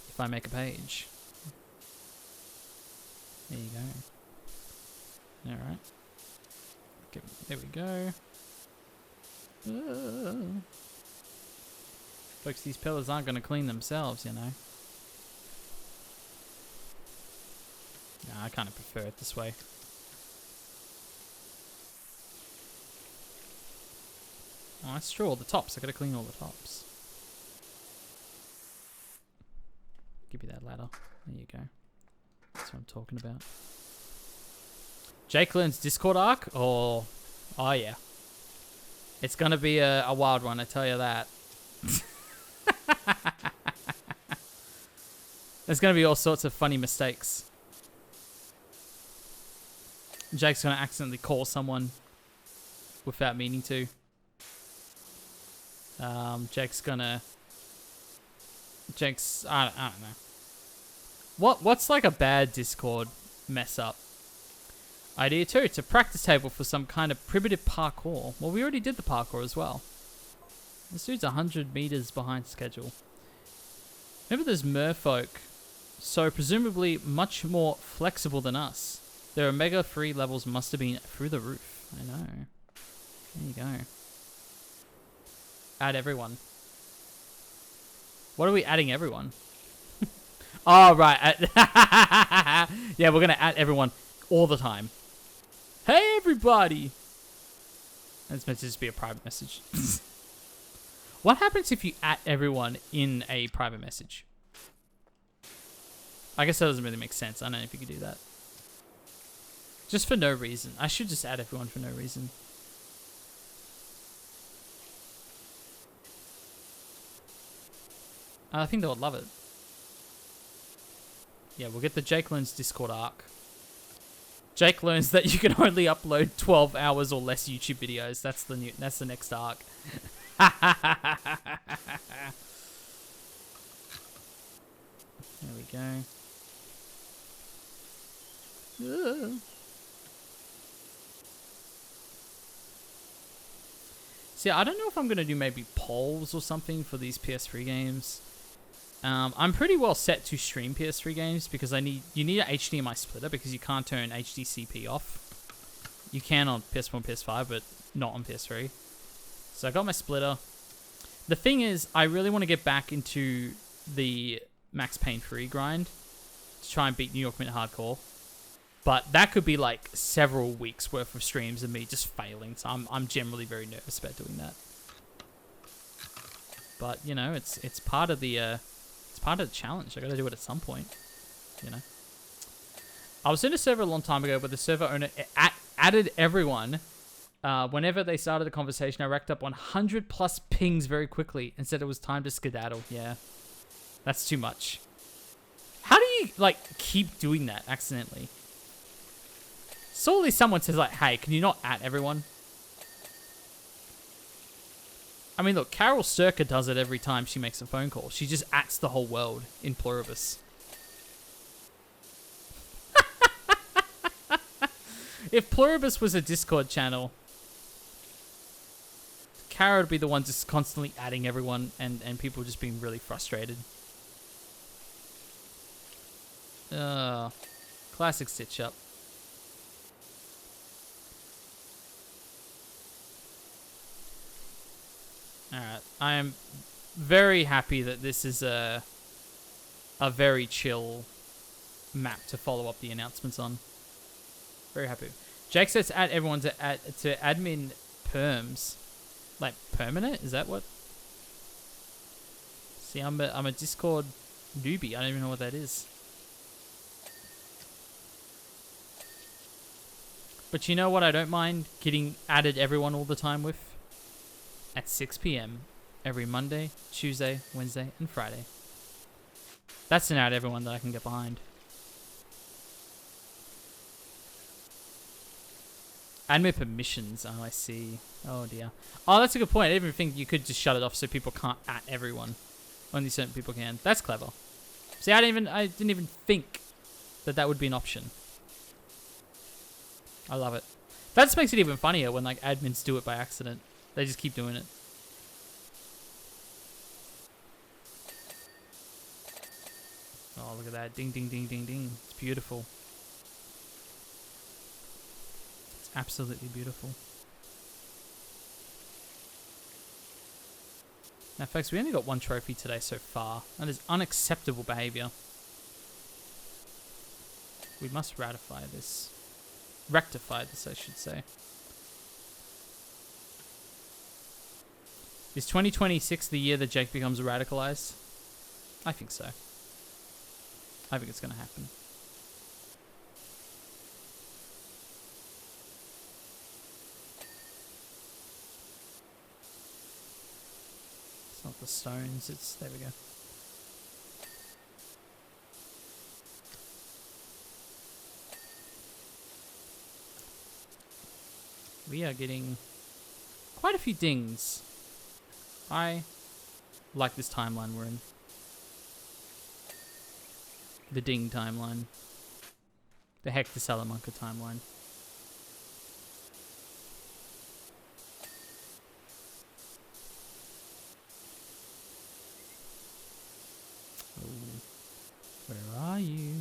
if I make a page. There you go. All right. Okay, there we go. Folks, these pillars aren't gonna clean themselves, you know. Nah, I kind of prefer it this way. Oh, that's true. All the tops. I gotta clean all the tops. Give you that ladder. There you go. That's what I'm talking about. Jake learns Discord arc? Oh yeah. It's gonna be a wild one, I tell you that. There's gonna be all sorts of funny mistakes. Jake's gonna accidentally call someone without meaning to. Jake's, I don't know. What's like a bad Discord mess up? Idea 2, it's a practice table for some kind of primitive parkour. Well, we already did the parkour as well. This dude's 100 meters behind schedule. Remember those merfolk, so presumably much more flexible than us. Their Omega 3 levels must have been through the roof. I know. There you go. Add everyone. What are we adding everyone? Oh, right. Yeah, we're going to add everyone all the time. Hey, everybody. That's meant to just be a private message. What happens if you add everyone in a private message? I guess that doesn't really make sense. I don't know if you could do that. Just for no reason. I should just add everyone for no reason. I think they would love it. Yeah, we'll get the Jake Learns Discord arc. Jake learns that you can only upload 12 hours or less YouTube videos. That's the next arc. There we go. See, I don't know if I'm going to do maybe polls or something for these PS3 games. I'm pretty well set to stream PS3 games because you need an HDMI splitter because you can't turn HDCP off. You can on PS4 and PS5, but not on PS3. So I got my splitter. The thing is, I really want to get back into the Max Payne 3 grind to try and beat New York Mint Hardcore. But that could be like several weeks worth of streams of me just failing. So I'm generally very nervous about doing that. But you know, it's part of the challenge. I got to do it at some point. You know. I was in a server a long time ago, but the server owner added everyone. Whenever they started the conversation, I racked up 100 plus pings very quickly and said it was time to skedaddle. Yeah, that's too much. How do you like keep doing that accidentally? Solely someone says like, hey, can you not at everyone? I mean, look, Carol Circa does it every time she makes a phone call. She just ats the whole world in pluribus. If pluribus was a Discord channel, Carol would be the one just constantly adding everyone and people just being really frustrated. Classic stitch up. Alright, I am very happy that this is a very chill map to follow up the announcements on. Very happy. Jake says add everyone to admin perms. Like permanent? Is that what? See, I'm a Discord newbie. I don't even know what that is. But you know what I don't mind getting added everyone all the time with? At 6 p.m. every Monday, Tuesday, Wednesday, and Friday. That's an add everyone that I can get behind. Admin permissions. Oh, I see. Oh, dear. Oh, that's a good point. I didn't even think you could just shut it off so people can't at everyone. Only certain people can. That's clever. See, I didn't even think that would be an option. I love it. That just makes it even funnier when like admins do it by accident. They just keep doing it. Oh, look at that. Ding, ding, ding, ding, ding. It's beautiful. It's absolutely beautiful. Now, folks, we only got 1 trophy today so far. That is unacceptable behavior. We must ratify this. Rectify this, I should say. Is 2026 the year that Jake becomes radicalized? I think so. I think it's going to happen. It's not the stones, it's... There we go. We are getting quite a few dings. I like this timeline we're in. The ding timeline. The Hector Salamanca timeline. Oh, where are you?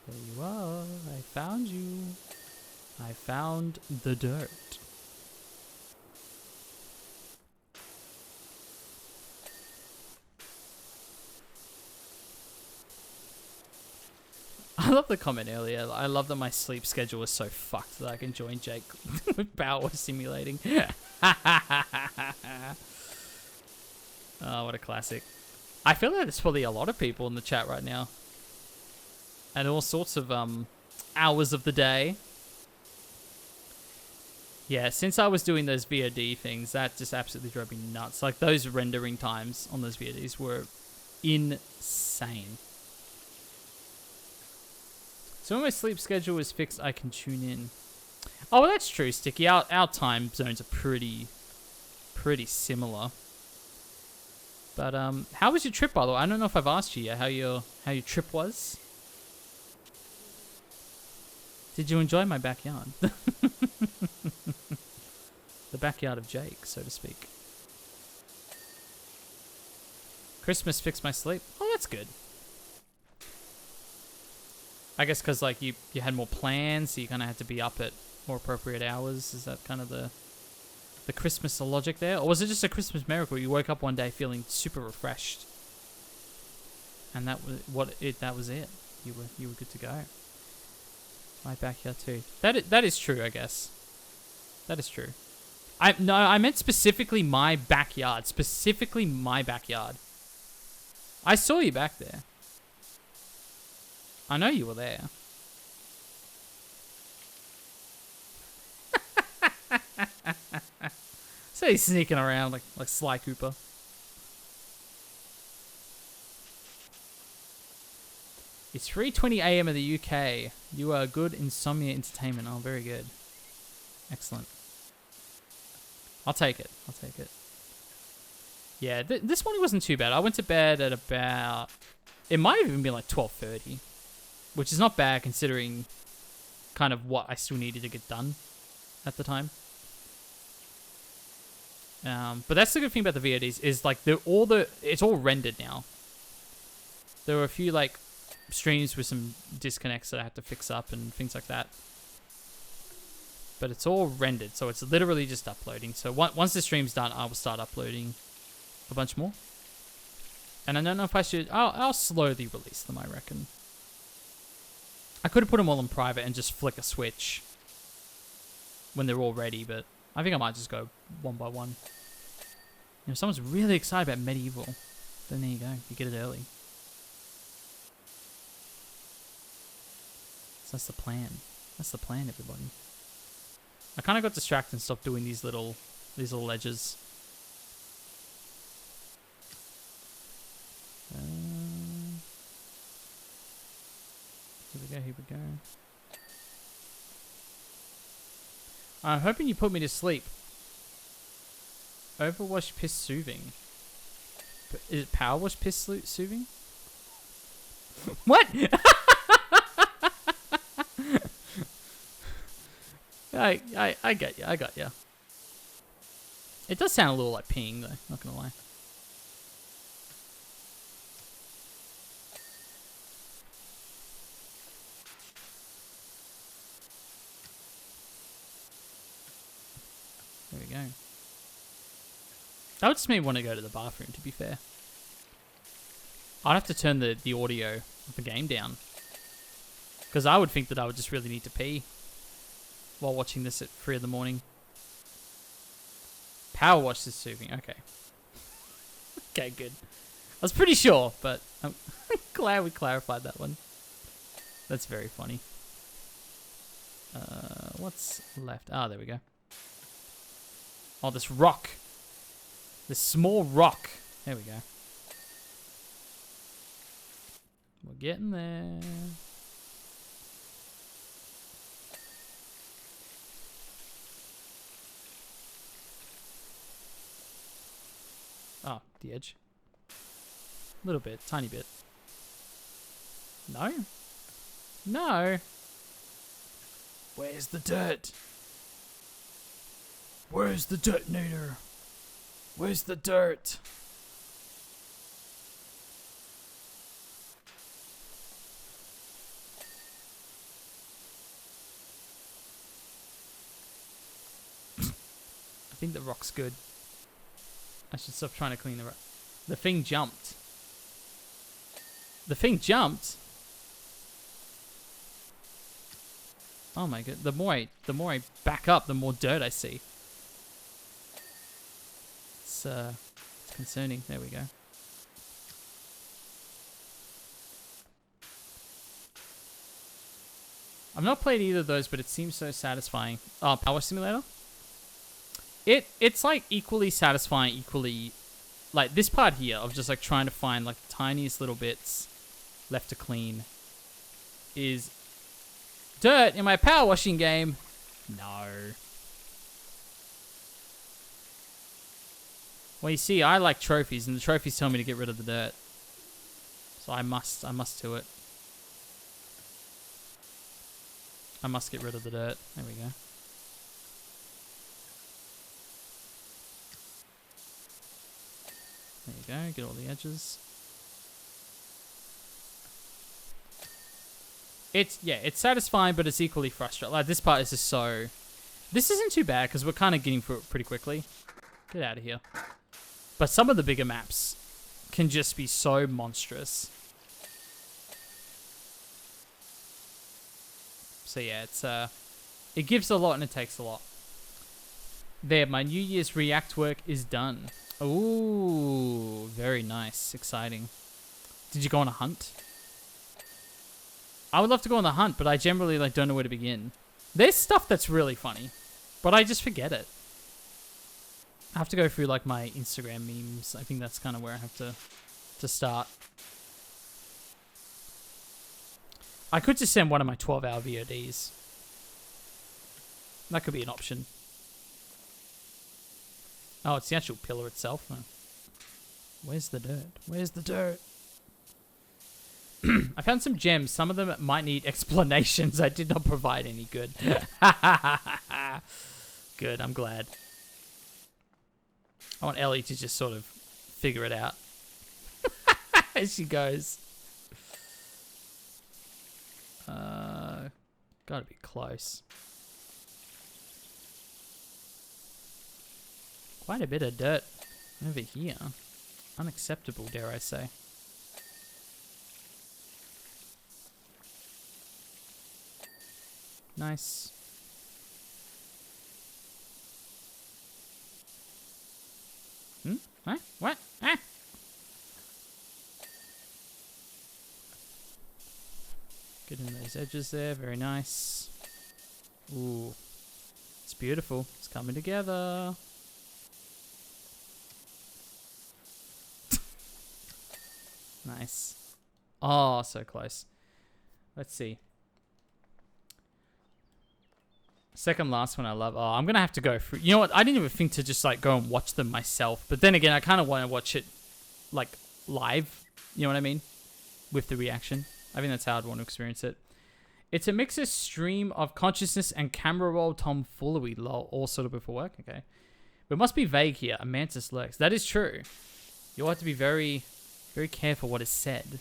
There you are. I found you. I found the dirt. I love the comment earlier. I love that my sleep schedule is so fucked that I can join Jake with Powerwash Simulating. Oh, what a classic. I feel like there's probably a lot of people in the chat right now. And all sorts of hours of the day. Yeah, since I was doing those VOD things, that just absolutely drove me nuts. Like, those rendering times on those VODs were insane. So when my sleep schedule is fixed, I can tune in. Oh, well, that's true, Sticky. Our time zones are pretty similar. But how was your trip, by the way? I don't know if I've asked you yet how your trip was. Did you enjoy my backyard? The backyard of Jake, so to speak. Christmas fixed my sleep. Oh, that's good. I guess because like you had more plans, so you kind of had to be up at more appropriate hours. Is that kind of the Christmas logic there? Or was it just a Christmas miracle? You woke up one day feeling super refreshed. And that was that was it. You were good to go. My backyard too. That is true, I guess. That is true. I meant specifically my backyard. Specifically my backyard. I saw you back there. I know you were there. So he's sneaking around like Sly Cooper. It's 3:20 AM in the UK. You are good insomnia entertainment. Oh, very good. Excellent. I'll take it. I'll take it. Yeah, this morning wasn't too bad. I went to bed at about... It might have even been like 12:30. Which is not bad considering kind of what I still needed to get done at the time. But that's the good thing about the VODs is like it's all rendered now. There were a few like streams with some disconnects that I had to fix up and things like that. But it's all rendered, so it's literally just uploading. So once the stream's done, I will start uploading a bunch more. And I don't know if I should... I'll slowly release them, I reckon. I could have put them all in private and just flick a switch when they're all ready, but I think I might just go one by one. You know, if someone's really excited about Medieval, then there you go. You get it early. So that's the plan. That's the plan, everybody. I kind of got distracted and stopped doing these little ledges. Here we go. I'm hoping you put me to sleep. Overwash piss soothing. Is it Powerwash piss soothing? What? I get you. I got you. It does sound a little like peeing, though. Not gonna lie. There we go. That would just make me want to go to the bathroom, to be fair. I'd have to turn the audio of the game down. Because I would think that I would just really need to pee while watching this at 3 in the morning. Powerwash is soothing. Okay. Okay, good. I was pretty sure, but I'm glad we clarified that one. That's very funny. What's left? Ah, there we go. Oh, this rock. This small rock. There we go. We're getting there. Oh, the edge. A little bit, tiny bit. No? No. Where's the dirt? Where's the detonator? Where's the dirt? I think the rock's good. I should stop trying to clean the rock. The thing jumped. The thing jumped? Oh my god. The more I back up, the more dirt I see. It's concerning. There we go. I've not played either of those, but it seems so satisfying. Power Simulator? It's like equally satisfying, equally like this part here of just like trying to find like the tiniest little bits left to clean is dirt in my power washing game. No. Well, you see, I like trophies, and the trophies tell me to get rid of the dirt, so I must do it. I must get rid of the dirt. There we go. There you go, get all the edges. It's satisfying, but it's equally frustrating. Like, this part is just so... This isn't too bad, because we're kind of getting through it pretty quickly. Get out of here. But some of the bigger maps can just be so monstrous. So yeah, it gives a lot and it takes a lot. There, my New Year's React work is done. Ooh, very nice. Exciting. Did you go on a hunt? I would love to go on the hunt, but I generally like don't know where to begin. There's stuff that's really funny, but I just forget it. I have to go through like my Instagram memes. I think that's kind of where I have to start. I could just send one of my 12-hour VODs. That could be an option. Oh, it's the actual pillar itself. Oh. Where's the dirt? Where's the dirt? I found some gems. Some of them might need explanations. I did not provide any. Good. Good, I'm glad. I want Ellie to just sort of figure it out as she goes. Gotta be close. Quite a bit of dirt over here. Unacceptable, dare I say. Nice. Huh? What? Ah! Get in those edges there. Very nice. Ooh. It's beautiful. It's coming together. Nice. Oh, so close. Let's see. Second last one I love. Oh, I'm going to have to go through. You know what? I didn't even think to just like go and watch them myself. But then again, I kind of want to watch it like live. You know what I mean? With the reaction. I think that's how I'd want to experience it. It's a mixed stream of consciousness and camera roll tomfoolery, lol, all sort of before work. Okay. We must be vague here. A mantis lurks. That is true. You'll have to be very, very careful what is said.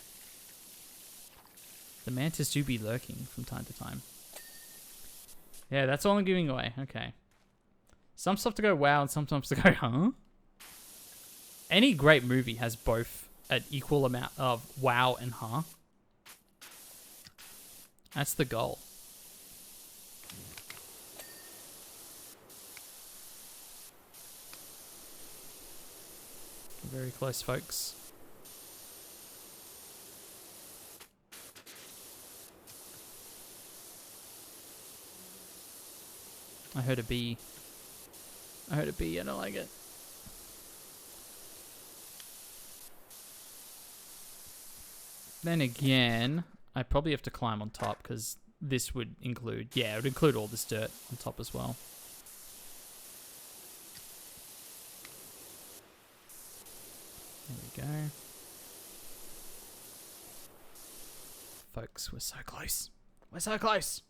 The mantis do be lurking from time to time. Yeah, that's all I'm giving away. Okay. Some stuff to go wow and some stuff to go huh? Any great movie has both an equal amount of wow and huh. That's the goal. Very close, folks. I heard a bee. I heard a bee. I don't like it. Then again, I probably have to climb on top because this would include, yeah, it would include all this dirt on top as well. There we go. Folks, we're so close. We're so close.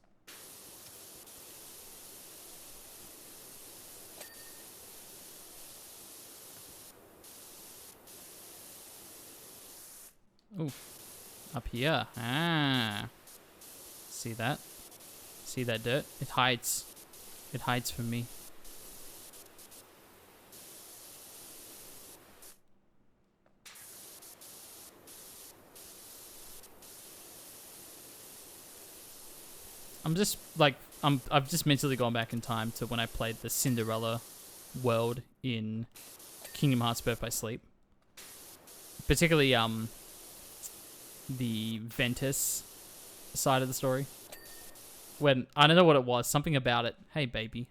Ooh. Up here. Ah. See that? See that dirt? It hides. It hides from me. I'm just like I've just mentally gone back in time to when I played the Cinderella world in Kingdom Hearts Birth by Sleep. Particularly the Ventus side of the story. When I don't know what it was, something about it. Hey baby.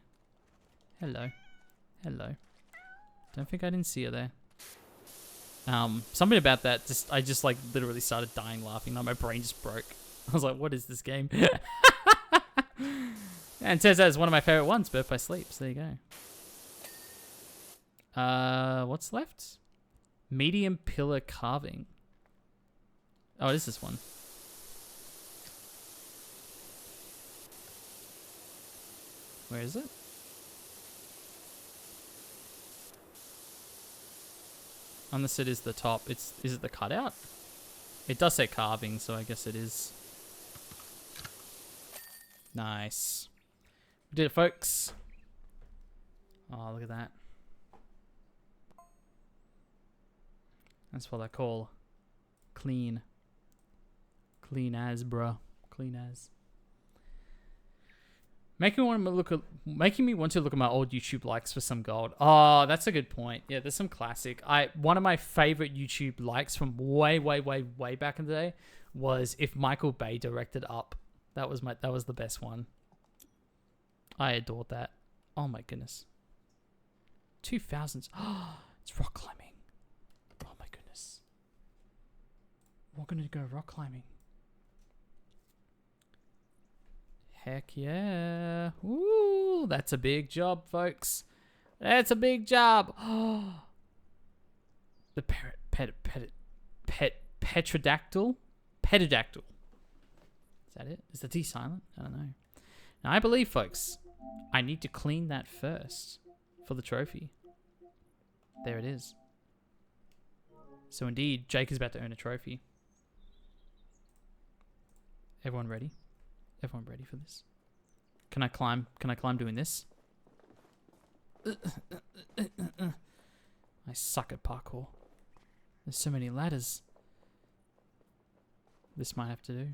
Hello. Hello. Don't think I didn't see her there. Something about that I just like literally started dying laughing. Like my brain just broke. I was like, what is this game? And it says that is one of my favorite ones, Birth by Sleep. So there you go. What's left? Medium pillar carving. Oh, it is this one. Where is it? Unless it is the top. Is it the cutout? It does say carving, so I guess it is. Nice. We did it, folks. Oh, look at that. That's what I call clean. Clean as, bruh. Clean as. Making me want to look at my old YouTube likes for some gold. Oh, that's a good point. Yeah, there's some classic. One of my favorite YouTube likes from way back in the day was if Michael Bay directed Up. That was the best one. I adored that. Oh my goodness. 2000s. Oh, it's rock climbing. Oh my goodness. We're gonna go rock climbing. Heck yeah. Ooh, that's a big job, folks. That's a big job. Oh. The petrodactyl? Pedodactyl. Is that it? Is the T silent? I don't know. Now, I believe, folks, I need to clean that first for the trophy. There it is. So indeed, Jake is about to earn a trophy. Everyone ready? Everyone ready for this? Can I climb? Can I climb doing this? I suck at parkour. There's so many ladders. This might have to do.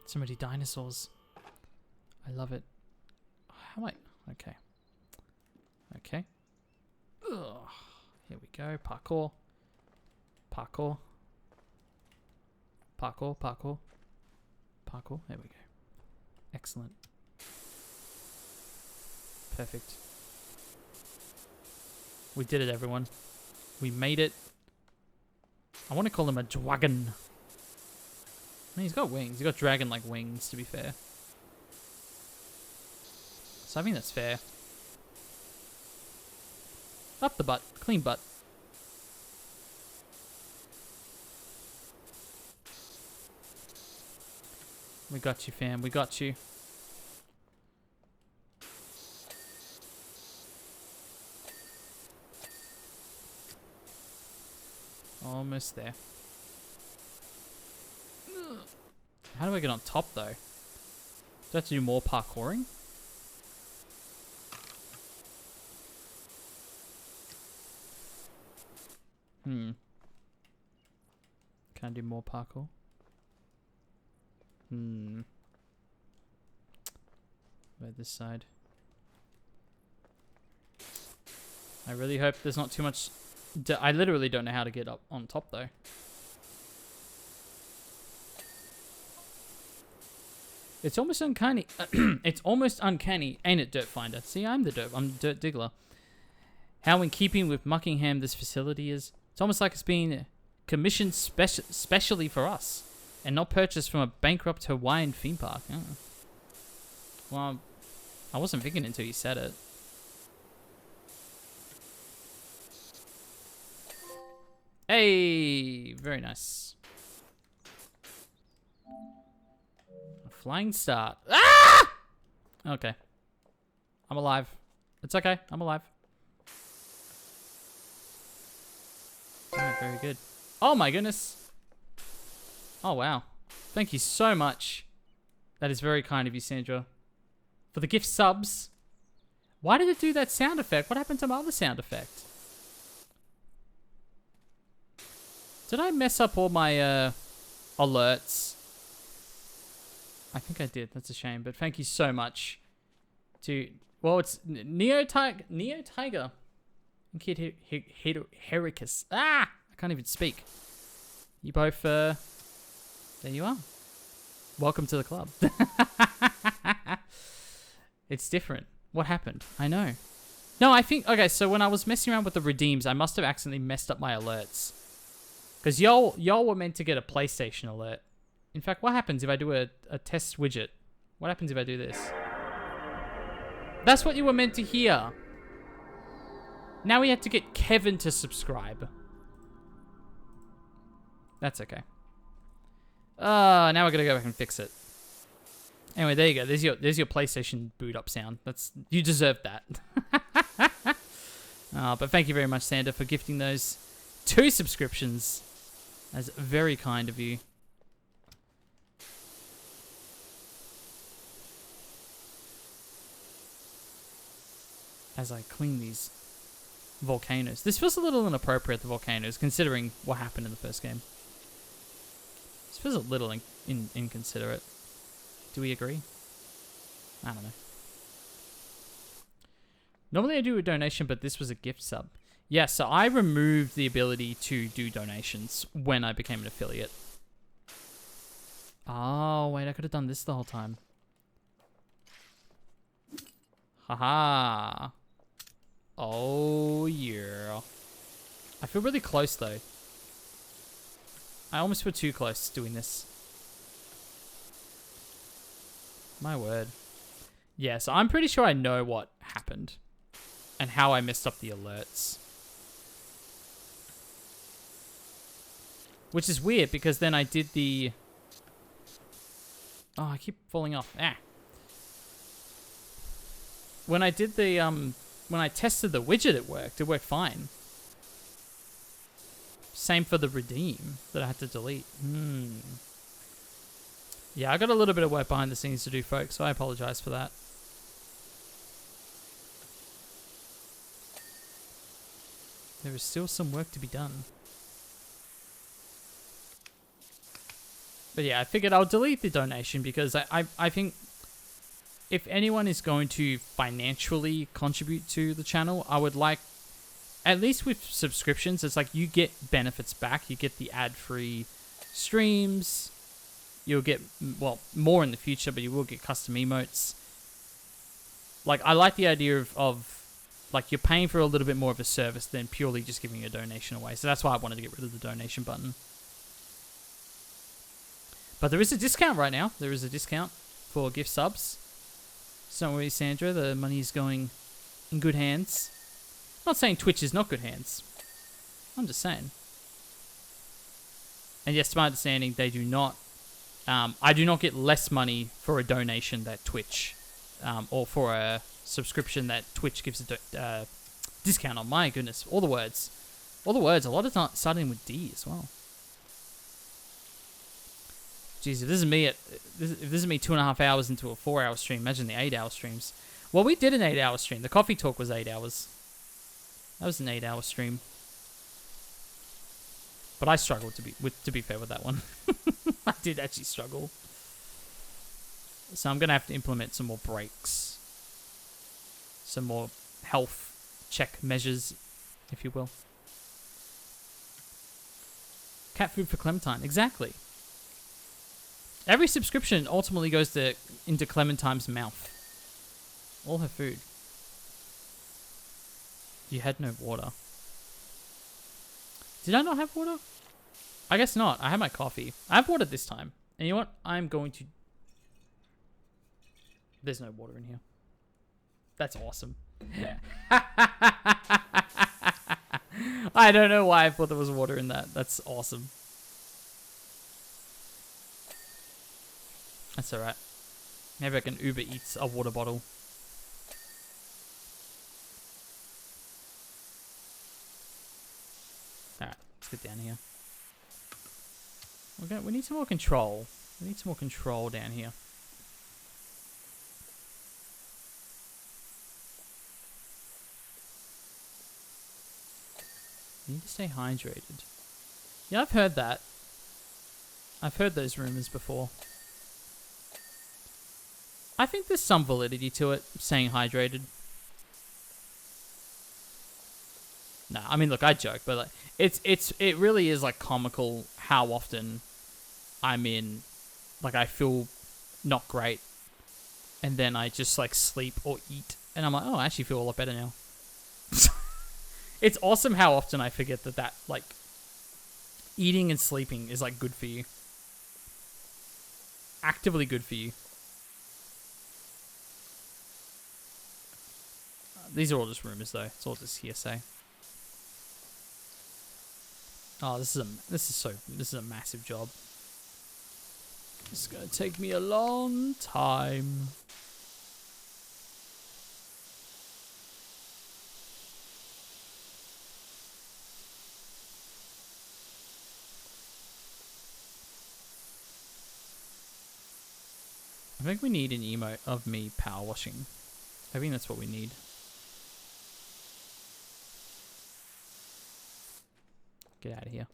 So many dinosaurs. I love it. How am I? Okay. Okay. Ugh. Here we go. Parkour. Parkour. Parkour, parkour. Parkour. There we go. Excellent. Perfect. We did it, everyone. We made it. I want to call him a dragon. I mean, he's got wings. He's got dragon-like wings, to be fair. So I think that's fair. Up the butt. Clean butt. We got you, fam. We got you. Almost there. How do I get on top, though? Do I have to do more parkouring? Can I do more parkour? Where this side? I really hope there's not too much... I literally don't know how to get up on top, though. It's almost uncanny. It's almost uncanny, ain't it, Dirt Finder? See, I'm Dirt Diggler. How in keeping with Muckingham this facility is. It's almost like it's been commissioned specially for us, and not purchased from a bankrupt Hawaiian theme park. Oh. Well, I wasn't thinking until you said it. Hey, very nice. A flying start. Ah! Okay. I'm alive. It's okay. I'm alive. Alright, very good. Oh my goodness. Oh wow. Thank you so much. That is very kind of you, Sandra. For the gift subs. Why did it do that sound effect? What happened to my other sound effect? Did I mess up all my alerts? I think I did. That's a shame. But thank you so much to... Well, it's Neo Tiger. And Kid Hericus. Ah! I can't even speak. You both... there you are. Welcome to the club. It's different. What happened? I know. No, I think... Okay, so when I was messing around with the redeems, I must have accidentally messed up my alerts. Because y'all were meant to get a PlayStation alert. In fact, what happens if I do a test widget? What happens if I do this? That's what you were meant to hear. Now we have to get Kevin to subscribe. That's okay. Now we're gonna go back and fix it. Anyway, there you go. There's your PlayStation boot up sound. You deserve that. But thank you very much, Sander, for gifting those 2 subscriptions. That's very kind of you. As I clean these volcanoes. This feels a little inappropriate, the volcanoes, considering what happened in the first game. This feels a little inconsiderate. Do we agree? I don't know. Normally I do a donation, but this was a gift sub. Yeah, so I removed the ability to do donations when I became an affiliate. Oh, wait, I could have done this the whole time. Haha. Oh, yeah. I feel really close, though. I almost feel too close doing this. My word. Yeah, so I'm pretty sure I know what happened. And how I messed up the alerts. Which is weird, because then I did the... Oh, I keep falling off. Ah. When I did the, when I tested the widget, it worked. It worked fine. Same for the redeem that I had to delete. Yeah, I got a little bit of work behind the scenes to do, folks, so I apologize for that. There is still some work to be done. But yeah, I figured I'll delete the donation because I think if anyone is going to financially contribute to the channel, I would like, at least with subscriptions, it's like you get benefits back. You get the ad-free streams. You'll get, well, more in the future, but you will get custom emotes. Like, I like the idea of like, you're paying for a little bit more of a service than purely just giving a donation away. So that's why I wanted to get rid of the donation button. But there is a discount right now. There is a discount for gift subs. So don't worry, Sandra. The money is going in good hands. I'm not saying Twitch is not good hands. I'm just saying. And yes, to my understanding, they do not I do not get less money for a donation that Twitch, or for a subscription that Twitch gives a discount on. My goodness, all the words. A lot of time starting with D as well. Jeez, if this is me 2.5 hours into a 4-hour stream, imagine the 8-hour streams. Well, we did an 8-hour stream. The coffee talk was 8 hours. That was an 8-hour stream. But I struggled to be fair with that one. I did actually struggle. So I'm gonna have to implement some more breaks, some more health check measures, if you will. Cat food for Clementine, exactly. Every subscription ultimately goes into Clementine's mouth. All her food. You had no water. Did I not have water? I guess not. I had my coffee. I have water this time. And you know what? I'm going to... There's no water in here. That's awesome. I don't know why I thought there was water in that. That's awesome. That's alright. Maybe I can Uber Eats a water bottle. Alright, let's get down here. Okay, we need some more control. We need some more control down here. You need to stay hydrated. Yeah, I've heard that. I've heard those rumors before. I think there's some validity to it, staying hydrated. Nah, I mean, look, I joke, but like, it really is like comical how often I'm in, like, I feel not great, and then I just like sleep or eat, and I'm like, oh, I actually feel a lot better now. It's awesome how often I forget that like eating and sleeping is like good for you, actively good for you. These are all just rumors, though. It's all just hearsay. Oh, this is a massive job. It's gonna take me a long time. I think we need an emote of me power washing. I think that's what we need. Get out of here.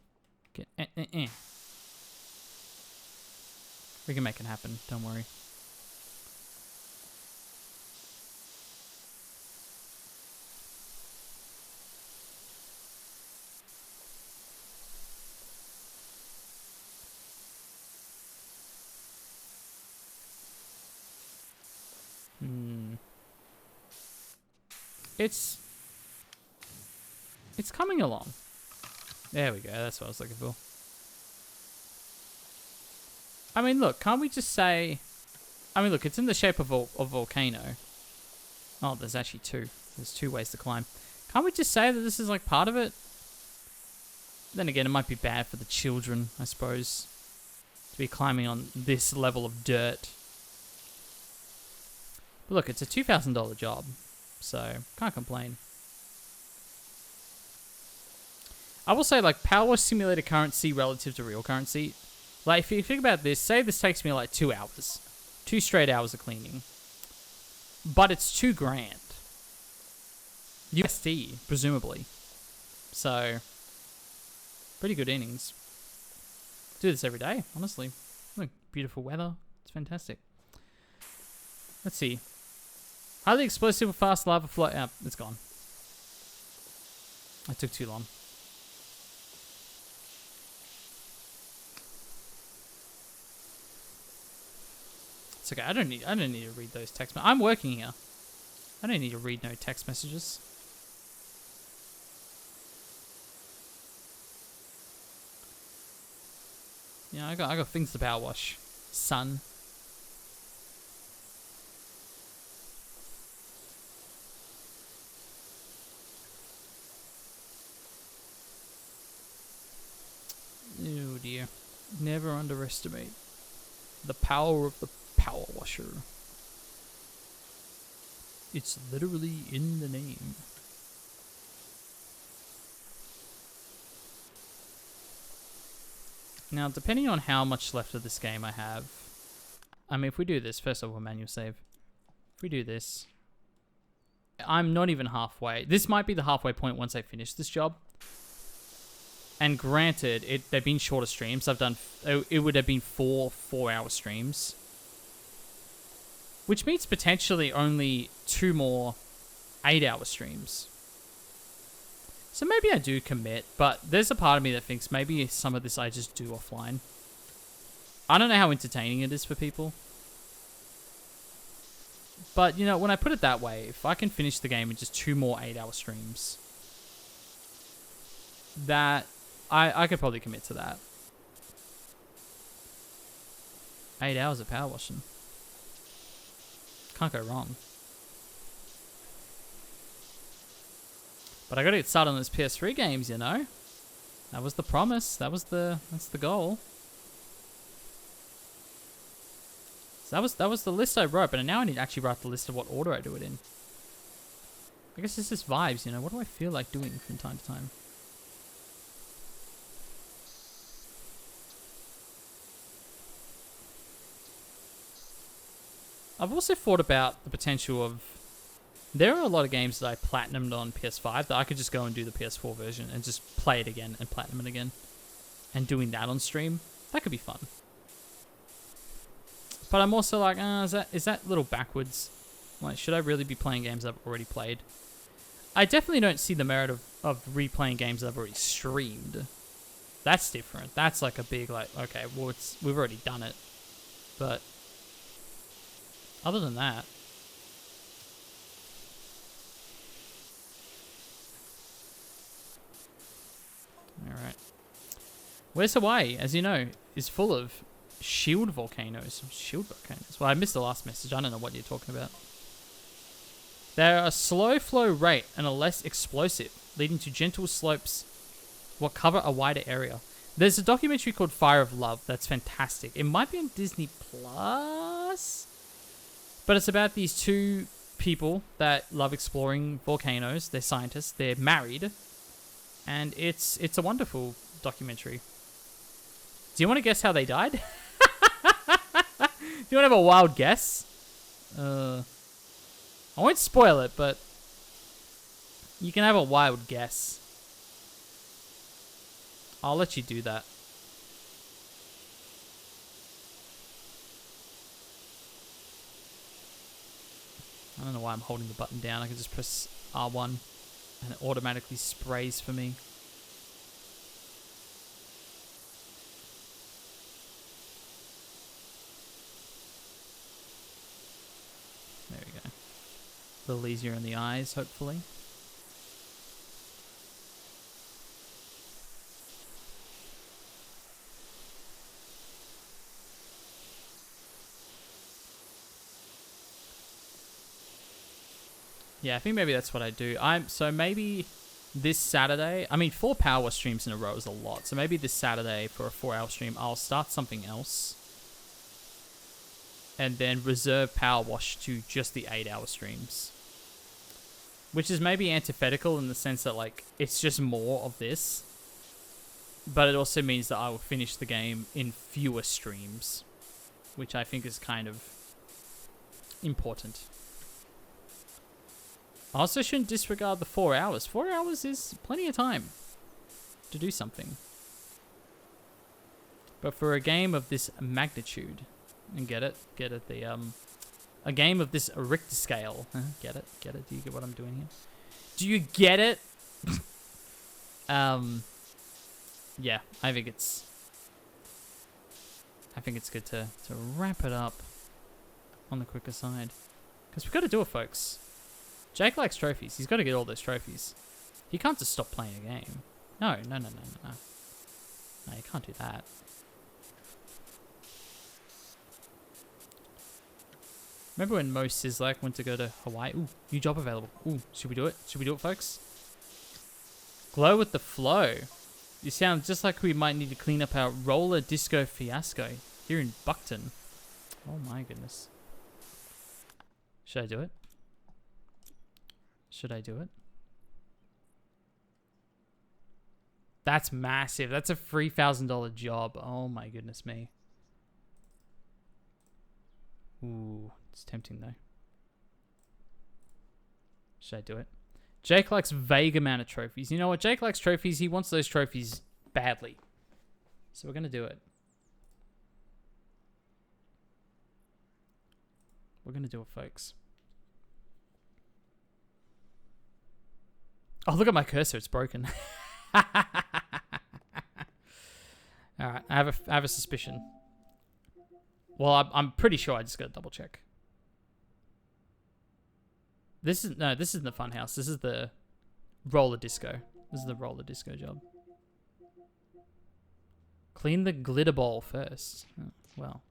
We can make it happen, don't worry. It's coming along. There we go, that's what I was looking for. I mean, look, can't we just say... I mean, look, it's in the shape of a volcano. Oh, there's actually two. There's 2 ways to climb. Can't we just say that this is, like, part of it? Then again, it might be bad for the children, I suppose, to be climbing on this level of dirt. But look, it's a $2,000 job, so can't complain. I will say, like, Powerwash Simulator currency relative to real currency. Like, if you think about this, say this takes me, like, 2 hours. 2 straight hours of cleaning. But it's $2,000. USD, presumably. So, pretty good innings. Do this every day, honestly. Look, beautiful weather. It's fantastic. Let's see. Highly explosive fast lava flow. It's gone. It took too long. It's okay. I don't need to read those text messages. I'm working here. I don't need to read no text messages. Yeah, I got things to power wash, son. Oh dear. Never underestimate The power of the power washer. It's literally in the name. Now, depending on how much left of this game I have, I mean, if we do this, first of all, manual save. If we do this, I'm not even halfway. This might be the halfway point once I finish this job. And granted, they've been shorter streams. I've done, it would have been 4-hour streams. Which means potentially only 2 more 8-hour streams. So maybe I do commit, but there's a part of me that thinks maybe some of this I just do offline. I don't know how entertaining it is for people. But, you know, when I put it that way, if I can finish the game in just 2 more 8-hour streams, that I could probably commit to that. 8 hours of power washing. Can't go wrong. But I gotta get started on those PS3 games, you know? That was the promise. That's the goal. So that was the list I wrote, but now I need to actually write the list of what order I do it in. I guess it's just vibes, you know? What do I feel like doing from time to time? I've also thought about the potential of... There are a lot of games that I platinumed on PS5 that I could just go and do the PS4 version and just play it again and platinum it again. And doing that on stream, that could be fun. But I'm also like, is that a little backwards? Like, should I really be playing games I've already played? I definitely don't see the merit of replaying games that I've already streamed. That's different. That's like a big, like, okay, well, we've already done it. But other than that, alright. Where's Hawaii, as you know, is full of shield volcanoes. Shield volcanoes. Well, I missed the last message. I don't know what you're talking about. They're a slow flow rate and are less explosive, leading to gentle slopes what cover a wider area. There's a documentary called Fire of Love that's fantastic. It might be on Disney Plus, but it's about these 2 people that love exploring volcanoes. They're scientists. They're married. And it's a wonderful documentary. Do you want to guess how they died? Do you want to have a wild guess? I won't spoil it, but you can have a wild guess. I'll let you do that. I don't know why I'm holding the button down. I can just press R1 and it automatically sprays for me. There we go. A little easier in the eyes, hopefully. Yeah, I think maybe that's what I do. So maybe this Saturday, I mean, 4 Powerwash streams in a row is a lot. So maybe this Saturday for a 4-hour stream, I'll start something else. And then reserve Powerwash to just the 8-hour streams. Which is maybe antithetical in the sense that, like, it's just more of this. But it also means that I will finish the game in fewer streams. Which I think is kind of important. I also shouldn't disregard the 4 hours. 4 hours is plenty of time to do something. But for a game of this magnitude, and get it, a game of this Richter scale, get it, do you get what I'm doing here? Do you get it? Yeah, I think it's good to wrap it up on the quicker side. Because we've got to do it, folks. Jake likes trophies. He's got to get all those trophies. He can't just stop playing a game. No. No, you can't do that. Remember when Mo Sislak went to go to Hawaii? Ooh, new job available. Ooh, should we do it? Should we do it, folks? Glow with the flow. You sound just like we might need to clean up our roller disco fiasco here in Buckton. Oh my goodness. Should I do it? Should I do it? That's massive. That's a $3,000 job. Oh my goodness me. Ooh, it's tempting though. Should I do it? Jake likes vague amount of trophies. You know what? Jake likes trophies. He wants those trophies badly. So we're going to do it. We're going to do it, folks. Oh, look at my cursor. It's broken. All right. I have a suspicion. Well, I'm pretty sure I just got to double check. This isn't the fun house. This is the roller disco. This is the roller disco job. Clean the glitter bowl first. Oh, well,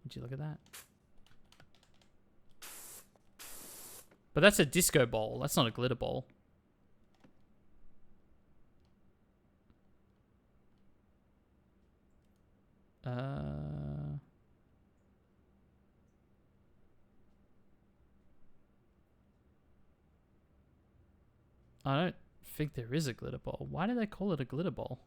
would you look at that? But that's a disco bowl. That's not a glitter bowl. I don't think there is a glitter bowl. Why do they call it a glitter bowl?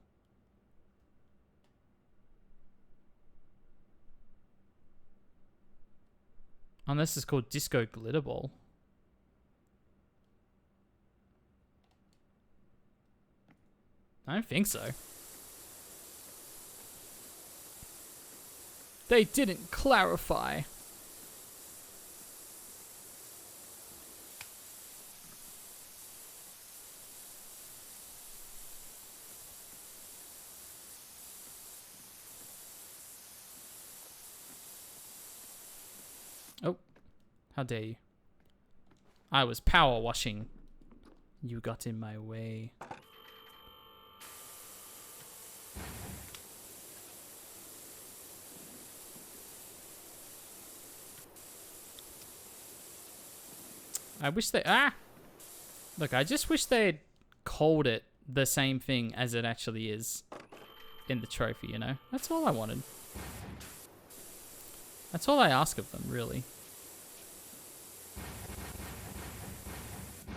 Unless it's called Disco Glitter Ball. I don't think so. They didn't clarify. Oh, how dare you. I was power washing. You got in my way. I wish they... Look, I just wish they had called it the same thing as it actually is in the trophy, you know? That's all I wanted. That's all I ask of them, really.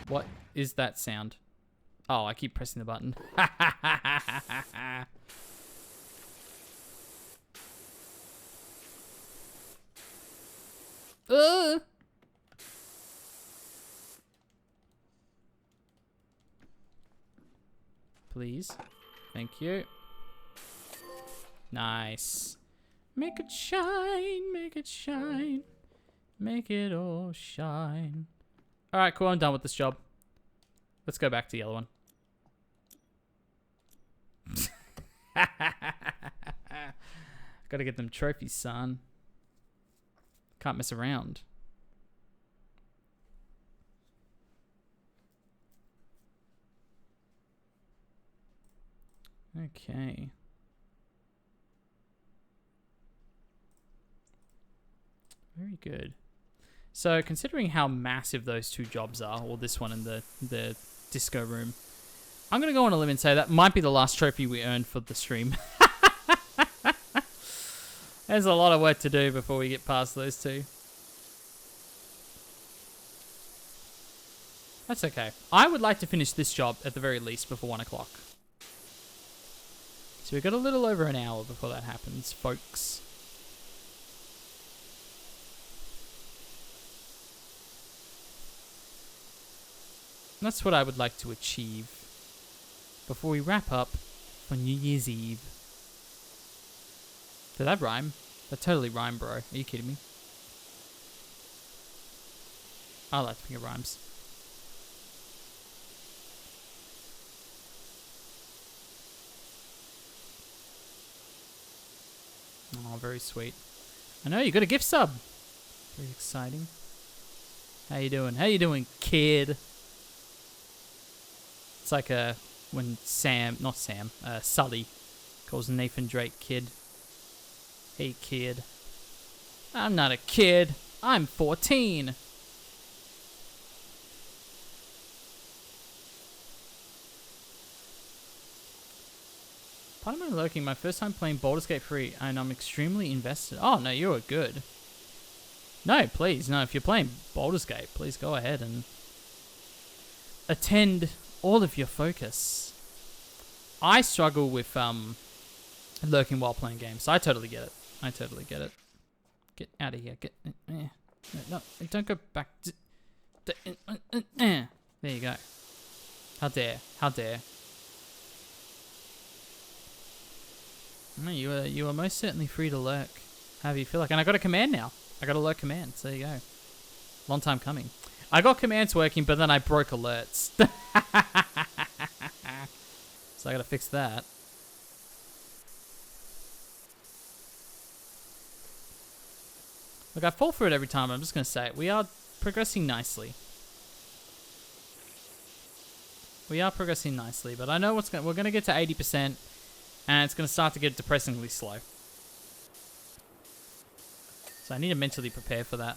What is that sound? Oh, I keep pressing the button. Please. Thank you. Nice. Make it shine, make it shine. Make it all shine. Alright, cool, I'm done with this job. Let's go back to the other one. Gotta get them trophies, son. Can't mess around. Okay. Very good. So, considering how massive those two jobs are, or this one and the disco room, I'm going to go on a limb and say that might be the last trophy we earned for the stream. There's a lot of work to do before we get past those two. That's okay. I would like to finish this job at the very least before 1 o'clock. So we've got a little over an hour before that happens, folks. And that's what I would like to achieve before we wrap up for New Year's Eve. Did that rhyme? That totally rhymed, bro. Are you kidding me? I like to think it rhymes. Oh, very sweet. I know, you got a gift sub. Very exciting. How you doing? How you doing, kid? It's like when Sully calls Nathan Drake kid. Hey, kid. I'm not a kid. I'm 14. Pardon my lurking. My first time playing Baldur's Gate 3, and I'm extremely invested. Oh, no, you are good. No, please, no. If you're playing Baldur's Gate, please go ahead and attend all of your focus. I struggle with lurking while playing games, so I totally get it. I totally get it. Get out of here. Get no, don't go back. There you go. How dare? How dare? No, you are most certainly free to lurk. However you feel like. And I got a command now. I got alert commands. There you go. Long time coming. I got commands working, but then I broke alerts. So I gotta fix that. Look, I fall for it every time. I'm just gonna say it. We are progressing nicely. We are progressing nicely, but I know we're gonna get to 80%, and it's gonna start to get depressingly slow. So I need to mentally prepare for that.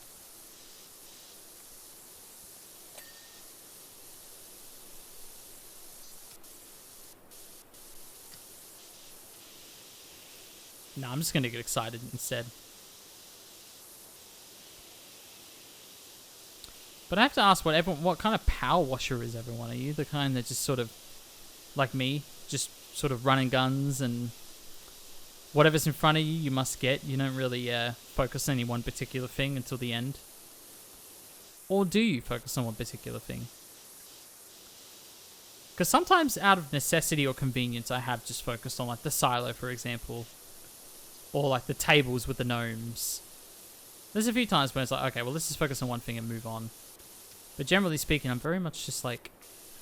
No, I'm just going to get excited instead. But I have to ask what kind of power washer is everyone? Are you the kind that just sort of, like me, just sort of running guns and whatever's in front of you, you must get? You don't really focus on any one particular thing until the end? Or do you focus on one particular thing? Because sometimes out of necessity or convenience, I have just focused on like the silo, for example. Or like the tables with the gnomes. There's a few times when it's like, okay, well, let's just focus on one thing and move on. But generally speaking, I'm very much just like,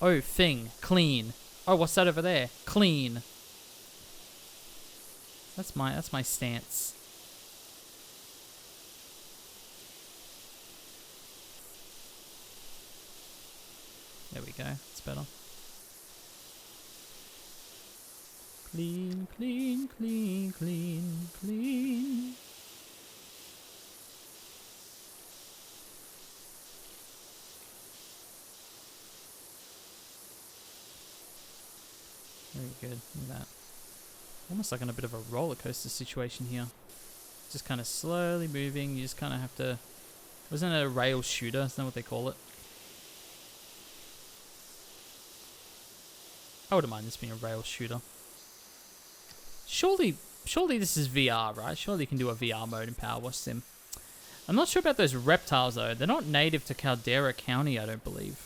oh, thing, clean. Oh, what's that over there? Clean. That's my stance. There we go. It's better. Clean, clean, clean, clean, clean. Very good. Look at that. Almost like in a bit of a roller coaster situation here. Just kind of slowly moving. You just kind of have to... Wasn't it a rail shooter? Isn't that what they call it? I wouldn't mind this being a rail shooter. Surely this is VR, right? Surely you can do a VR mode in Powerwash Sim. I'm not sure about those reptiles, though. They're not native to Caldera County, I don't believe.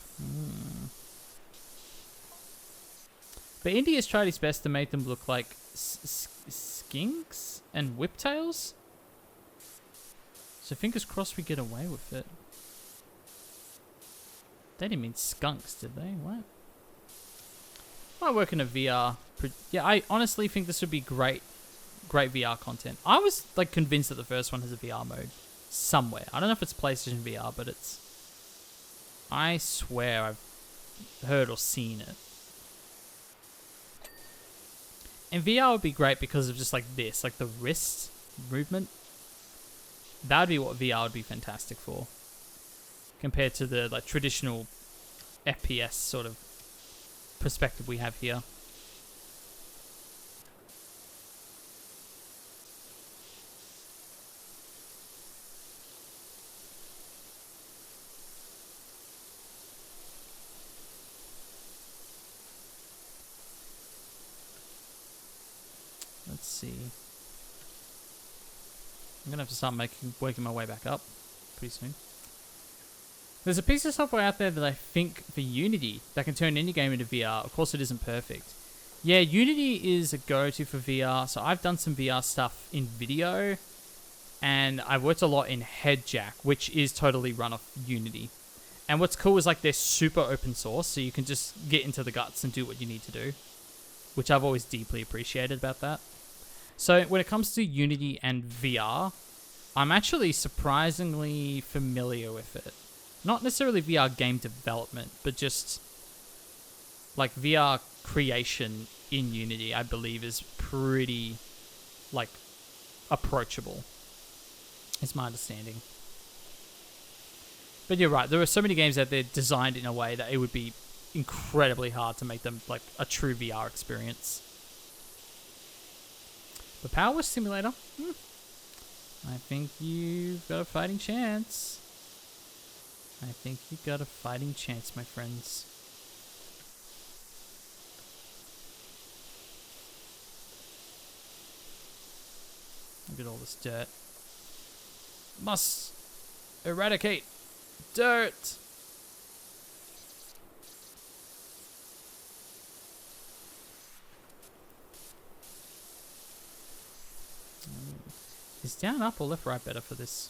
But India's tried its best to make them look like skinks and whiptails. So fingers crossed we get away with it. They didn't mean skunks, did they? What? Might work in a VR. Yeah, I honestly think this would be great VR content. I was like convinced that the first one has a VR mode somewhere. I don't know if it's PlayStation VR, but it's... I swear I've heard or seen it. And VR would be great because of just like this, like the wrist movement. That would be what VR would be fantastic for. Compared to the like traditional FPS sort of perspective we have here. Let's see. I'm gonna have to start working my way back up pretty soon. There's a piece of software out there that I think for Unity that can turn any game into VR. Of course, it isn't perfect. Yeah, Unity is a go-to for VR. So I've done some VR stuff in video, and I've worked a lot in Headjack, which is totally run off Unity. And what's cool is like they're super open source, so you can just get into the guts and do what you need to do, which I've always deeply appreciated about that. So when it comes to Unity and VR, I'm actually surprisingly familiar with it. Not necessarily VR game development, but just like VR creation in Unity, I believe is pretty like approachable. It's my understanding. But you're right, there are so many games out there designed in a way that it would be incredibly hard to make them like a true VR experience. But Powerwash Simulator, I think you've got a fighting chance. I think you've got a fighting chance, my friends. Look at all this dirt. Must eradicate dirt. Is down, up, or left, right better for this?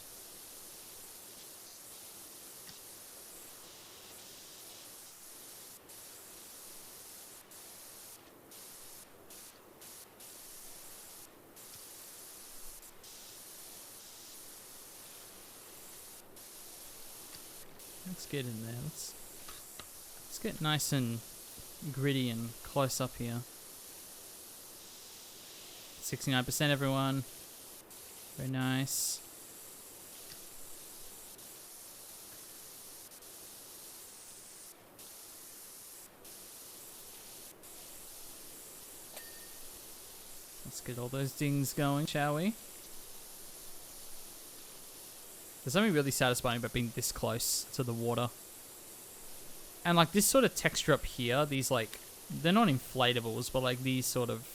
Let's get in there. Let's get nice and gritty and close up here. 69% everyone. Very nice. Let's get all those dings going, shall we? There's something really satisfying about being this close to the water. And like this sort of texture up here, these like, they're not inflatables, but like these sort of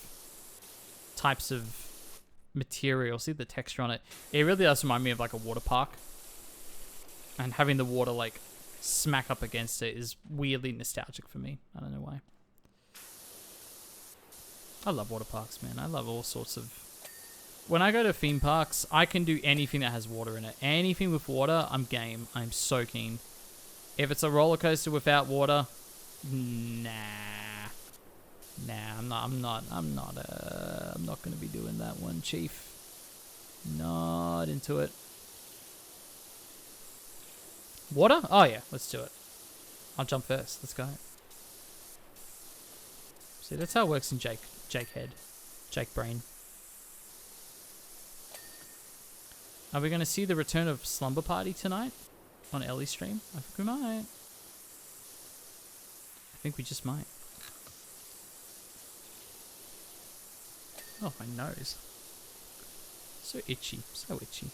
types of material, see the texture on it. It really does remind me of like a water park. And having the water like smack up against it is weirdly nostalgic for me. I don't know why. I love water parks, man. I love all sorts of... When I go to theme parks, I can do anything that has water in it. Anything with water, I'm game. I'm so keen. If it's a roller coaster without water, nah. Nah, I'm not gonna be doing that one, Chief. Not into it. Water? Oh yeah, let's do it. I'll jump first. Let's go. See, that's how it works in Jake Head. Jake Brain. Are we going to see the return of Slumber Party tonight on Ellie's stream? I think we might. I think we just might. Oh, my nose. So itchy. So itchy.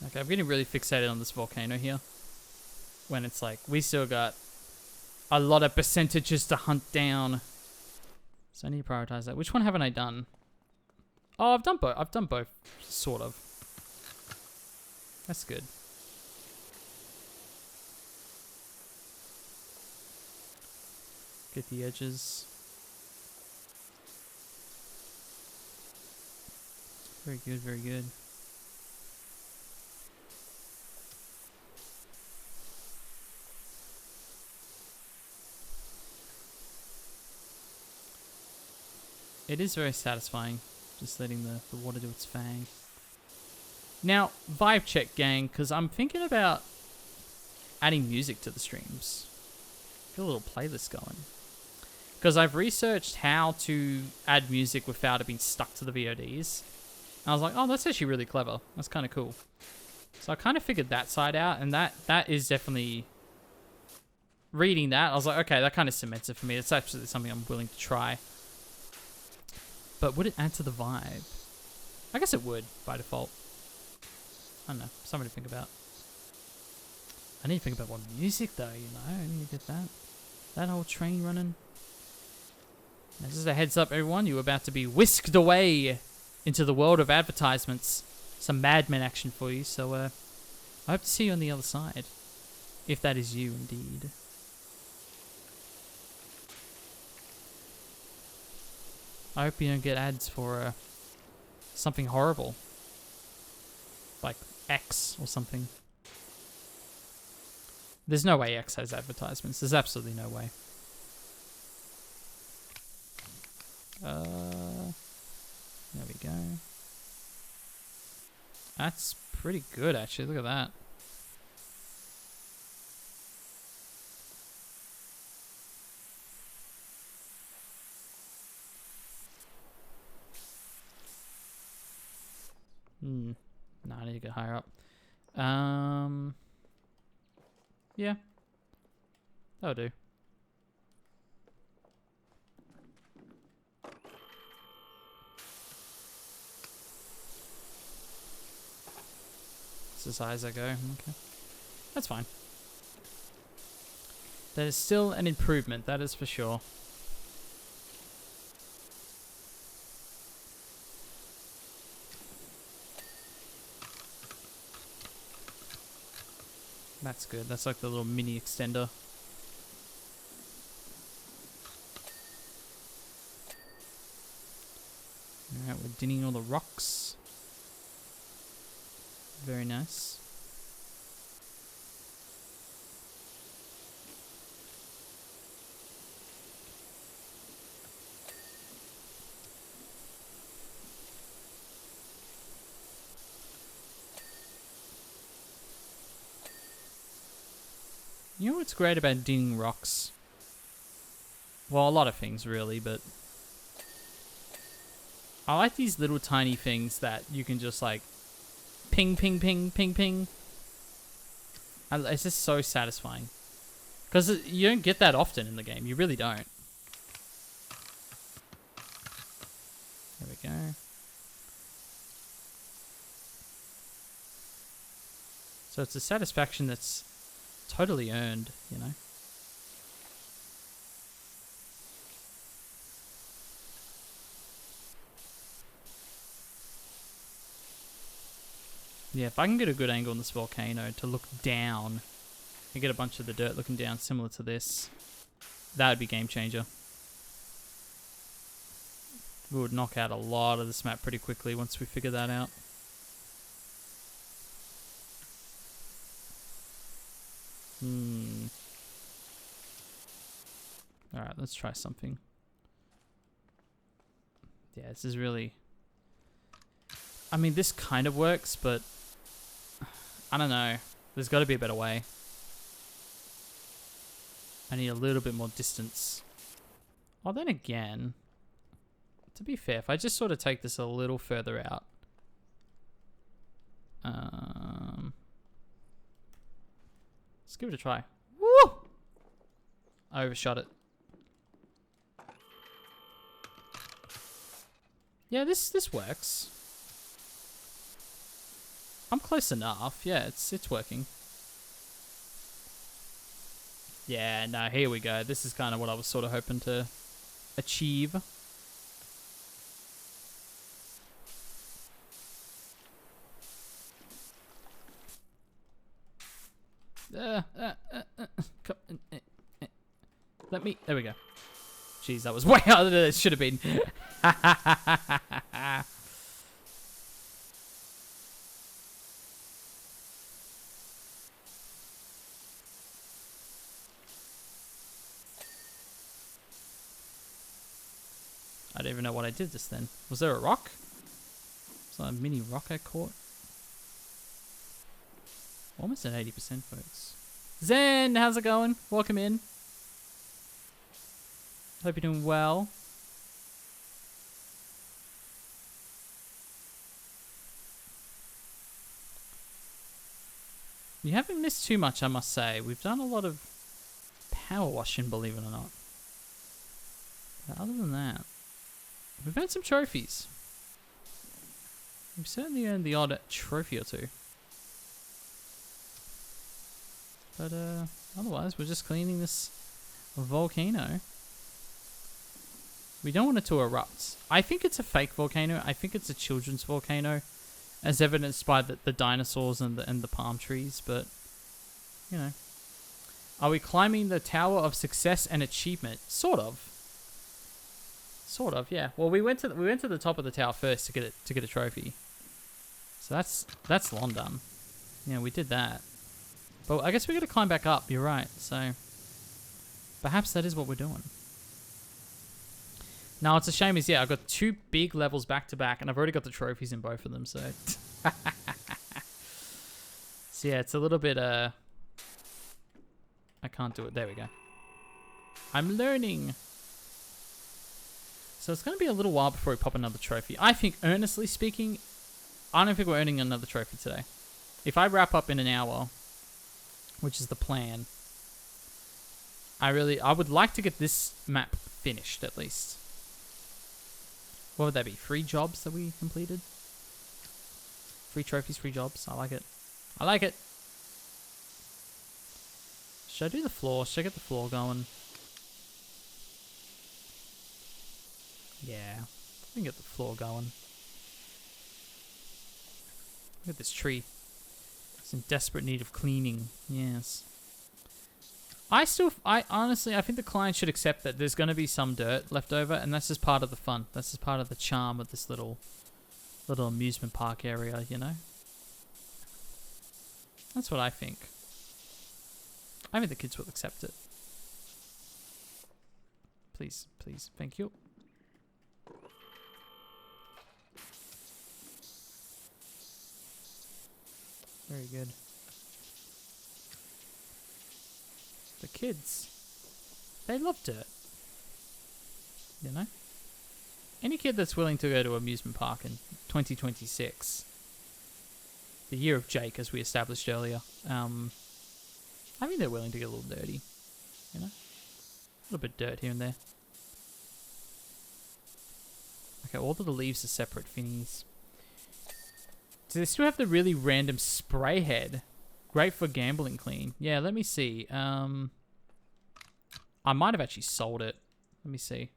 Okay, I'm getting really fixated on this volcano here. When it's like, we still got a lot of percentages to hunt down. So I need to prioritize that. Which one haven't I done? Oh, I've done both. I've done both, sort of. That's good. Get the edges. Very good, very good. It is very satisfying, just letting the water do its thing. Now, vibe check, gang, because I'm thinking about adding music to the streams. Get a little playlist going. Because I've researched how to add music without it being stuck to the VODs. And I was like, oh, that's actually really clever. That's kind of cool. So I kind of figured that side out, and that is definitely... Reading that, I was like, okay, that kind of cements it for me. It's absolutely something I'm willing to try. But would it add to the vibe? I guess it would, by default. I don't know. Something to think about. I need to think about what music, though, you know? I need to get that whole train running. Now, just a heads up, everyone. You're about to be whisked away into the world of advertisements. Some Mad Men action for you. So, I hope to see you on the other side. If that is you, indeed. I hope you don't get ads for something horrible. Like X or something. There's no way X has advertisements. There's absolutely no way. There we go. That's pretty good, actually. Look at that. No, I need to get higher up. Yeah. That'll do. It's as high as I go. Okay. That's fine. That is still an improvement, that is for sure. That's good. That's like the little mini extender. Alright, we're dinning all the rocks. Very nice. You know what's great about dinning rocks? Well, a lot of things really, but I like these little tiny things that you can just like ping, ping, ping, ping, ping. It's just so satisfying. Because you don't get that often in the game. You really don't. There we go. So it's a satisfaction that's totally earned, you know. Yeah, if I can get a good angle on this volcano to look down and get a bunch of the dirt looking down similar to this, that would be game changer. We would knock out a lot of this map pretty quickly once we figure that out. Alright, let's try something. Yeah, this is really... I mean, this kind of works, but... I don't know. There's got to be a better way. I need a little bit more distance. Oh, then again... To be fair, if I just sort of take this a little further out... let's give it a try. Woo! I overshot it. Yeah, this works. I'm close enough. Yeah, it's working. Yeah, no, here we go. This is kind of what I was sort of hoping to achieve. Let me... There we go. Jeez, that was way harder than it should have been. I don't even know what I did just then. Was there a rock? Was that a mini rock I caught? Almost at 80%, folks. Zen, how's it going? Welcome in. Hope you're doing well. You haven't missed too much, I must say. We've done a lot of power washing, believe it or not. But other than that, we've earned some trophies. We've certainly earned the odd trophy or two. But otherwise, we're just cleaning this volcano. We don't want it to erupt. I think it's a fake volcano. I think it's a children's volcano, as evidenced by the dinosaurs and the palm trees. But you know, are we climbing the Tower of Success and Achievement? Sort of. Sort of, yeah. Well, we went to the top of the tower first to get a trophy. So that's long done. Yeah, we did that. But I guess we got to climb back up. You're right. So perhaps that is what we're doing. Now, it's a shame is, yeah, I've got 2 big levels back to back, and I've already got the trophies in both of them, so... So, yeah, it's a little bit, I can't do it. There we go. I'm learning. So, it's going to be a little while before we pop another trophy. I think, earnestly speaking, I don't think we're earning another trophy today. If I wrap up in an hour, which is the plan, I would like to get this map finished at least. What would that be? 3 jobs that we completed? 3 trophies, 3 jobs. I like it. I like it. Should I do the floor? Should I get the floor going? Yeah. We can get the floor going. Look at this tree. It's in desperate need of cleaning. Yes. I honestly, I think the client should accept that there's going to be some dirt left over, and that's just part of the fun. That's just part of the charm of this little amusement park area, you know? That's what I think. I think the kids will accept it. Please, please, thank you. Very good. The kids, they love dirt. You know? Any kid that's willing to go to an amusement park in 2026, the year of Jake, as we established earlier, I think they're willing to get a little dirty. You know? A little bit of dirt here and there. Okay, all of the leaves are separate finnies. Do they still have the really random spray head? Great for gambling clean. Yeah, let me see. I might have actually sold it. Let me see.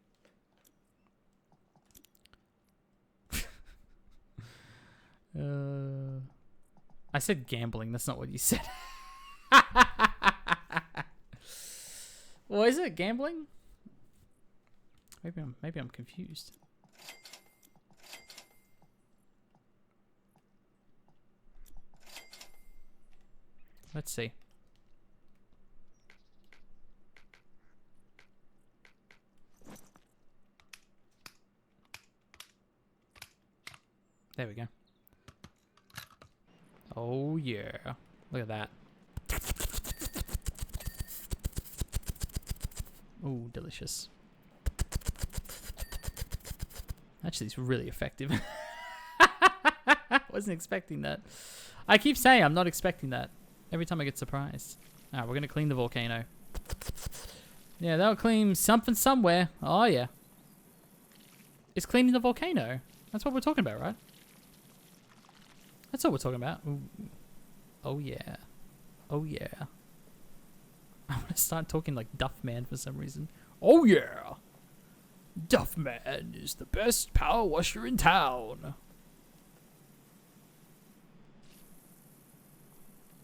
I said gambling. That's not what you said. Well, is it gambling? Maybe I'm confused. Let's see. There we go. Oh yeah. Look at that. Ooh, delicious. Actually, it's really effective. Wasn't expecting that. I keep saying I'm not expecting that. Every time I get surprised. Alright, we're going to clean the volcano. Yeah, that'll clean something somewhere. Oh, yeah. It's cleaning the volcano. That's what we're talking about, right? That's what we're talking about. Ooh. Oh, yeah. Oh, yeah. I want to start talking like Duffman for some reason. Oh, yeah. Duffman is the best power washer in town.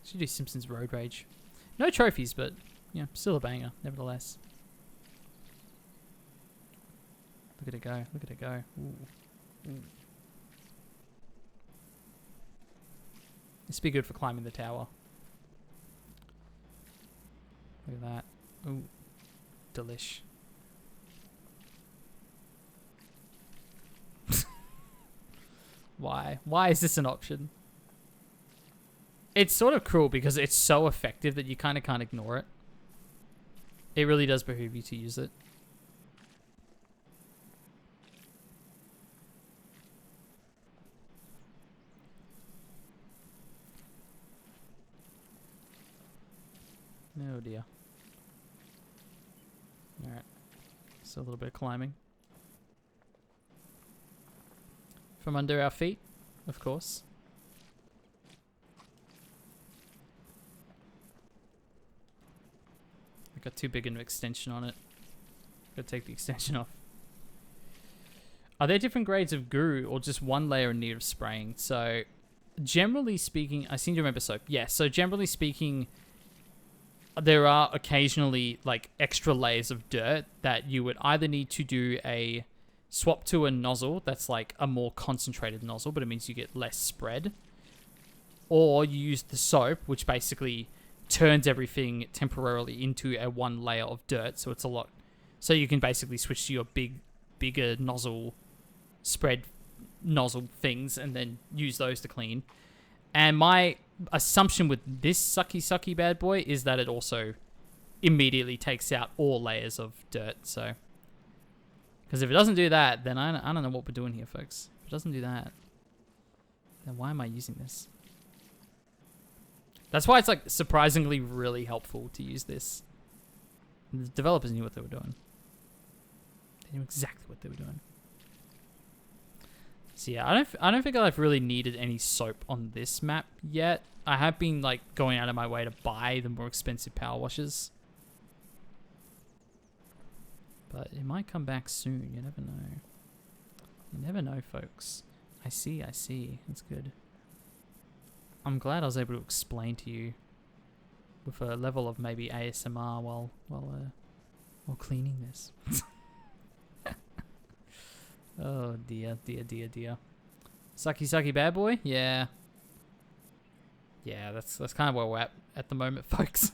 Should do Simpsons Road Rage. No trophies, but yeah, still a banger, nevertheless. Look at it go. Look at it go. Ooh. Ooh. This would be good for climbing the tower. Look at that. Ooh. Delish. Why? Why is this an option? It's sort of cruel because it's so effective that you kind of can't ignore it. It really does behoove you to use it. Oh dear. Alright. So a little bit of climbing. From under our feet, of course. I got too big an extension on it. Gotta take the extension off. Are there different grades of goo or just one layer in need of spraying? So, generally speaking, I seem to remember soap. Yeah, so generally speaking, there are occasionally like extra layers of dirt that you would either need to do a swap to a nozzle that's like a more concentrated nozzle, but it means you get less spread. Or you use the soap, which basically turns everything temporarily into a one layer of dirt, so it's a lot. So you can basically switch to your bigger nozzle spread nozzle things and then use those to clean. And my assumption with this sucky bad boy is that it also immediately takes out all layers of dirt. So, because if it doesn't do that, then I don't know what we're doing here, folks. If it doesn't do that, then why am I using this? That's why it's like surprisingly really helpful to use this. The developers knew what they were doing. They knew exactly what they were doing. So yeah, I don't think I've really needed any soap on this map yet. I have been like going out of my way to buy the more expensive power washes. But it might come back soon. You never know. You never know, folks. I see. That's good. I'm glad I was able to explain to you with a level of maybe ASMR while cleaning this. Oh dear. Sucky bad boy? Yeah. Yeah, that's kind of where we're at the moment, folks.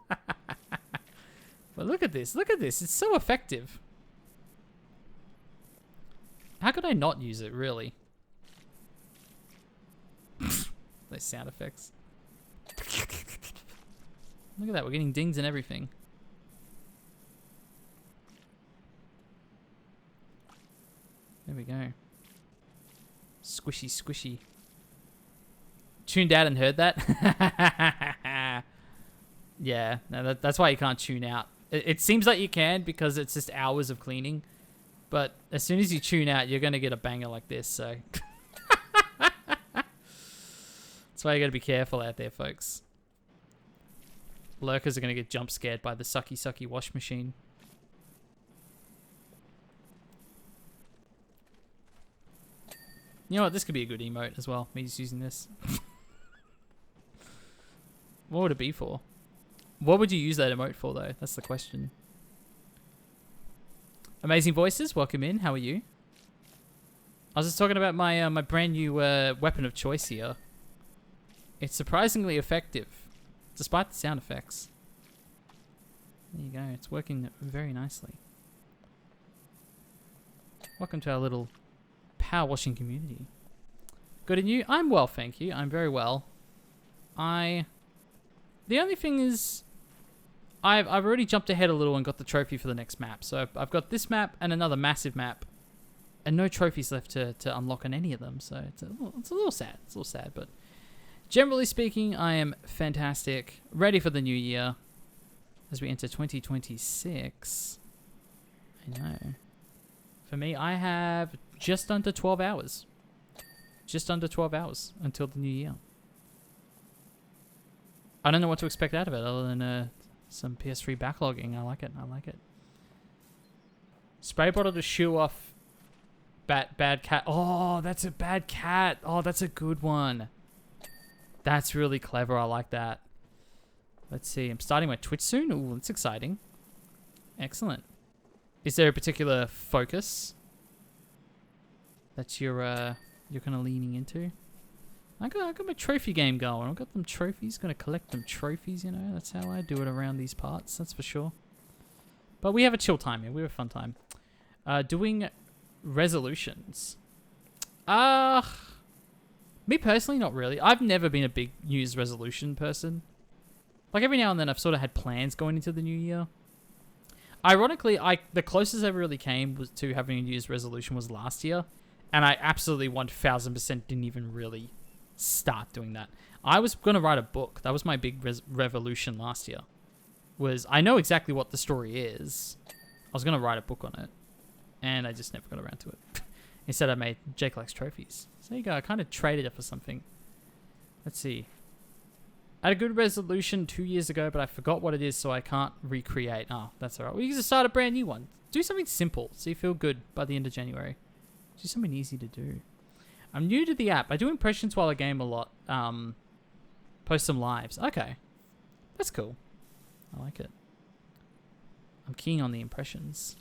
But look at this. It's so effective. How could I not use it, really? Those sound effects. Look at that. We're getting dings and everything. There we go. Squishy. Tuned out and heard that? Yeah, no, that's why you can't tune out. It seems like you can because it's just hours of cleaning. But as soon as you tune out, you're going to get a banger like this, so... That's why you got to be careful out there, folks. Lurkers are going to get jump scared by the sucky wash machine. You know what? This could be a good emote as well. Me just using this. What would it be for? What would you use that emote for, though? That's the question. Amazing Voices, welcome in. How are you? I was just talking about my my brand new weapon of choice here. It's surprisingly effective, despite the sound effects. There you go. It's working very nicely. Welcome to our little power washing community. Good and you? I'm well, thank you. I'm very well. The only thing is, I've already jumped ahead a little and got the trophy for the next map. So I've got this map and another massive map, and no trophies left to unlock on any of them. So it's a little sad. It's a little sad, but generally speaking, I am fantastic. Ready for the new year as we enter 2026. I know. For me, I have just under 12 hours. Just under 12 hours until the new year. I don't know what to expect out of it other than some PS3 backlogging. I like it. Spray bottle to shoo off bad cat. Oh, that's a bad cat. Oh, that's a good one. That's really clever. I like that. Let's see. I'm starting my Twitch soon. Ooh, that's exciting. Excellent. Is there a particular focus that you're kind of leaning into? I got my trophy game going. I've got them trophies. Gonna collect them trophies, you know. That's how I do it around these parts. That's for sure. But we have a chill time here. We have a fun time. Doing resolutions. Me personally, not really. I've never been a big New Year's resolution person. Like every now and then I've sort of had plans going into the new year. Ironically, the closest I ever really came was to having a New Year's resolution was last year. And I absolutely 1000% didn't even really start doing that. I was going to write a book. That was my big revolution last year. I know exactly what the story is. I was going to write a book on it. And I just never got around to it. Instead I made Jake Likes Trophies. So there you go. I kind of traded it for something. Let's see. I had a good resolution 2 years ago, but I forgot what it is, so I can't recreate. Oh, that's alright. We can just start a brand new one. Do something simple so you feel good by the end of January. Do something easy to do. I'm new to the app. I do impressions while I game a lot. Post some lives. Okay. That's cool. I like it. I'm keen on the impressions.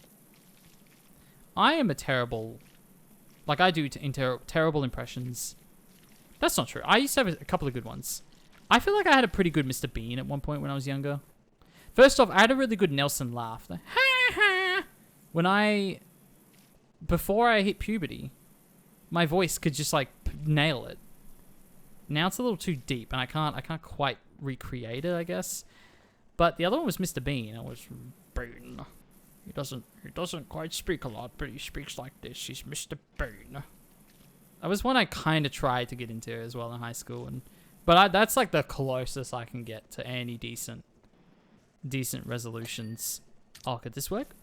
I am a terrible... Like, I do terrible impressions. That's not true. I used to have a couple of good ones. I feel like I had a pretty good Mr. Bean at one point when I was younger. First off, I had a really good Nelson laugh. The, ha ha! Before I hit puberty, my voice could just, like, nail it. Now it's a little too deep, and I can't quite recreate it, I guess. But the other one was Mr. Bean. It was Bean. He doesn't quite speak a lot, but he speaks like this. He's Mr. Bean. That was one I kind of tried to get into as well in high school and But that's like the closest I can get to any decent resolutions. Oh, could this work?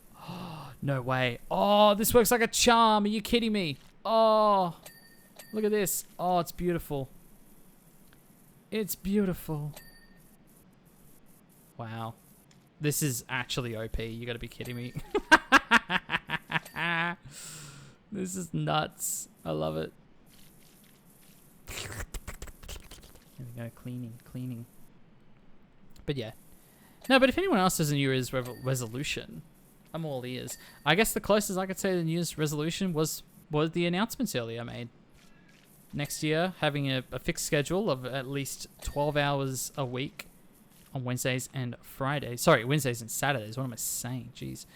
No way. Oh, this works like a charm. Are you kidding me? Oh, look at this. Oh, it's beautiful. It's beautiful. Wow. This is actually OP. You gotta be kidding me. This is nuts. I love it. There we go. Cleaning. But yeah. No, but if anyone else has a New Year's resolution, I'm all ears. I guess the closest I could say to the New Year's resolution was the announcements earlier I made. Next year, having a fixed schedule of at least 12 hours a week on Wednesdays and Fridays. Sorry, Wednesdays and Saturdays. What am I saying? Jeez.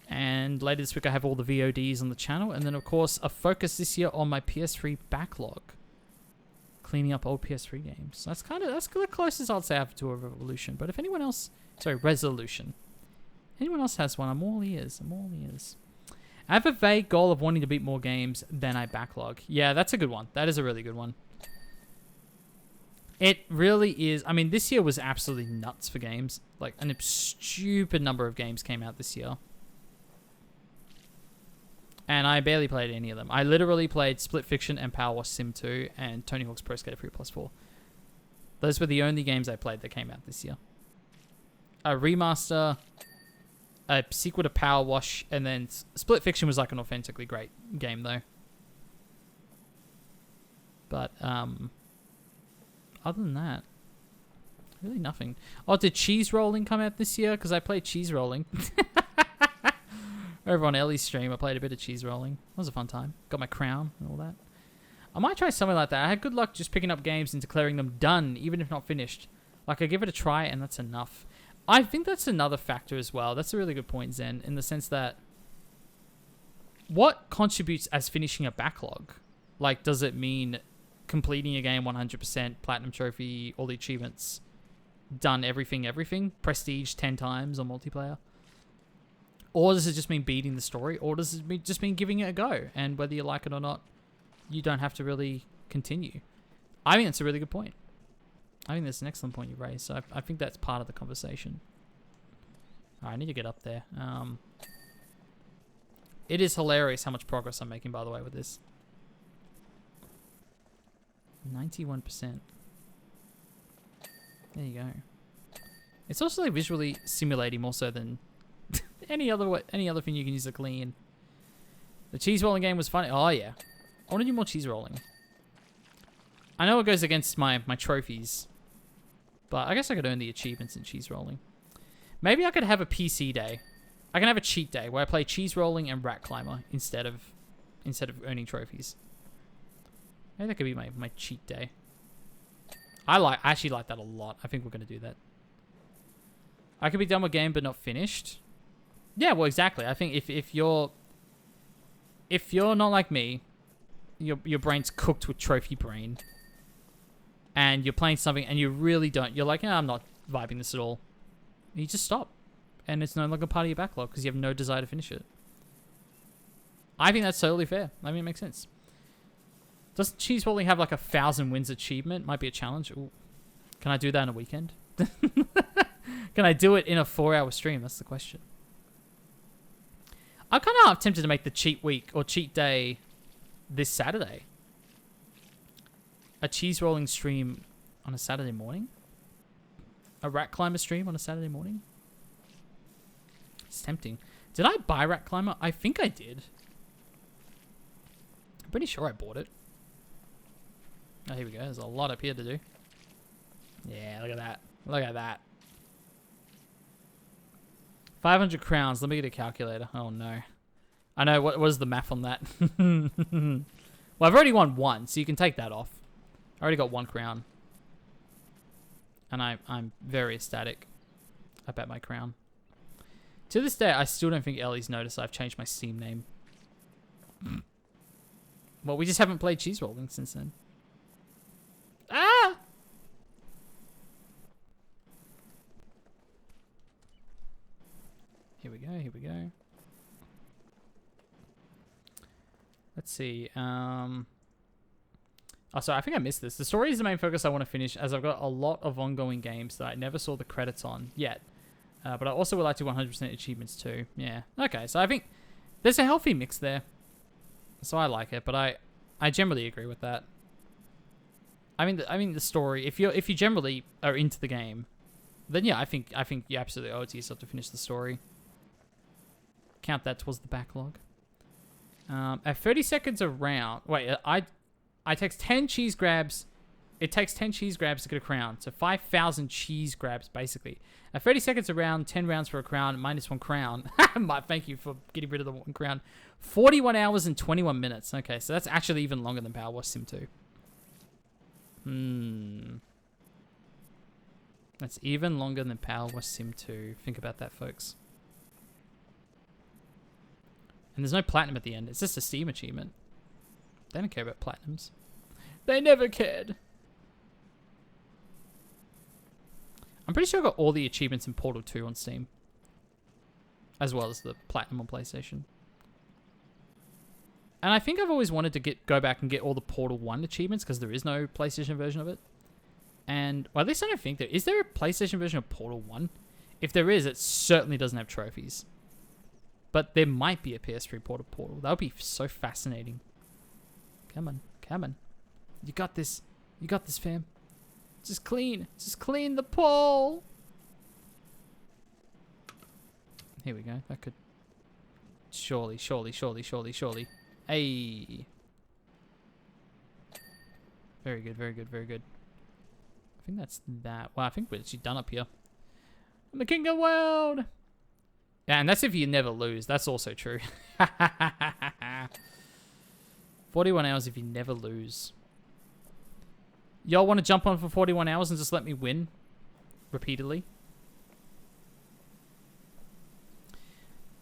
And later this week, I have all the VODs on the channel. And then, of course, a focus this year on my PS3 backlog. Cleaning up old PS3 games. That's the closest I'd say I have to a revolution. But if anyone else... Sorry, resolution. Anyone else has one, I'm all ears. I have a vague goal of wanting to beat more games than I backlog. Yeah, that's a good one. That is a really good one. It really is. I mean, this year was absolutely nuts for games. Like, a stupid number of games came out this year. And I barely played any of them. I literally played Split Fiction and Powerwash Sim 2 and Tony Hawk's Pro Skater 3+4. Those were the only games I played that came out this year. A remaster, a sequel to Powerwash, and then Split Fiction was like an authentically great game though. But other than that, really nothing. Oh, did Cheese Rolling come out this year? Because I played Cheese Rolling. Over on Ellie's stream, I played a bit of Cheese Rolling. It was a fun time. Got my crown and all that. I might try something like that. I had good luck just picking up games and declaring them done, even if not finished. Like, I give it a try and that's enough. I think that's another factor as well. That's a really good point, Zen, in the sense that what contributes as finishing a backlog? Like, does it mean completing a game 100%, platinum trophy, all the achievements, done everything, prestige 10 times on multiplayer? Or does it just mean beating the story? Or does it just mean giving it a go? And whether you like it or not, you don't have to really continue. I think that's a really good point. I think that's an excellent point you raised. So I think that's part of the conversation. All right, I need to get up there. It is hilarious how much progress I'm making, by the way, with this. 91%. There you go. It's also like visually simulating more so than any other thing you can use to clean. The cheese rolling game was funny. Oh yeah, I want to do more cheese rolling. I know it goes against my trophies, but I guess I could earn the achievements in cheese rolling. Maybe I could have a PC day. I can have a cheat day where I play cheese rolling and rat climber instead of earning trophies. Maybe that could be my cheat day. I actually like that a lot. I think we're gonna do that. I could be done with game but not finished. Yeah, well, exactly. I think if you're not like me, your brain's cooked with trophy brain, and you're playing something and you really don't, you're like, I'm not vibing this at all. You just stop, and it's no longer part of your backlog because you have no desire to finish it. I think that's totally fair. I mean, it makes sense. Doesn't Cheese Rolling have like 1,000 wins achievement? Might be a challenge. Ooh. Can I do that in a weekend? Can I do it in a 4-hour stream? That's the question. I'm kind of tempted to make the cheat week or cheat day this Saturday. A cheese rolling stream on a Saturday morning. A rat climber stream on a Saturday morning. It's tempting. Did I buy rat climber? I think I did. I'm pretty sure I bought it. Oh, here we go. There's a lot up here to do. Yeah, look at that. Look at that. 500 crowns. Let me get a calculator. Oh, no. I know. What is the math on that? Well, I've already won one, so you can take that off. I already got 1 crown. And I'm very ecstatic about my crown. To this day, I still don't think Ellie's noticed I've changed my Steam name. Well, we just haven't played cheese rolling since then. Ah! Here we go, here we go. Let's see. Oh, sorry, I think I missed this. The story is the main focus I want to finish, as I've got a lot of ongoing games that I never saw the credits on yet. But I also would like to 100% achievements too. Yeah. Okay, so I think there's a healthy mix there. So I like it, but I generally agree with that. I mean the story. If you generally are into the game, then yeah, I think you absolutely owe it to yourself to finish the story. Count that towards the backlog. At 30 seconds around, wait, I takes 10 cheese grabs. It takes 10 cheese grabs to get a crown. So 5,000 cheese grabs, basically. At 30 seconds around, 10 rounds for a crown, minus 1 crown. Thank you for getting rid of the 1 crown. 41 hours and 21 minutes. Okay, so that's actually even longer than Powerwash Sim 2. That's even longer than Powerwash Sim 2. Think about that, folks. And there's no platinum at the end. It's just a Steam achievement. They don't care about platinums. They never cared. I'm pretty sure I got all the achievements in Portal 2 on Steam. As well as the platinum on PlayStation. And I think I've always wanted to go back and get all the Portal 1 achievements because there is no PlayStation version of it. And, well, at least I don't think there is. There a PlayStation version of Portal 1? If there is, it certainly doesn't have trophies. But there might be a PS3 Portal. That would be so fascinating. Come on, come on. You got this. You got this, fam. Just clean the pole. Here we go. That could surely. Hey. Very good. I think that's that. Well, I think we're actually done up here. I'm the king of the world. Yeah, and that's if you never lose. That's also true. 41 hours if you never lose. Y'all want to jump on for 41 hours and just let me win? Repeatedly?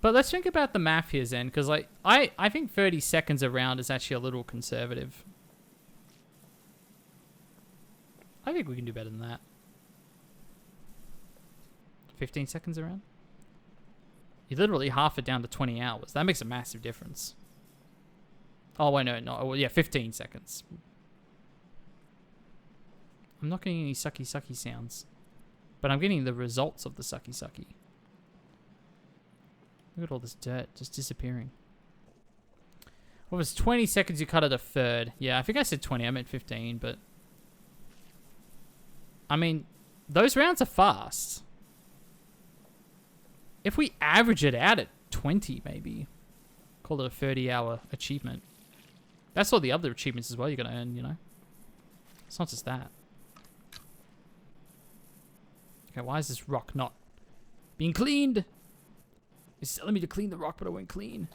But let's think about the math here, Zen, because like, I think 30 seconds a round is actually a little conservative. I think we can do better than that. 15 seconds a round? You literally half it down to 20 hours. That makes a massive difference. Oh, wait, no. Oh, yeah, 15 seconds. I'm not getting any sucky sounds. But I'm getting the results of the sucky. Look at all this dirt just disappearing. Well, if it's 20 seconds, you cut it a third. Yeah, I think I said 20. I meant 15, but... I mean, those rounds are fast. If we average it out at 20, maybe. Call it a 30-hour achievement. That's all the other achievements as well you're going to earn, you know? It's not just that. Okay, why is this rock not being cleaned? It's telling me to clean the rock, but I won't clean.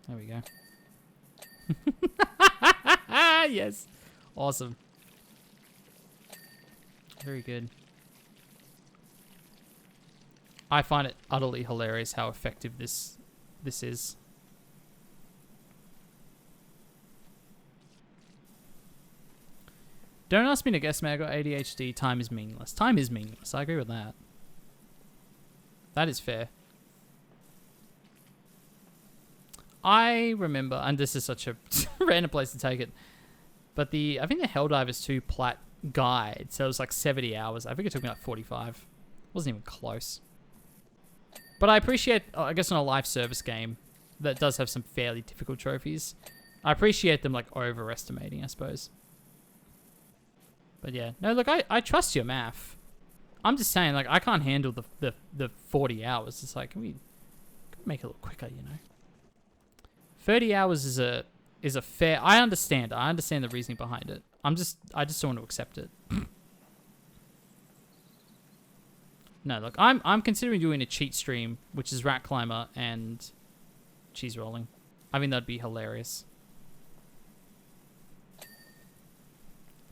There we go. Yes. Awesome. Very good. I find it utterly hilarious how effective this is. Don't ask me to guess, man. I got ADHD. Time is meaningless. Time is meaningless. I agree with that. That is fair. I remember, and this is such a random place to take it, but I think the Helldivers 2 Plat guide, so it was like 70 hours. I think it took me like 45. Wasn't even close. But I appreciate, I guess on a live service game that does have some fairly difficult trophies, I appreciate them like overestimating, I suppose. But yeah, no, look, I trust your math. I'm just saying, like, I can't handle the 40 hours. It's like, can we make it a little quicker, you know? 30 hours is a fair... I understand the reasoning behind it. I just don't want to accept it. No, look, I'm considering doing a cheat stream, which is Rat Climber and cheese rolling. I think that'd be hilarious.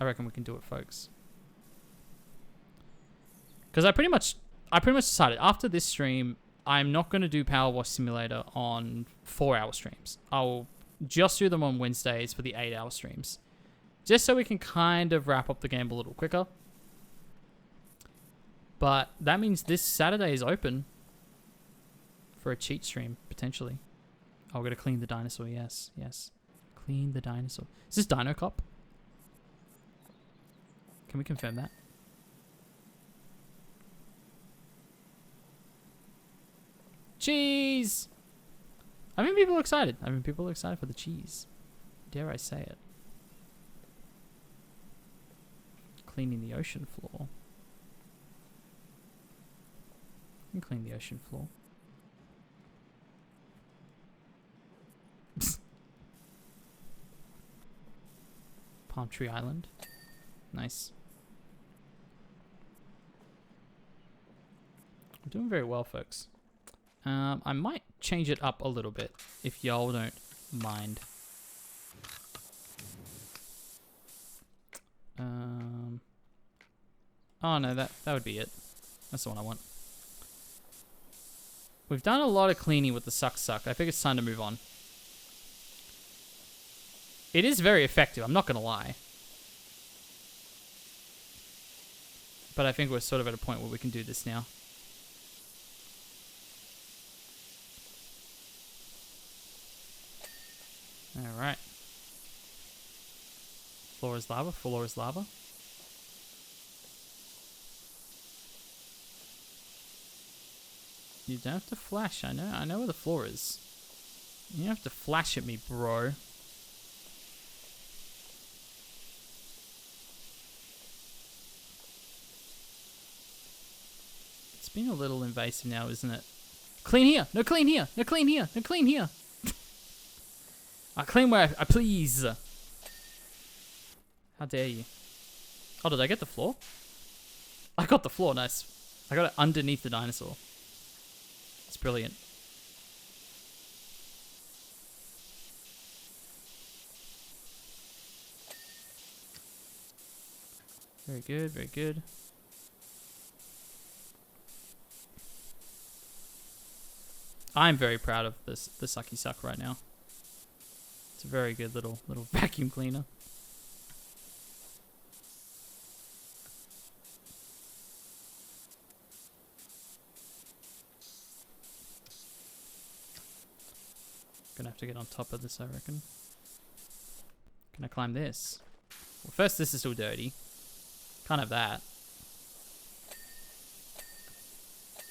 I reckon we can do it, folks. Because I pretty much decided after this stream, I'm not going to do Powerwash Simulator on 4-hour streams. I'll just do them on Wednesdays for the 8-hour streams. Just so we can kind of wrap up the game a little quicker. But that means this Saturday is open for a cheat stream, potentially. Oh, we're going to clean the dinosaur, yes. Clean the dinosaur. Is this Dino Cop? Can we confirm that? Cheese! I mean, people are excited. I mean, people are excited for the cheese. Dare I say it. Cleaning the ocean floor. You can clean the ocean floor. Palm Tree Island. Nice. I'm doing very well, folks. I might change it up a little bit, if y'all don't mind. Oh no, that would be it. That's the one I want. We've done a lot of cleaning with the suck. I think it's time to move on. It is very effective, I'm not gonna lie. But I think we're sort of at a point where we can do this now. Alright. Floor is lava, floor is lava. You don't have to flash, I know where the floor is. You don't have to flash at me, bro. It's been a little invasive now, isn't it? Clean here! No clean here! No clean here! No clean here! I clean where I please. How dare you? Oh, did I get the floor? I got the floor, nice. I got it underneath the dinosaur. It's brilliant. Very good, very good. I'm very proud of the sucky suck right now. It's a very good little vacuum cleaner. Gonna have to get on top of this, I reckon. Can I climb this? Well, first, this is still dirty. Can't have that.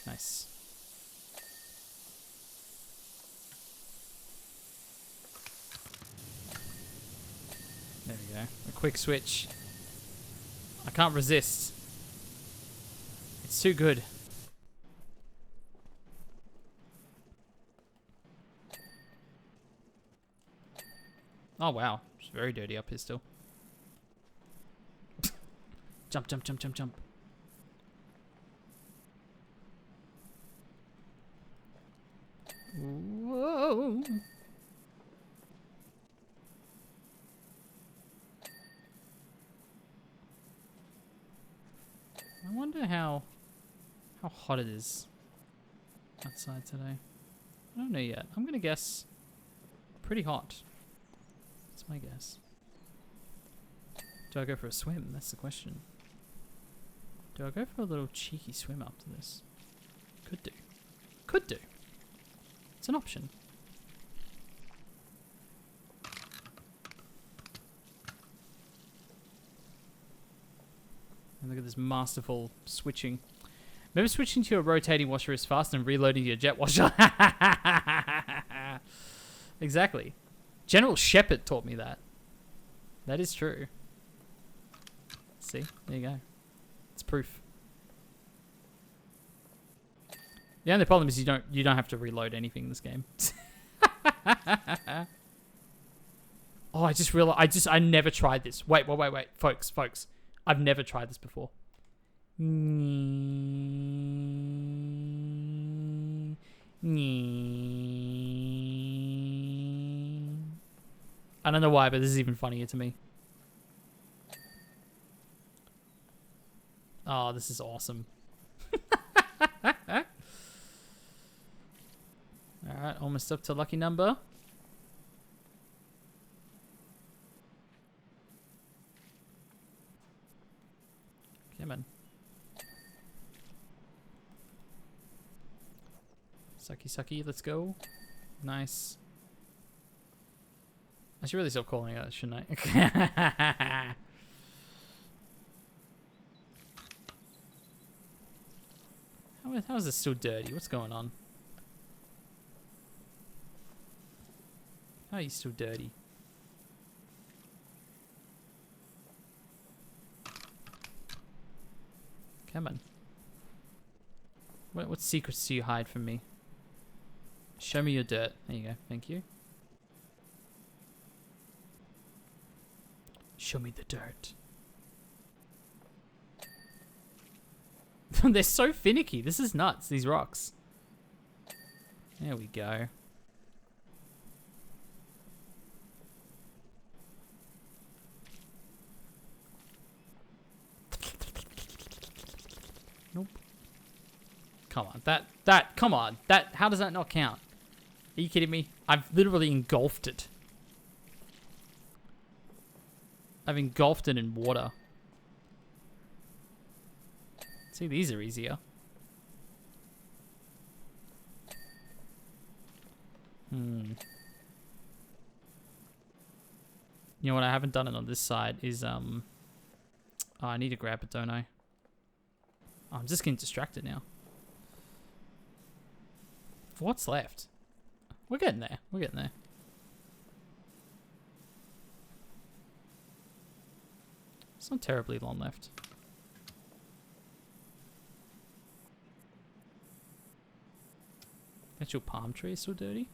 Nice. There we go. A quick switch. I can't resist. It's too good. Oh wow, it's very dirty up here still. Jump, jump, jump, jump, jump. Whoa. I wonder how hot it is outside today. I don't know yet. I'm gonna guess pretty hot. That's my guess. Do I go for a swim? That's the question. Do I go for a little cheeky swim after this? Could do. Could do. It's an option. And look at this masterful switching. Maybe switching to a rotating washer is fast and reloading your jet washer. Exactly. General Shepard taught me that. That is true. See? There you go. It's proof. The only problem is you don't have to reload anything in this game. Oh, I just realized I never tried this. Wait, folks. I've never tried this before. I don't know why, but this is even funnier to me. Oh, this is awesome. Alright, almost up to lucky number. Come on. Sucky, let's go. Nice. I should really stop calling it that, shouldn't I? How is this still dirty? What's going on? How are you still dirty? Come on. What secrets do you hide from me? Show me your dirt. There you go. Thank you. Show me the dirt. They're so finicky. This is nuts, these rocks. There we go. Nope. Come on. Come on. How does that not count? Are you kidding me? I've literally engulfed it. I've engulfed it in water. See, these are easier. You know what I haven't done it on this side is, oh, I need to grab it, don't I? Oh, I'm just getting distracted now. What's left? We're getting there. We're getting there. It's not terribly long left. That's your palm tree still dirty?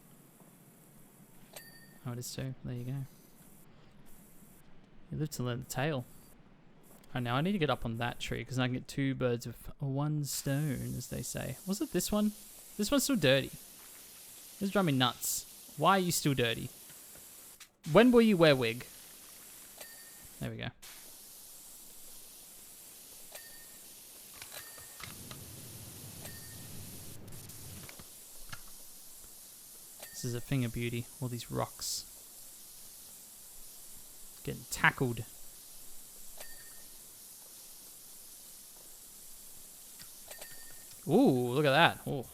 Oh, it is too. There you go. You live to learn the tale. Oh, now I need to get up on that tree because I can get 2 birds with 1 stone, as they say. Was it this one? This one's still dirty. This is driving me nuts. Why are you still dirty? When will you wear wig? There we go. This is a thing of beauty. All these rocks. Getting tackled. Ooh, look at that. Ooh.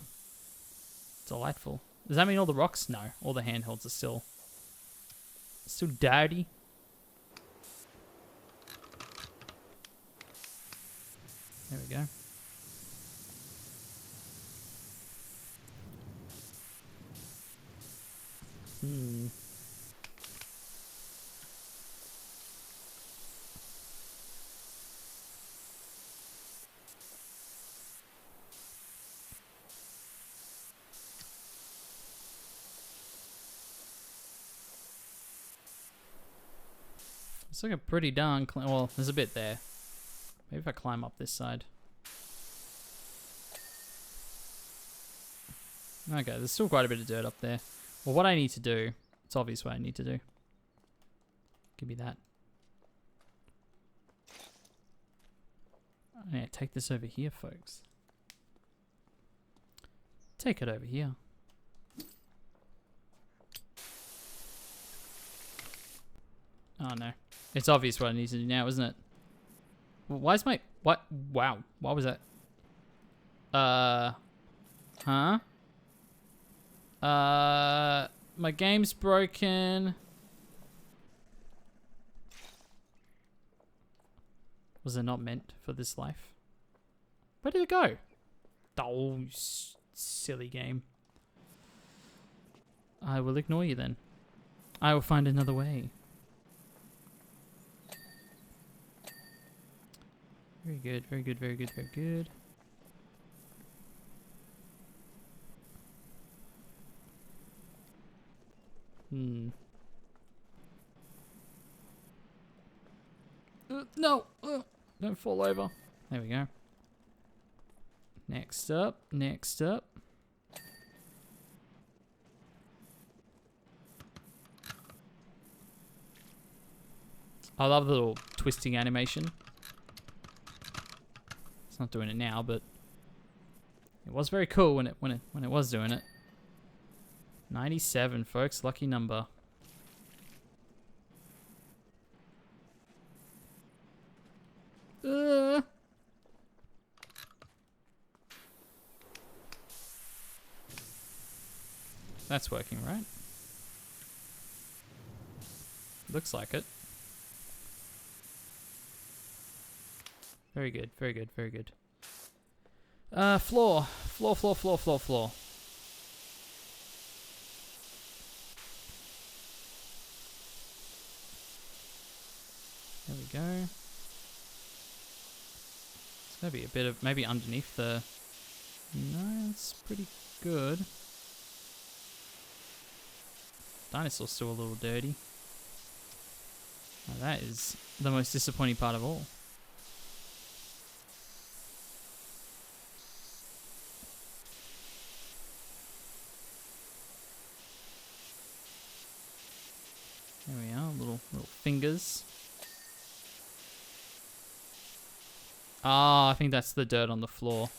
Delightful. Does that mean all the rocks? No. All the handholds are still dirty. There we go. It's looking pretty darn clean. Well, there's a bit there. Maybe if I climb up this side. Okay, there's still quite a bit of dirt up there. Well, what I need to do, it's obvious what I need to do. Give me that. Yeah, take this over here, folks. Take it over here. Oh no. It's obvious what I need to do now, isn't it? Well, why is my... What? Wow. What was that? Huh? My game's broken. Was it not meant for this life? Where did it go? Oh, silly game. I will ignore you then. I will find another way. Very good, very good, very good, very good. No! Don't fall over. There we go. Next up, next up. I love the little twisting animation. It's not doing it now, but it was very cool when it was doing it. 97, folks, lucky number. That's working, right? Looks like it. Very good, very good, very good. Floor. Floor, floor, floor, floor, floor. There we go. It's gonna be a bit of, maybe underneath the... No, it's pretty good. Dinosaur's still a little dirty. Now that is the most disappointing part of all. There we are, little fingers. Ah, I think that's the dirt on the floor.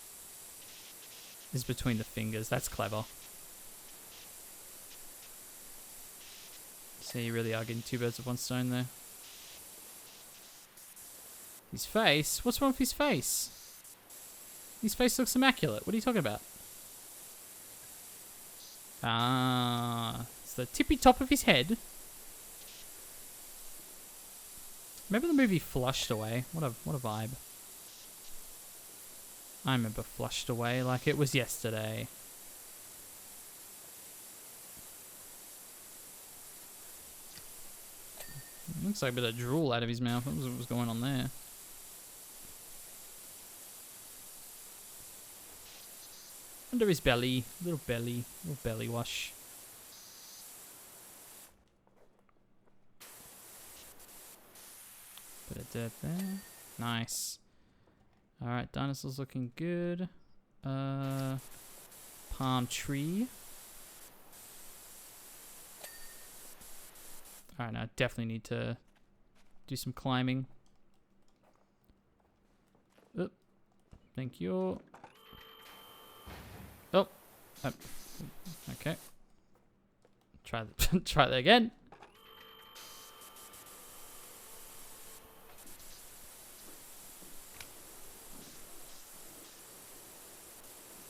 Is between the fingers. That's clever. So you really are getting two birds with one stone there. His face? What's wrong with his face? His face looks immaculate. What are you talking about? Ah, it's the tippy top of his head. Remember the movie Flushed Away? What a vibe. I remember Flushed Away like it was yesterday. Looks like a bit of drool out of his mouth. What was going on there? Under his belly. Little belly wash. Bit of dirt there. Nice. Alright, dinosaurs looking good. Palm tree. Alright, now I definitely need to do some climbing. Oop. Thank you. Oh. Okay. Try that again.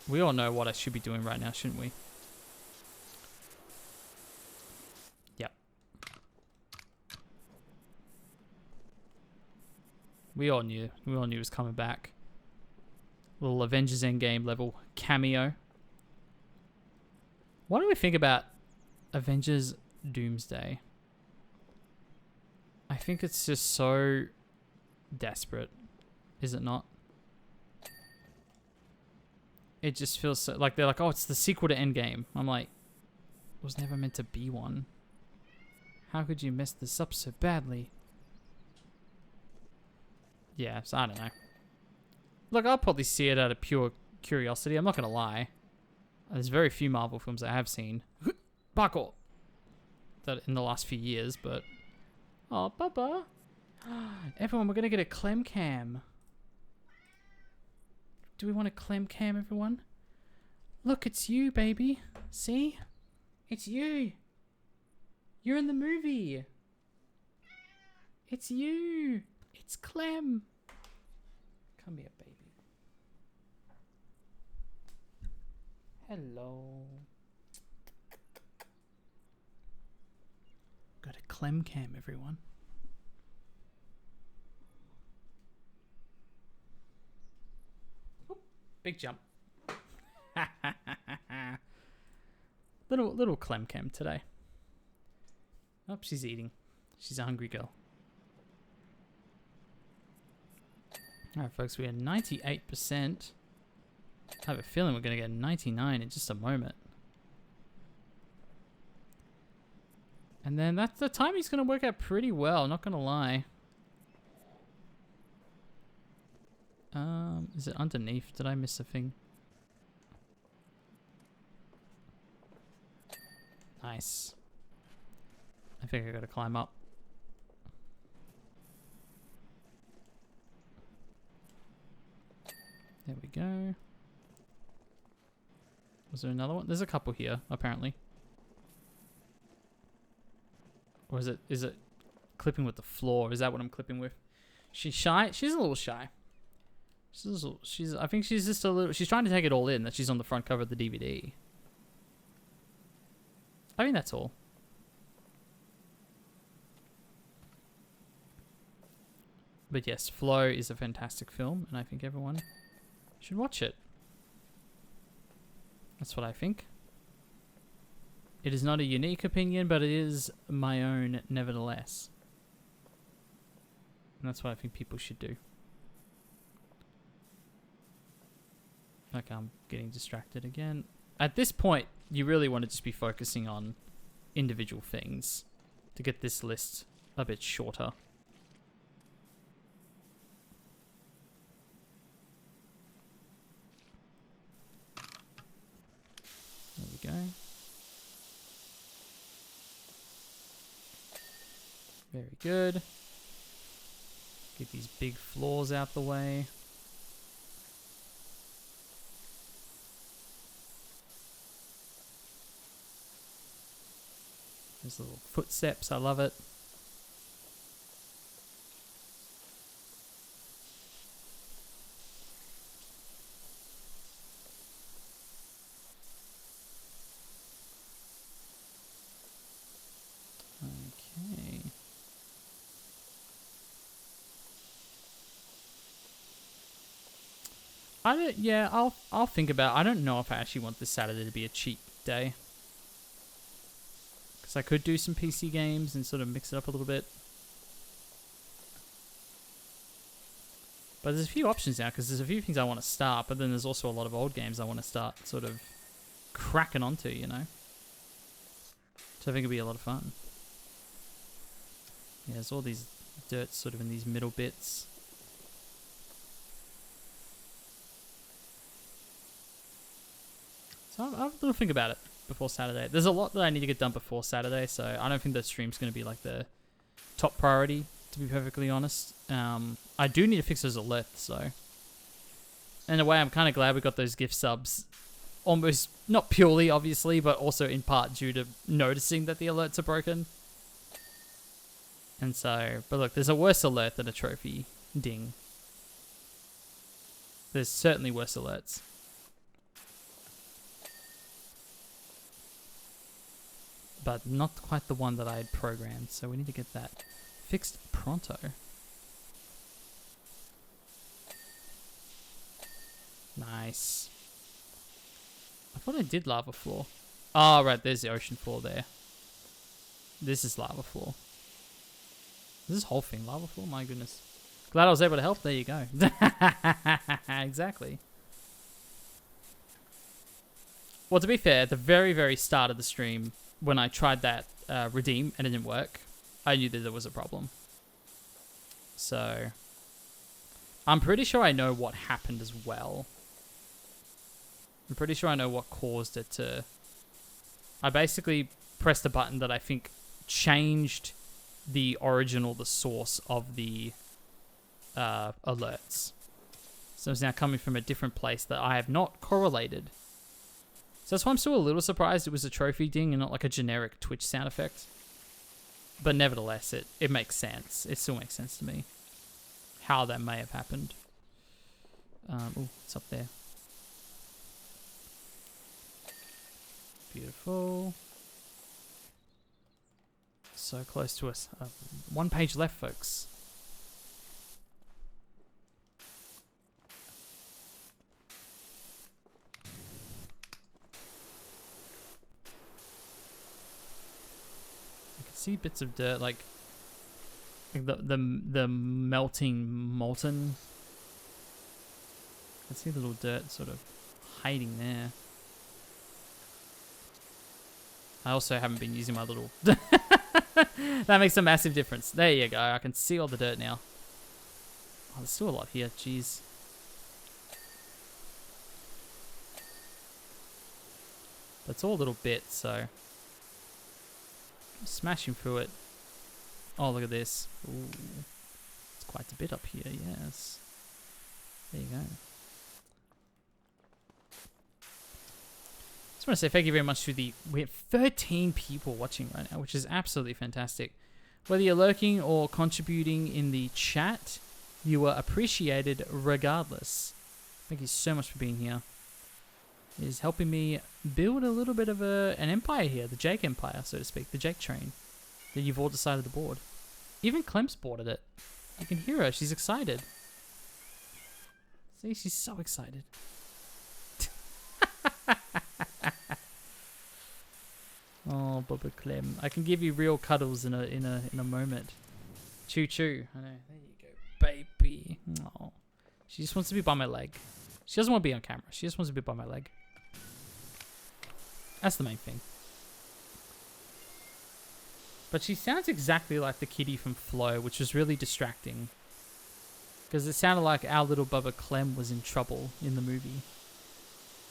We all know what I should be doing right now, shouldn't we? Yep. We all knew. We all knew it was coming back. Little Avengers Endgame level cameo. What do we think about Avengers Doomsday? I think it's just so desperate. Is it not? It just feels so, like they're like, oh, it's the sequel to Endgame. I'm like, it was never meant to be one. How could you mess this up so badly? Yeah, so I don't know. Look, I'll probably see it out of pure curiosity. I'm not going to lie. There's very few Marvel films I have seen. Parkour! That in the last few years, but... Oh, Bubba! Everyone, we're going to get a clem cam. Do we want a clem cam, everyone? Look, it's you, baby. See? It's you. You're in the movie. It's you. It's Clem. Come here, baby. Hello. Got a Clem cam, everyone. Big jump. little Clem cam today. Oh, she's eating. She's a hungry girl. Alright, folks, we are 98%. I have a feeling we're going to get 99 in just a moment. And then that's the timing's going to work out pretty well, not going to lie. Is it underneath? Did I miss a thing? Nice. I think I gotta climb up. There we go. Was there another one? There's a couple here, apparently. Or is it clipping with the floor? Is that what I'm clipping with? She's shy? She's a little shy. I think she's just a little... She's trying to take it all in, that she's on the front cover of the DVD. I think that's all. But yes, Flow is a fantastic film, and I think everyone should watch it. That's what I think. It is not a unique opinion, but it is my own nevertheless. And that's what I think people should do. Okay, I'm getting distracted again. At this point, you really want to just be focusing on individual things to get this list a bit shorter. There we go. Very good. Get these big floors out the way. There's little footsteps, I love it. Okay. I'll think about it. I don't know if I actually want this Saturday to be a cheat day. Because I could do some PC games and sort of mix it up a little bit. But there's a few options now, because there's a few things I want to start, but then there's also a lot of old games I want to start sort of cracking onto, you know? So I think it'll be a lot of fun. Yeah, there's all these dirt sort of in these middle bits. So I'll have a little think about it before Saturday. There's a lot that I need to get done before Saturday, so I don't think the stream's going to be like the top priority, to be perfectly honest. I do need to fix those alerts, though. In a way, I'm kind of glad we got those gift subs. Almost, not purely, obviously, but also in part due to noticing that the alerts are broken. And so, but look, there's a worse alert than a trophy ding. There's certainly worse alerts. But not quite the one that I had programmed, so we need to get that fixed pronto. Nice. I thought I did lava floor. Oh, right, there's the ocean floor there. This is lava floor. Is this whole thing lava floor? My goodness. Glad I was able to help. There you go. Exactly. Well, to be fair, at the very, very start of the stream, when I tried that redeem and it didn't work, I knew that there was a problem. So, I'm pretty sure I know what happened as well. I'm pretty sure I know what caused it to... I basically pressed a button that I think changed the source of the alerts. So it's now coming from a different place that I have not correlated. So that's why I'm still a little surprised it was a trophy ding and not like a generic Twitch sound effect. But nevertheless, it makes sense. It still makes sense to me. How that may have happened. Oh, it's up there. Beautiful. So close to us. One page left, folks. See bits of dirt, like the melting molten. I see a little dirt sort of hiding there. I also haven't been using my little... That makes a massive difference. There you go. I can see all the dirt now. Oh, there's still a lot here. Jeez. But it's all little bits, so... smashing through it. Oh, look at this. Ooh. It's quite a bit up here, yes. There you go. Just want to say thank you very much to we have 13 people watching right now, which is absolutely fantastic. Whether you're lurking or contributing in the chat, you are appreciated regardless. Thank you so much for being here. It is helping me build a little bit of an empire here, the Jake Empire, so to speak, the Jake train that you've all decided to board. Even Clem's boarded it. You can hear her. She's excited. See, she's so excited. Oh, Bubba Clem. I can give you real cuddles in a moment. Choo choo. I know. There you go, baby. Oh, she just wants to be by my leg. She doesn't want to be on camera. She just wants to be by my leg. That's the main thing. But she sounds exactly like the kitty from Flow, which was really distracting. Because it sounded like our little Bubba Clem was in trouble in the movie.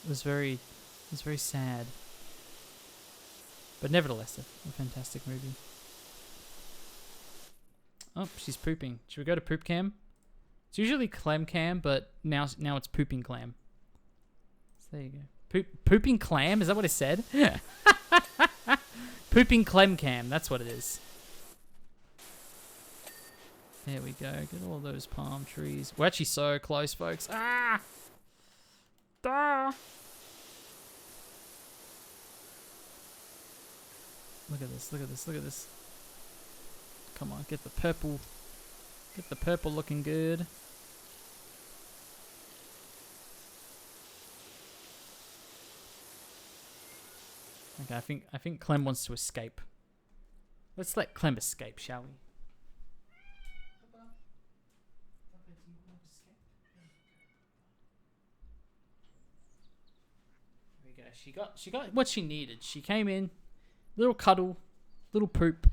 It was very sad. But nevertheless, a fantastic movie. Oh, she's pooping. Should we go to poop cam? It's usually clam cam, but now it's pooping clam. So there you go. Pooping clam? Is that what it said? Yeah. Pooping clam cam. That's what it is. There we go. Get all those palm trees. We're actually so close, folks. Ah! Ah! Look at this, look at this, look at this. Come on, get the purple. Get the purple looking good. Okay, I think Clem wants to escape. Let's let Clem escape, shall we? There we go. She got what she needed. She came in. Little cuddle, little poop,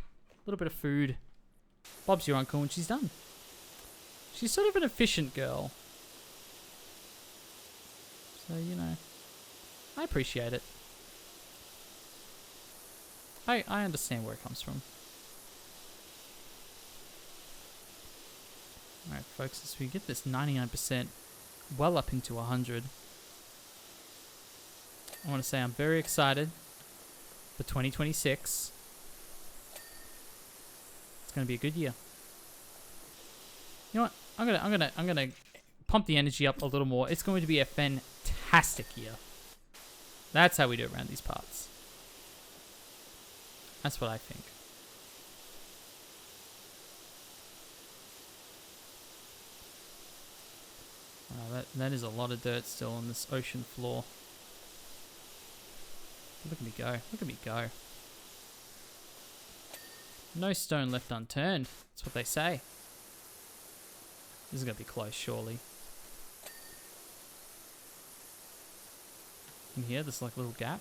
little bit of food. Bob's your uncle, and she's done. She's sort of an efficient girl. So, you know, I appreciate it. I understand where it comes from. Alright, folks, as we get this 99% well up into 100, I want to say I'm very excited for 2026. It's gonna be a good year. You know what? I'm gonna pump the energy up a little more. It's going to be a fantastic year. That's how we do it around these parts. That's what I think. That is a lot of dirt still on this ocean floor. Look at me go. Look at me go. No stone left unturned. That's what they say. This is going to be close, surely. In here, there's like a little gap.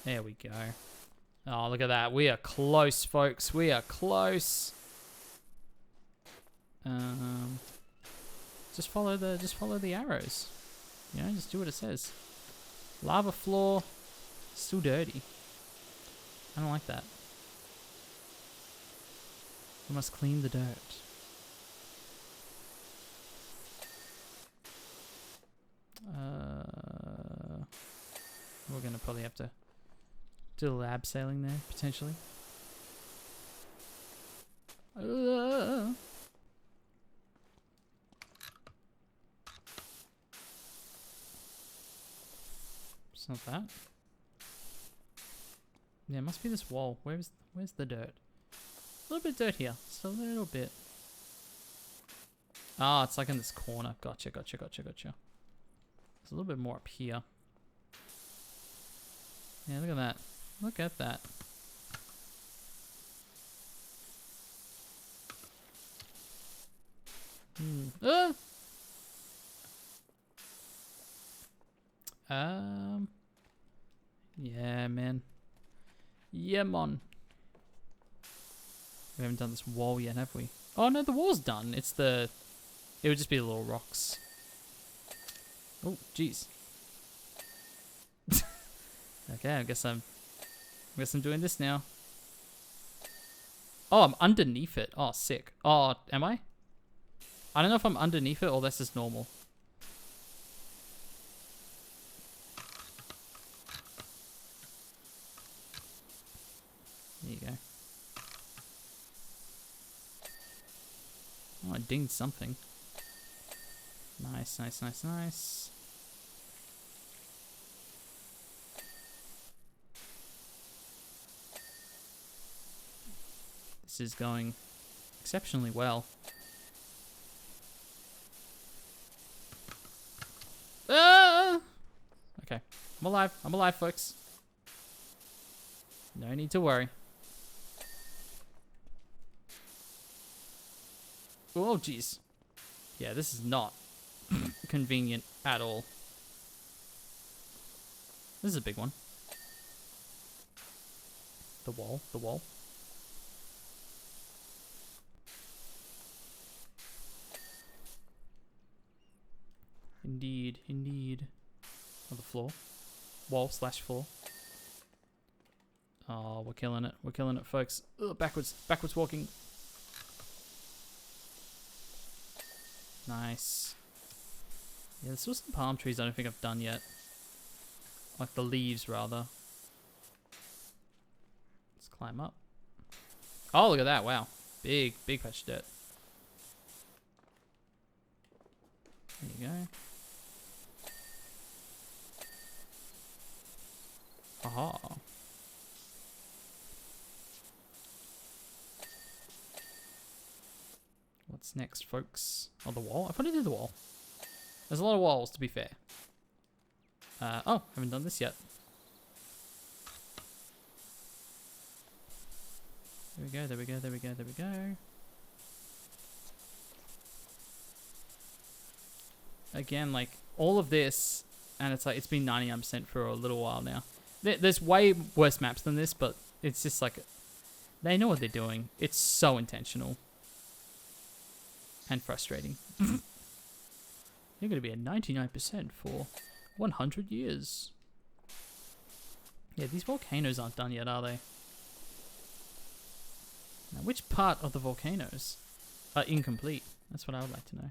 There we go. Oh, look at that. We are close, folks. We are close. Just follow the arrows. You know, just do what it says. Lava floor. Still dirty. I don't like that. We must clean the dirt. We're gonna probably have to do a lab sailing there, potentially. It's not that. Yeah, it must be this wall. Where's the dirt? A little bit of dirt here. Just a little bit. Ah, it's like in this corner. Gotcha. There's a little bit more up here. Yeah, look at that. Look at that. Yeah, man. Yeah, man. We haven't done this wall yet, have we? Oh, no, the wall's done. It would just be the little rocks. Oh, jeez. Okay, I guess I'm doing this now. Oh, I'm underneath it. Oh, sick. Oh, am I? I don't know if I'm underneath it or this is normal. There you go. Oh, I dinged something. Nice. This is going exceptionally well. Ah! Okay, I'm alive, folks. No need to worry. Oh, jeez. Yeah, this is not convenient at all. This is a big one. The wall, the wall. Indeed, indeed. On the floor. Wall slash floor. Oh, we're killing it. We're killing it, folks. Ugh, backwards walking. Nice. Yeah, there's still some palm trees I don't think I've done yet. Like the leaves, rather. Let's climb up. Oh, look at that. Wow. Big patch of dirt. There you go. Aha. What's next, folks? Oh, the wall? I thought I did the wall. There's a lot of walls, to be fair. Oh, haven't done this yet. There we go, there we go, there we go, there we go. Again, like, all of this, and it's like, it's been 99% for a little while now. There's way worse maps than this, but it's just like, they know what they're doing. It's so intentional. And frustrating. You're going to be at 99% for 100 years. Yeah, these volcanoes aren't done yet, are they? Now, which part of the volcanoes are incomplete? That's what I would like to know.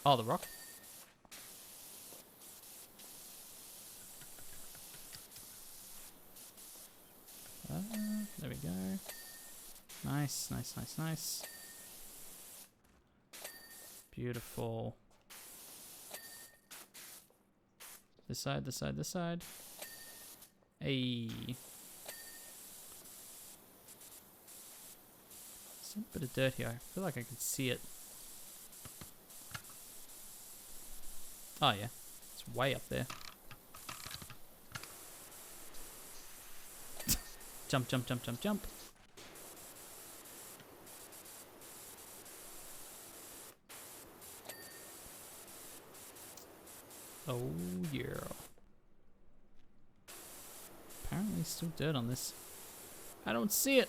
Oh, the rock. There we go. Nice, nice, nice, nice. Beautiful. This side, this side, this side. Hey. There's a bit of dirt here. I feel like I can see it. Oh yeah, it's way up there. Jump, jump, jump, jump, jump. Oh yeah. Apparently still dirt on this. I don't see it.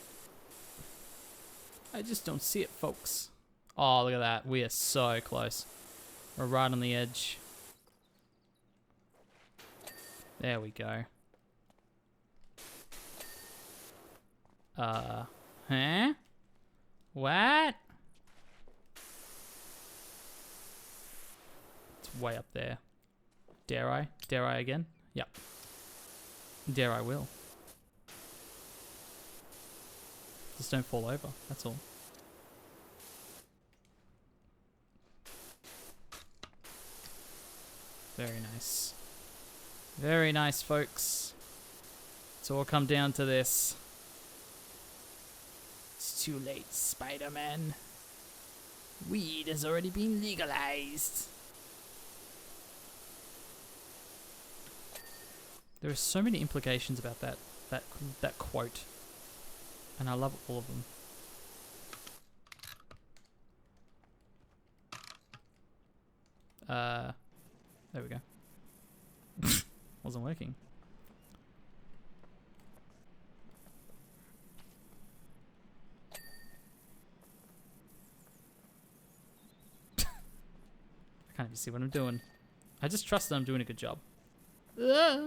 I just don't see it, folks. Oh, look at that. We are so close. We're right on the edge. There we go. Huh? What? It's way up there. Dare I? Dare I again? Yep. Dare I will. Just don't fall over, that's all. Very nice. Very nice, folks. It's all come down to this. It's too late, Spider-Man. Weed has already been legalized. There are so many implications about that quote, and I love all of them. There we go. Wasn't working. I can't even see what I'm doing. I just trust that I'm doing a good job. This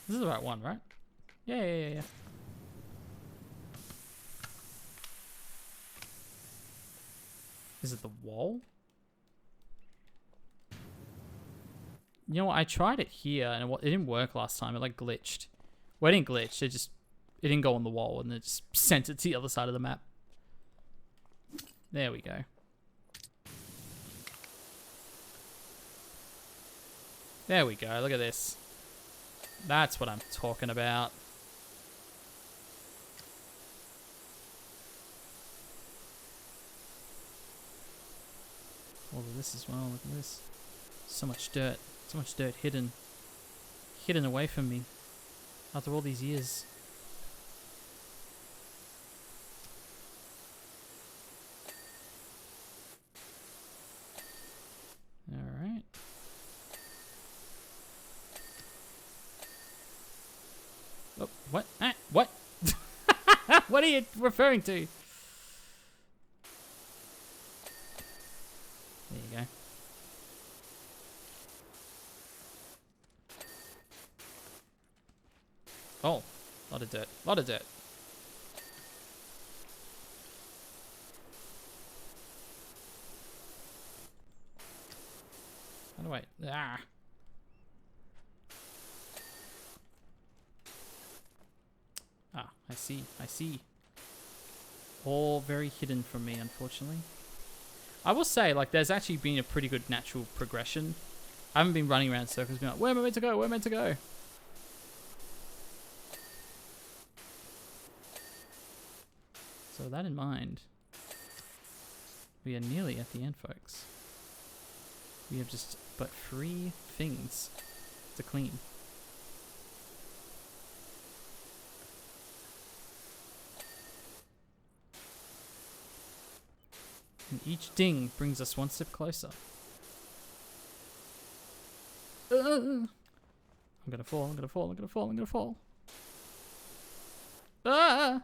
is the right one, right? Yeah. Is it the wall? You know what? I tried it here and it didn't work last time. It like glitched. Well, it didn't glitch. It didn't go on the wall and it just sent it to the other side of the map. There we go. There we go. Look at this. That's what I'm talking about. All of this as well. Look at this. So much dirt. So much dirt hidden away from me after all these years. Alright. Oh, what? Ah, what? What are you referring to? There you go. Oh, lot of dirt. Lot of dirt. How do I... Ah. Ah, I see. I see. All very hidden from me, unfortunately. I will say, like, there's actually been a pretty good natural progression. I haven't been running around in circles being like, where am I meant to go? Where am I meant to go? So with that in mind, we are nearly at the end, folks. We have just but 3 things to clean. And each ding brings us one step closer. I'm gonna fall, I'm gonna fall, I'm gonna fall, I'm gonna fall. Ah!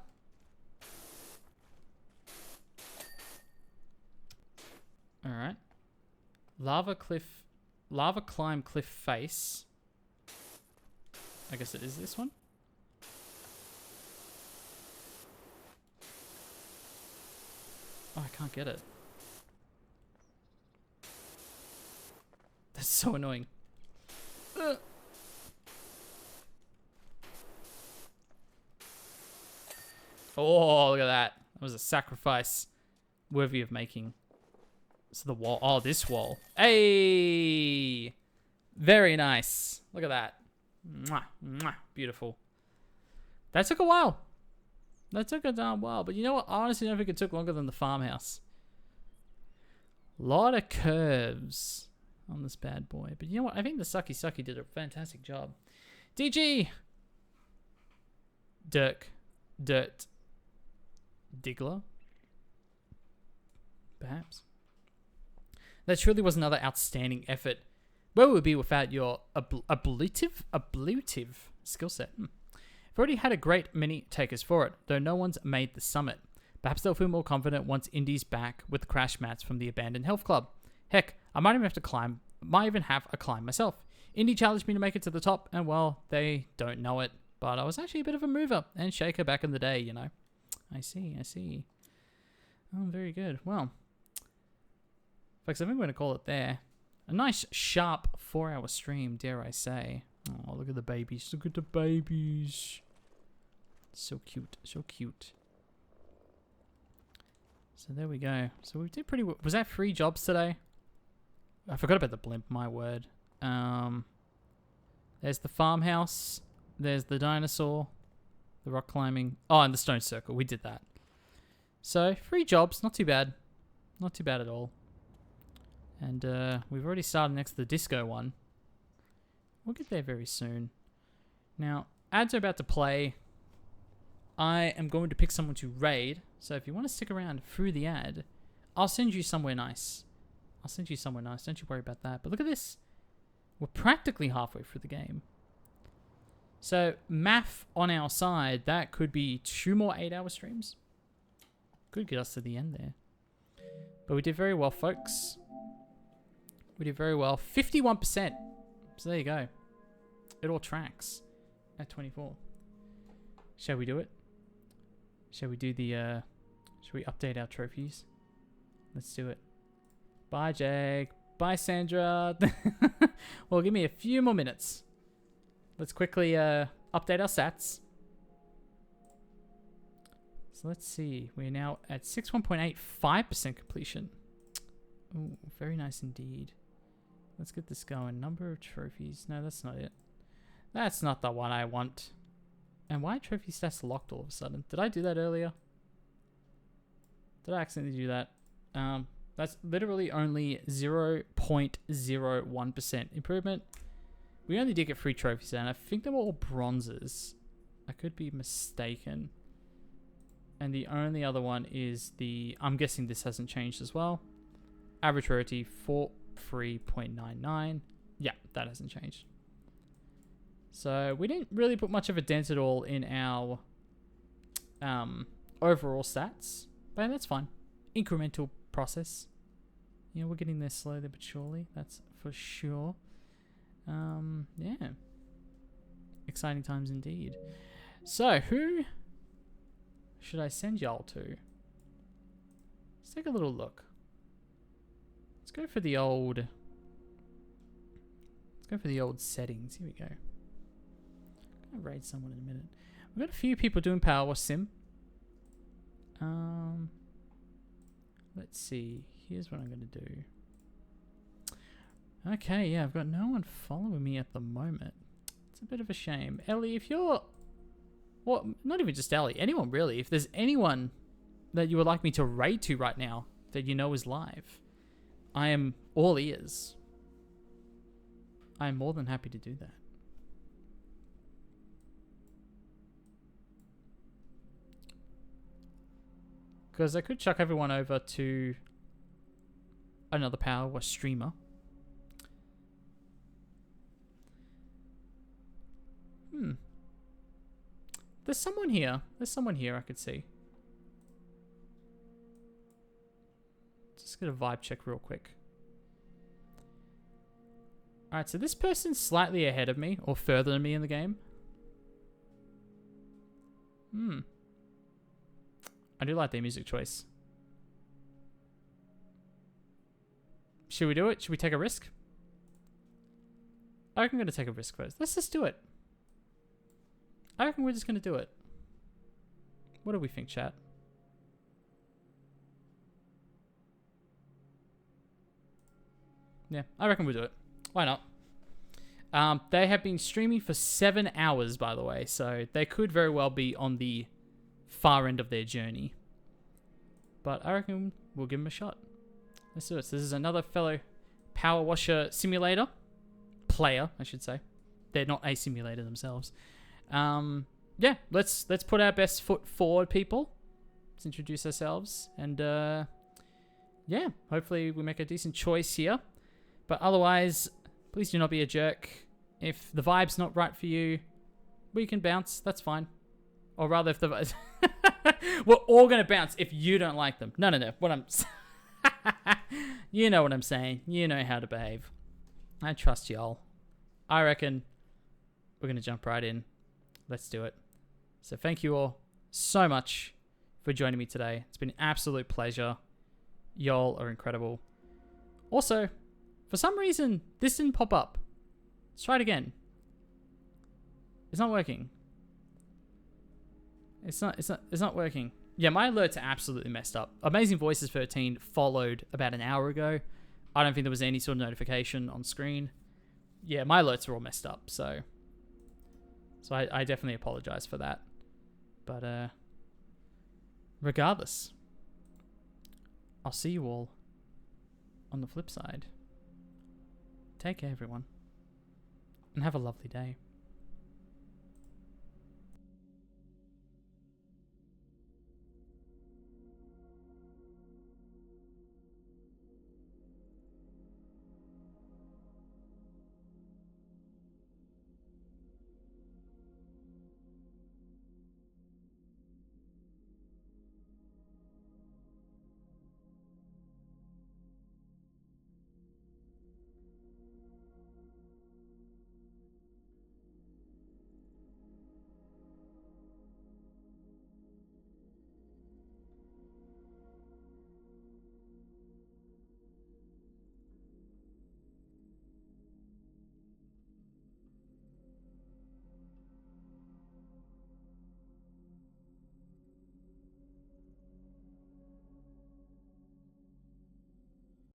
Alright. Lava climb cliff face. I guess it is this one. Oh, I can't get it. That's so annoying. Oh, look at that. That was a sacrifice worthy of making. So the wall. Oh, this wall. Hey! Very nice. Look at that. Mwah, mwah, beautiful. That took a while. That took a darn while. But you know what? I honestly don't think it took longer than the farmhouse. A lot of curves on this bad boy. But you know what? I think the Sucky Sucky did a fantastic job. DG! Dirt. Diggler? Perhaps. That truly was another outstanding effort. Where would we be without your ablutive skill set? I've already had a great many takers for it, though no one's made the summit. Perhaps they'll feel more confident once Indy's back with the crash mats from the abandoned health club. Heck, I might even have a climb myself. Indy challenged me to make it to the top, and well, they don't know it, but I was actually a bit of a mover and shaker back in the day, you know. I see. Oh, very good. Well, folks, I think we're going to call it there. A nice, sharp 4-hour stream, dare I say. Oh, look at the babies. Look at the babies. So cute. So cute. So there we go. So we did pretty well. Was that 3 jobs today? I forgot about the blimp, my word. There's the farmhouse. There's the dinosaur. The rock climbing. Oh, and the stone circle. We did that. So, 3 jobs. Not too bad. Not too bad at all. And we've already started next to the disco one. We'll get there very soon. Now, ads are about to play. I am going to pick someone to raid. So if you want to stick around through the ad, I'll send you somewhere nice. I'll send you somewhere nice. Don't you worry about that. But look at this. We're practically halfway through the game. So, math on our side, that could be 2 more 8-hour streams. Could get us to the end there. But we did very well, folks. We did very well. 51%. So there you go. It all tracks at 24. Shall we do it? Shall we do the, shall we update our trophies? Let's do it. Bye, Jake. Bye, Sandra. Well, give me a few more minutes. Let's quickly update our stats. So let's see. We're now at 61.85% completion. Ooh, very nice indeed. Let's get this going. Number of trophies. No, that's not it. That's not the one I want. And why trophy stats locked all of a sudden? Did I do that earlier? Did I accidentally do that? That's literally only 0.01% improvement. We only did get 3 trophies, and I think they were all bronzes. I could be mistaken. And the only other one is the... I'm guessing this hasn't changed as well. Average rarity, 43.99. Yeah, that hasn't changed. So we didn't really put much of a dent at all in our overall stats. But that's fine. Incremental process. You know, we're getting there slowly but surely. That's for sure. Yeah. Exciting times indeed. So, who should I send y'all to? Let's take a little look. Let's go for the old... Let's go for the old settings. Here we go. I'm gonna raid someone in a minute. We've got a few people doing Powerwash Sim. Let's see. Here's what I'm gonna do. Okay, yeah, I've got no one following me at the moment. It's a bit of a shame. Ellie, if you're... Well, not even just Ellie. Anyone, really. If there's anyone that you would like me to raid to right now that you know is live, I am all ears. I am more than happy to do that. Because I could chuck everyone over to another Powerwash streamer. There's someone here. There's someone here I could see. Just get a vibe check real quick. Alright, so this person's slightly ahead of me, or further than me in the game. I do like their music choice. Should we do it? Should we take a risk? I reckon I'm going to take a risk first. Let's just do it. I reckon we're just going to do it. What do we think, chat? Yeah, I reckon we'll do it. Why not? They have been streaming for 7 hours, by the way, so they could very well be on the far end of their journey. But I reckon we'll give them a shot. Let's do it. So this is another fellow Powerwash Simulator player, I should say. They're not a simulator themselves. Yeah, let's put our best foot forward, people. Let's introduce ourselves, and yeah, hopefully we make a decent choice here. But otherwise, please do not be a jerk. If the vibe's not right for you, we can bounce. That's fine. Or rather, if the we're all gonna bounce if you don't like them. No. What I'm you know what I'm saying. You know how to behave. I trust y'all. I reckon we're gonna jump right in. Let's do it. So thank you all so much for joining me today. It's been an absolute pleasure. Y'all are incredible. Also, for some reason, this didn't pop up. Let's try it again. It's not working. It's not working. Yeah, my alerts are absolutely messed up. Amazing Voices 13 followed about an hour ago. I don't think there was any sort of notification on screen. Yeah, my alerts are all messed up, so I definitely apologize for that. But regardless, I'll see you all on the flip side. Take care, everyone, and have a lovely day.